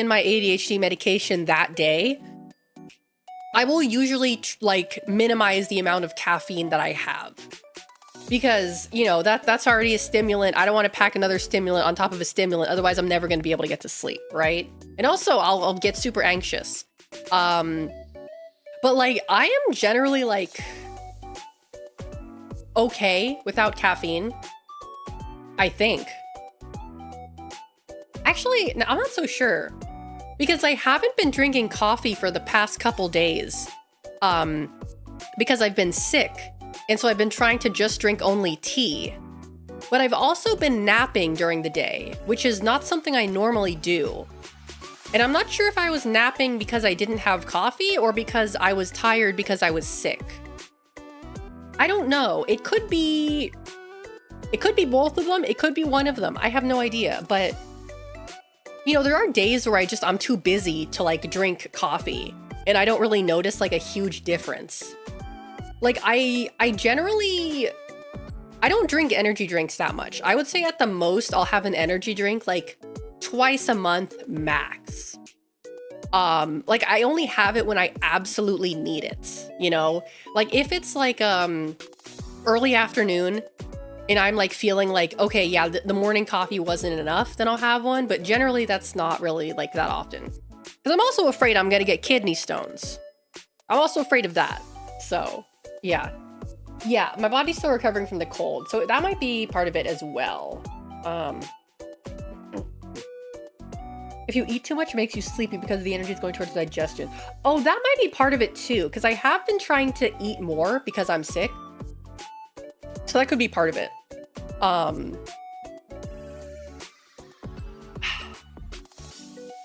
my ADHD medication that day, I will usually like minimize the amount of caffeine that I have. Because, you know, that's already a stimulant. I don't want to pack another stimulant on top of a stimulant. Otherwise, I'm never going to be able to get to sleep, right? And also, I'll get super anxious. But like, I am generally like okay without caffeine, I think. Actually, no, I'm not so sure because I haven't been drinking coffee for the past couple days because I've been sick. And so I've been trying to just drink only tea. But I've also been napping during the day, which is not something I normally do. And I'm not sure if I was napping because I didn't have coffee or because I was tired because I was sick. I don't know. It could be both of them. It could be one of them. I have no idea. But, you know, there are days where I'm too busy to like drink coffee and I don't really notice like a huge difference. Like I don't drink energy drinks that much. I would say at the most I'll have an energy drink like twice a month max. Like I only have it when I absolutely need it, you know? Like if it's like early afternoon and I'm like feeling like, okay, yeah, the morning coffee wasn't enough, then I'll have one, but generally that's not really like that often. Because I'm also afraid I'm gonna get kidney stones. I'm also afraid of that. So yeah, my body's still recovering from the cold, so that might be part of it as well. If you eat too much, it makes you sleepy because the energy is going towards digestion. Oh, that might be part of it too, because I have been trying to eat more because I'm sick. So that could be part of it.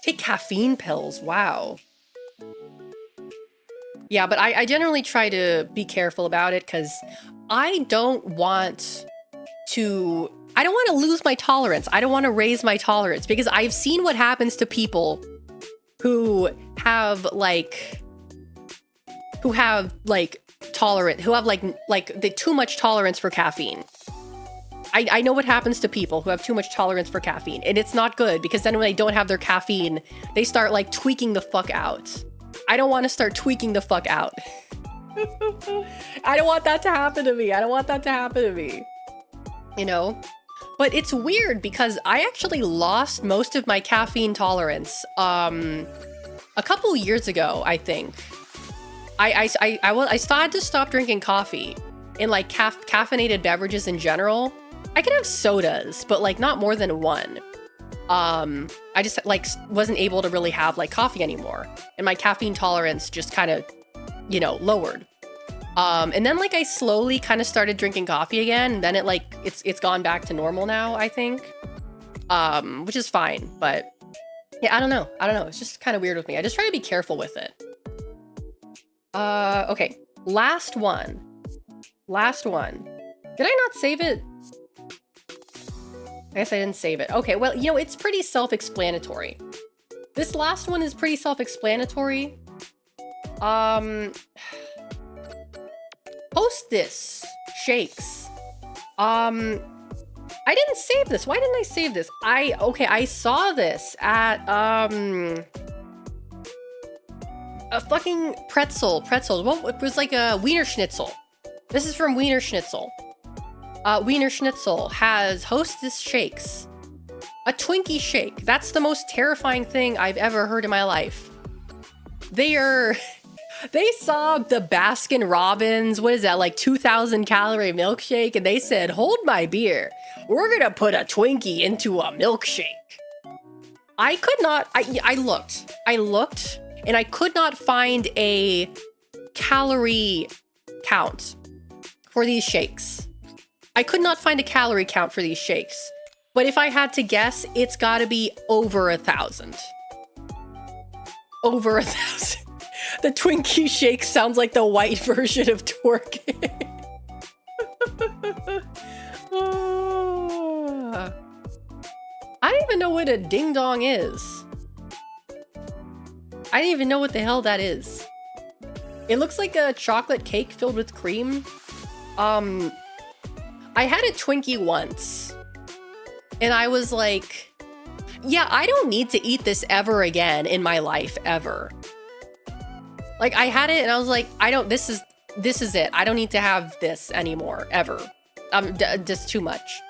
Take caffeine pills, wow. Yeah, but I generally try to be careful about it because I don't want to lose my tolerance. I don't want to raise my tolerance because I've seen what happens to people who have like the too much tolerance for caffeine. I know what happens to people who have too much tolerance for caffeine, and it's not good because then when they don't have their caffeine, they start like tweaking the fuck out. I don't want to start tweaking the fuck out. I don't want that to happen to me. You know? But it's weird because I actually lost most of my caffeine tolerance a couple years ago, I think. I started to stop drinking coffee and like caffeinated beverages in general. I can have sodas, but like not more than one. I just like wasn't able to really have like coffee anymore, and my caffeine tolerance just kind of, you know, lowered. And then like I slowly kind of started drinking coffee again, and then it's gone back to normal now, I think. Which is fine, but yeah, I don't know. It's just kind of weird with me. I just try to be careful with it. Okay, last one. Did I not save it? I guess I didn't save it. Okay, well, you know, it's pretty self-explanatory. This last one is pretty self-explanatory. Hostess shakes. I didn't save this. Why didn't I save this? I saw this at a fucking pretzel. Well, it was like a Wiener Schnitzel. This is from Wiener Schnitzel. Wiener Schnitzel has Hostess shakes. A Twinkie shake. That's the most terrifying thing I've ever heard in my life. They saw the Baskin Robbins, what is that, like 2,000 calorie milkshake, and they said, hold my beer. We're gonna put a Twinkie into a milkshake. I looked, and I could not find a calorie count for these shakes. I could not find a calorie count for these shakes. But if I had to guess, it's gotta be over 1,000. Over 1,000. The Twinkie shake sounds like the white version of twerking. I don't even know what a ding dong is. I didn't even know what the hell that is. It looks like a chocolate cake filled with cream. I had a Twinkie once, and I was like, yeah, I don't need to eat this ever again in my life, ever. Like, I had it and I was like, this is it. I don't need to have this anymore, ever. Just too much.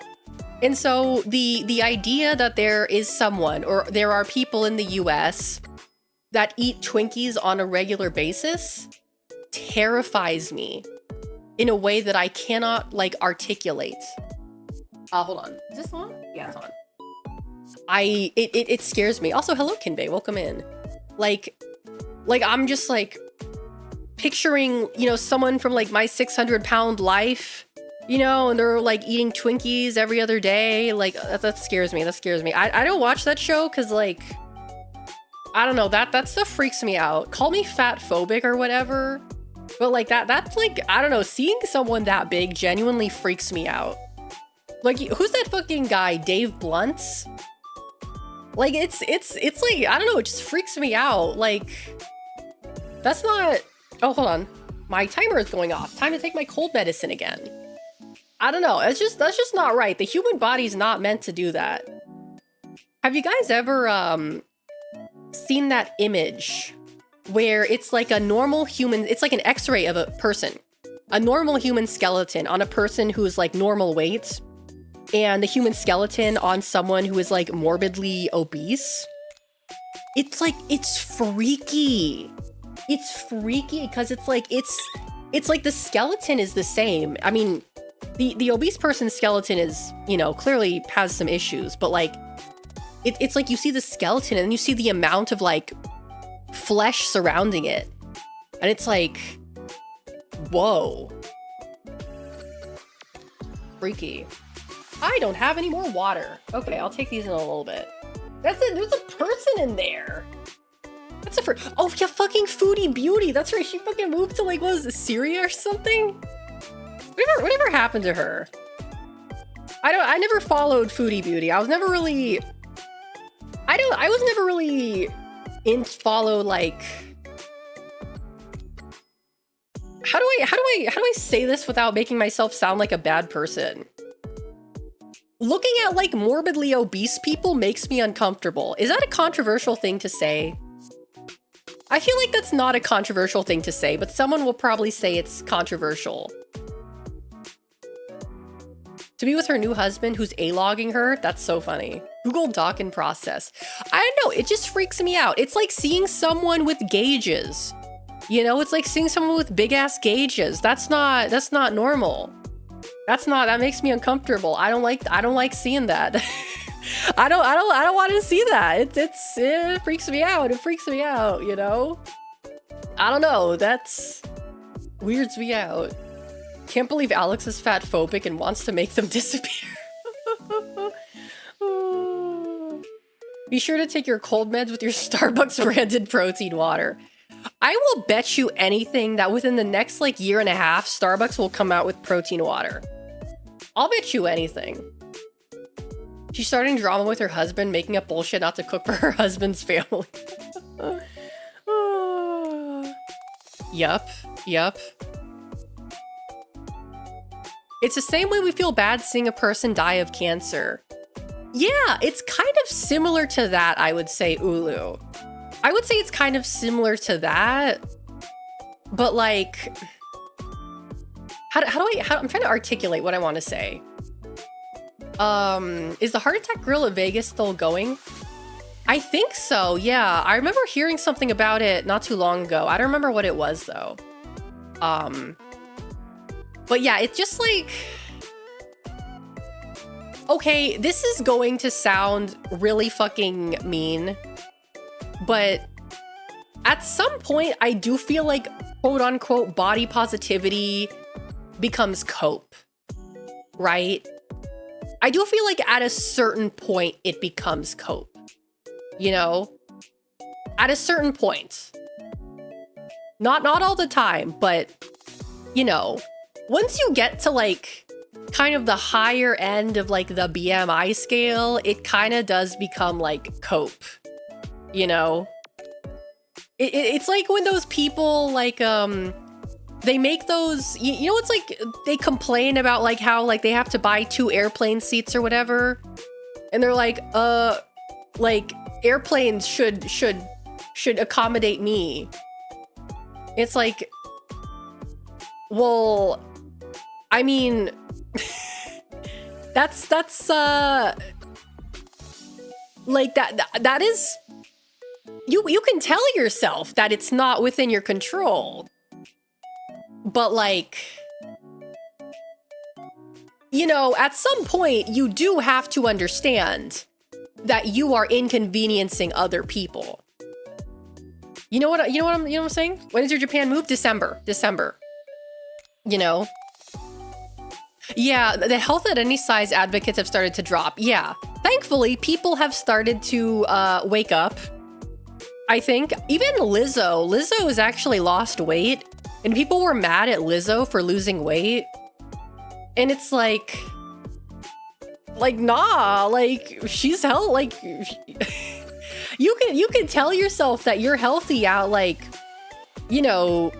And so the idea that there is someone, or there are people in the US that eat Twinkies on a regular basis terrifies me in a way that I cannot, like, articulate. Hold on. Is this on? Yeah, it's on. It scares me. Also, hello, Kinbei. Welcome in. Like I'm just, like, picturing, you know, someone from, like, my 600-pound life, you know, and they're, like, eating Twinkies every other day. Like, that scares me. That scares me. I don't watch that show because, like, I don't know. That stuff freaks me out. Call me fat phobic or whatever. But, like, that's, like, I don't know. Seeing someone that big genuinely freaks me out. Like, who's that fucking guy? Dave Blunt's? Like, it's like, I don't know. It just freaks me out. Like, that's not... Oh, hold on. My timer is going off. Time to take my cold medicine again. I don't know. That's just not right. The human body's not meant to do that. Have you guys ever seen that image where it's like a normal human, it's like an x-ray of a person, a normal human skeleton on a person who's like normal weight, and the human skeleton on someone who is like morbidly obese? It's like, it's freaky. It's freaky because it's like the skeleton is the same. I mean, the obese person's skeleton is, you know, clearly has some issues, but like, it's like you see the skeleton and you see the amount of like flesh surrounding it. And it's like, whoa. Freaky. I don't have any more water. Okay, I'll take these in a little bit. That's it. There's a person in there. That's a oh yeah, fucking Foodie Beauty. That's right. She fucking moved to, like, what was it, Syria or something? Whatever happened to her? I never followed Foodie Beauty. I was never really in follow, like, how do I say this without making myself sound like a bad person? Looking at, like, morbidly obese people makes me uncomfortable. Is that a controversial thing to say? I feel like that's not a controversial thing to say, but someone will probably say it's controversial. To be with her new husband who's A-logging her, that's so funny. Google Doc in process. I don't know, it just freaks me out. It's like seeing someone with gauges. You know, it's like seeing someone with big ass gauges. That's not normal. That makes me uncomfortable. I don't like seeing that. I don't want to see that. It freaks me out. It freaks me out, you know? I don't know. That's weirds me out. Can't believe Alex is fat phobic and wants to make them disappear. Be sure to take your cold meds with your Starbucks branded protein water. I will bet you anything that within the next, like, year and a half, Starbucks will come out with protein water. I'll bet you anything. She's starting drama with her husband, making up bullshit not to cook for her husband's family. Yup. It's the same way we feel bad seeing a person die of cancer. Yeah, it's kind of similar to that, I would say, Ulu. I would say it's kind of similar to that, but, like, how I'm trying to articulate what I want to say. Is the Heart Attack Grill at Vegas still going? I think so, yeah. I remember hearing something about it not too long ago. I don't remember what it was, though. But yeah, it's just like... Okay, this is going to sound really fucking mean, but at some point, I do feel like quote-unquote body positivity becomes cope, right? I do feel like at a certain point, it becomes cope, you know? At a certain point. Not all the time, but, you know, once you get to, like, kind of the higher end of like the BMI scale, it kind of does become like cope, you know? It's like when those people like, they make those, you know, it's like they complain about like how like they have to buy 2 airplane seats or whatever. And they're like airplanes should accommodate me. It's like, well, I mean, that's like that is, you can tell yourself that it's not within your control. But like, you know, at some point you do have to understand that you are inconveniencing other people. You know what I'm saying? When is your Japan move? December. You know? Yeah, the health at any size advocates have started to drop. Yeah. Thankfully, people have started to wake up. I think even Lizzo has actually lost weight, and people were mad at Lizzo for losing weight. And it's like nah, like she's like you can tell yourself that you're healthy at like, you know,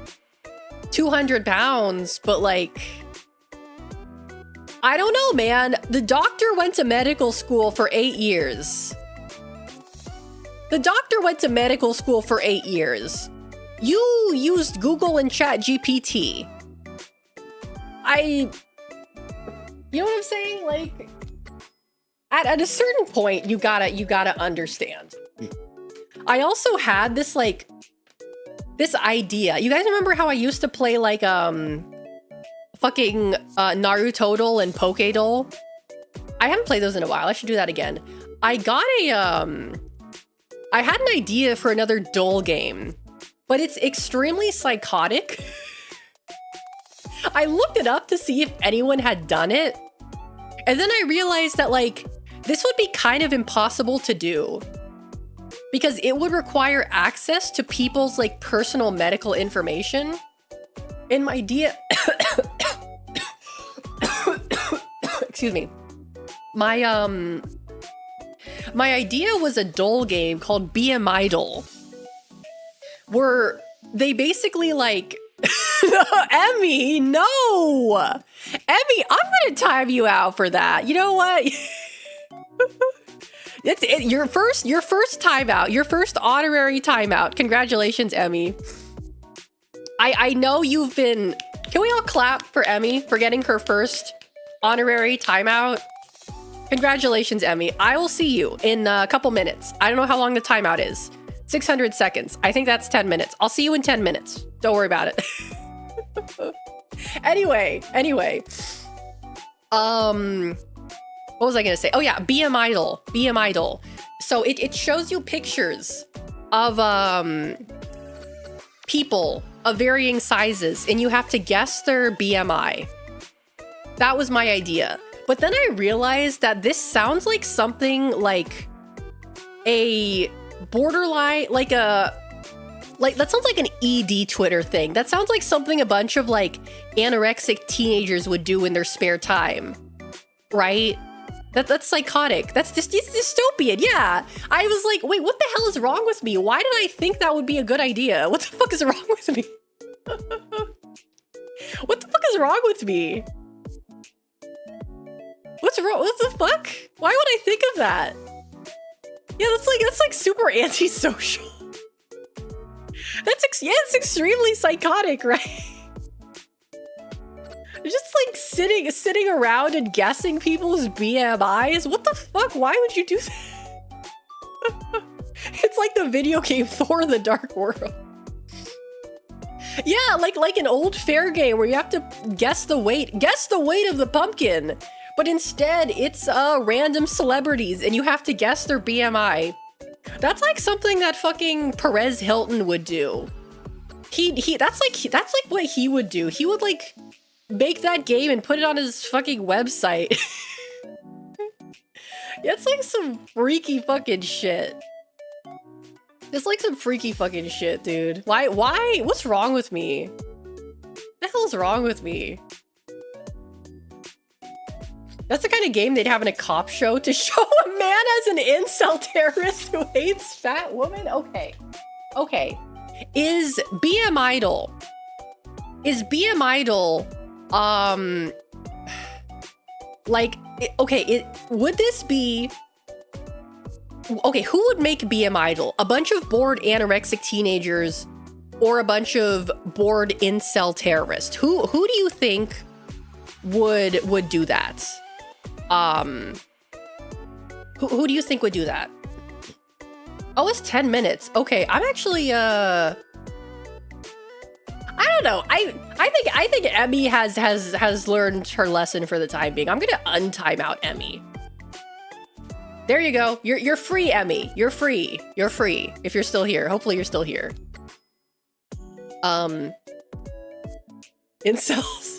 200 pounds, but like, I don't know, man. The doctor went to medical school for 8 years. The doctor went to medical school for 8 years. You used Google and ChatGPT. You know what I'm saying? Like, at a certain point, you gotta understand. I also had this like, this idea. You guys remember how I used to play like fucking Naruto and Pokédoll? I haven't played those in a while. I should do that again. I got I had an idea for another doll game, but it's extremely psychotic. I looked it up to see if anyone had done it. And then I realized that like, this would be kind of impossible to do because it would require access to people's like personal medical information. And my idea, excuse me, my idea was a doll game called BM Idol, where they basically like, Emmy, no! Emmy, I'm gonna time you out for that. You know what? It's your first timeout, your first honorary timeout. Congratulations, Emmy. I know you've been. Can we all clap for Emmy for getting her first honorary timeout? Congratulations, Emmy. I will see you in a couple minutes. I don't know how long the timeout is. 600 seconds. I think that's 10 minutes. I'll see you in 10 minutes. Don't worry about it. Anyway. What was I gonna say? Oh yeah, BM Idol. So it shows you pictures of people of varying sizes, and you have to guess their BMI. That was my idea. But then I realized that this sounds like something like a borderline, like that sounds like an ED Twitter thing. That sounds like something a bunch of like anorexic teenagers would do in their spare time, right? That's psychotic. That's just dystopian. Yeah. I was like, wait, what the hell is wrong with me? Why did I think that would be a good idea? What the fuck is wrong with me? What the fuck is wrong with me? What's wrong? What the fuck? Why would I think of that? Yeah, that's like super antisocial. It's extremely psychotic, right? Just like sitting around and guessing people's BMIs. What the fuck? Why would you do that? It's like the video game Thor: The Dark World. Yeah, like an old fair game where you have to guess the weight of the pumpkin. But instead, it's random celebrities and you have to guess their BMI. That's like something that fucking Perez Hilton would do. That's like what he would do. He would like make that game and put it on his fucking website. Yeah, it's like some freaky fucking shit. It's like some freaky fucking shit, dude. Why? What's wrong with me? What the hell's wrong with me? That's the kind of game they'd have in a cop show to show a man as an incel terrorist who hates fat women? Okay. Okay. Is BM Idol, like, okay, would this be, okay, who would make BM Idol? A bunch of bored anorexic teenagers or a bunch of bored incel terrorists? Who do you think would do that? Who do you think would do that? Oh, it's 10 minutes. Okay, I'm actually, I don't know. I think Emmy has learned her lesson for the time being. I'm gonna untime out Emmy. There you go. You're free, Emmy. You're free. You're free. If you're still here. Hopefully you're still here. Incels.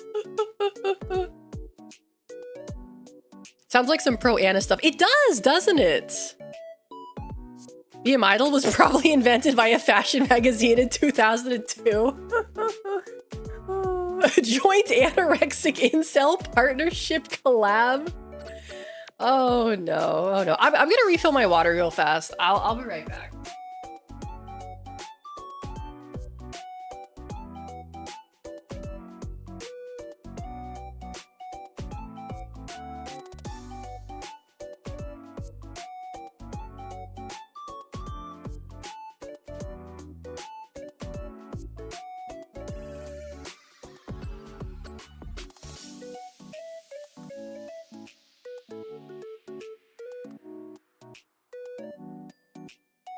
Sounds like some pro Anna stuff. It does, doesn't it? BM Idol was probably invented by a fashion magazine in 2002. Joint anorexic incel partnership collab. Oh no, oh no. I'm gonna refill my water real fast. I'll be right back.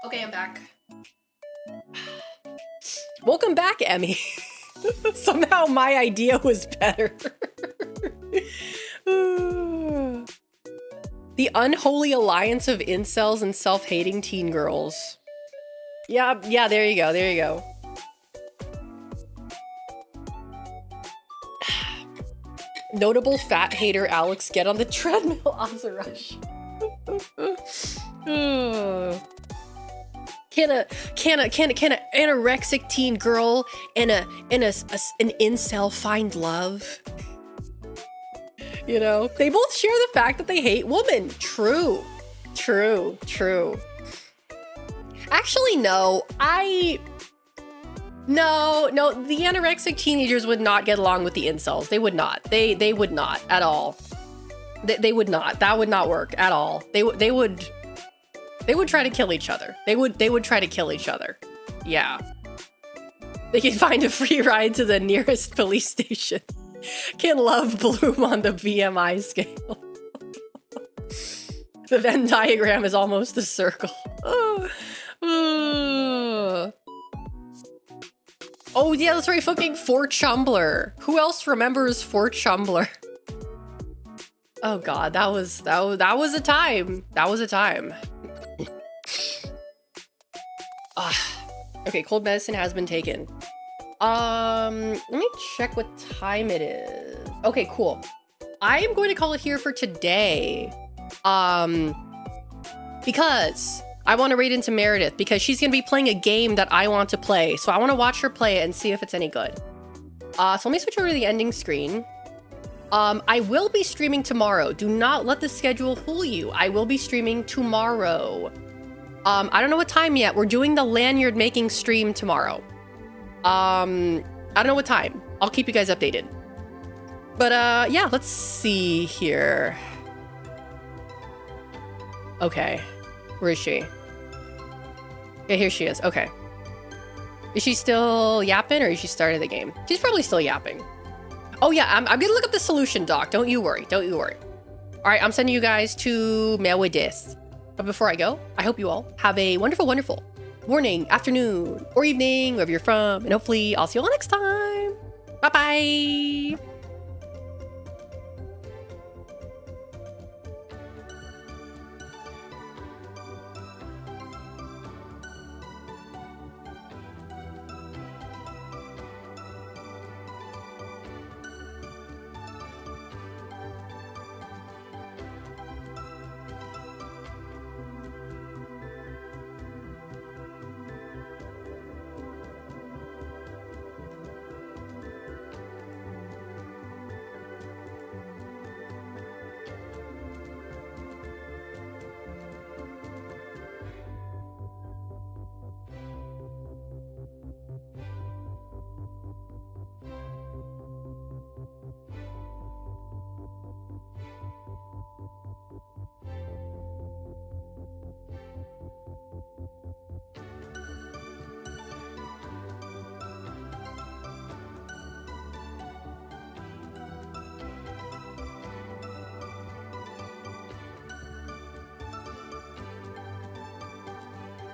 Okay, I'm back. Welcome back, Emmy. Somehow my idea was better. The unholy alliance of incels and self-hating teen girls. Yeah, there you go, there you go. Notable fat hater Alex, get on the treadmill, Ozrush. Can a anorexic teen girl and an incel find love? You know, they both share the fact that they hate women. True. Actually, no. No, the anorexic teenagers would not get along with the incels. They would not. They would not at all. They would not. That would not work at all. They would try to kill each other. They would try to kill each other. Yeah. They can find a free ride to the nearest police station. Can love bloom on the BMI scale? The Venn diagram is almost a circle. Oh yeah, that's right, fucking Fort Chumbler. Who else remembers Fort Chumbler? Oh god, that was a time. That was a time. Okay, cold medicine has been taken. Let me check what time it is. Okay, cool. I am going to call it here for today. Because I want to raid into Meredith because she's going to be playing a game that I want to play. So I want to watch her play it and see if it's any good. So let me switch over to the ending screen. I will be streaming tomorrow. Do not let the schedule fool you. I will be streaming tomorrow. I don't know what time yet. We're doing the lanyard making stream tomorrow. I don't know what time. I'll keep you guys updated. But yeah, let's see here. Okay. Where is she? Yeah, here she is. Okay. Is she still yapping or is she started the game? She's probably still yapping. Oh yeah, I'm gonna look up the solution doc. Don't you worry. Don't you worry. All right, I'm sending you guys to Meredith. But before I go, I hope you all have a wonderful, wonderful morning, afternoon, or evening, wherever you're from. And hopefully I'll see you all next time. Bye-bye.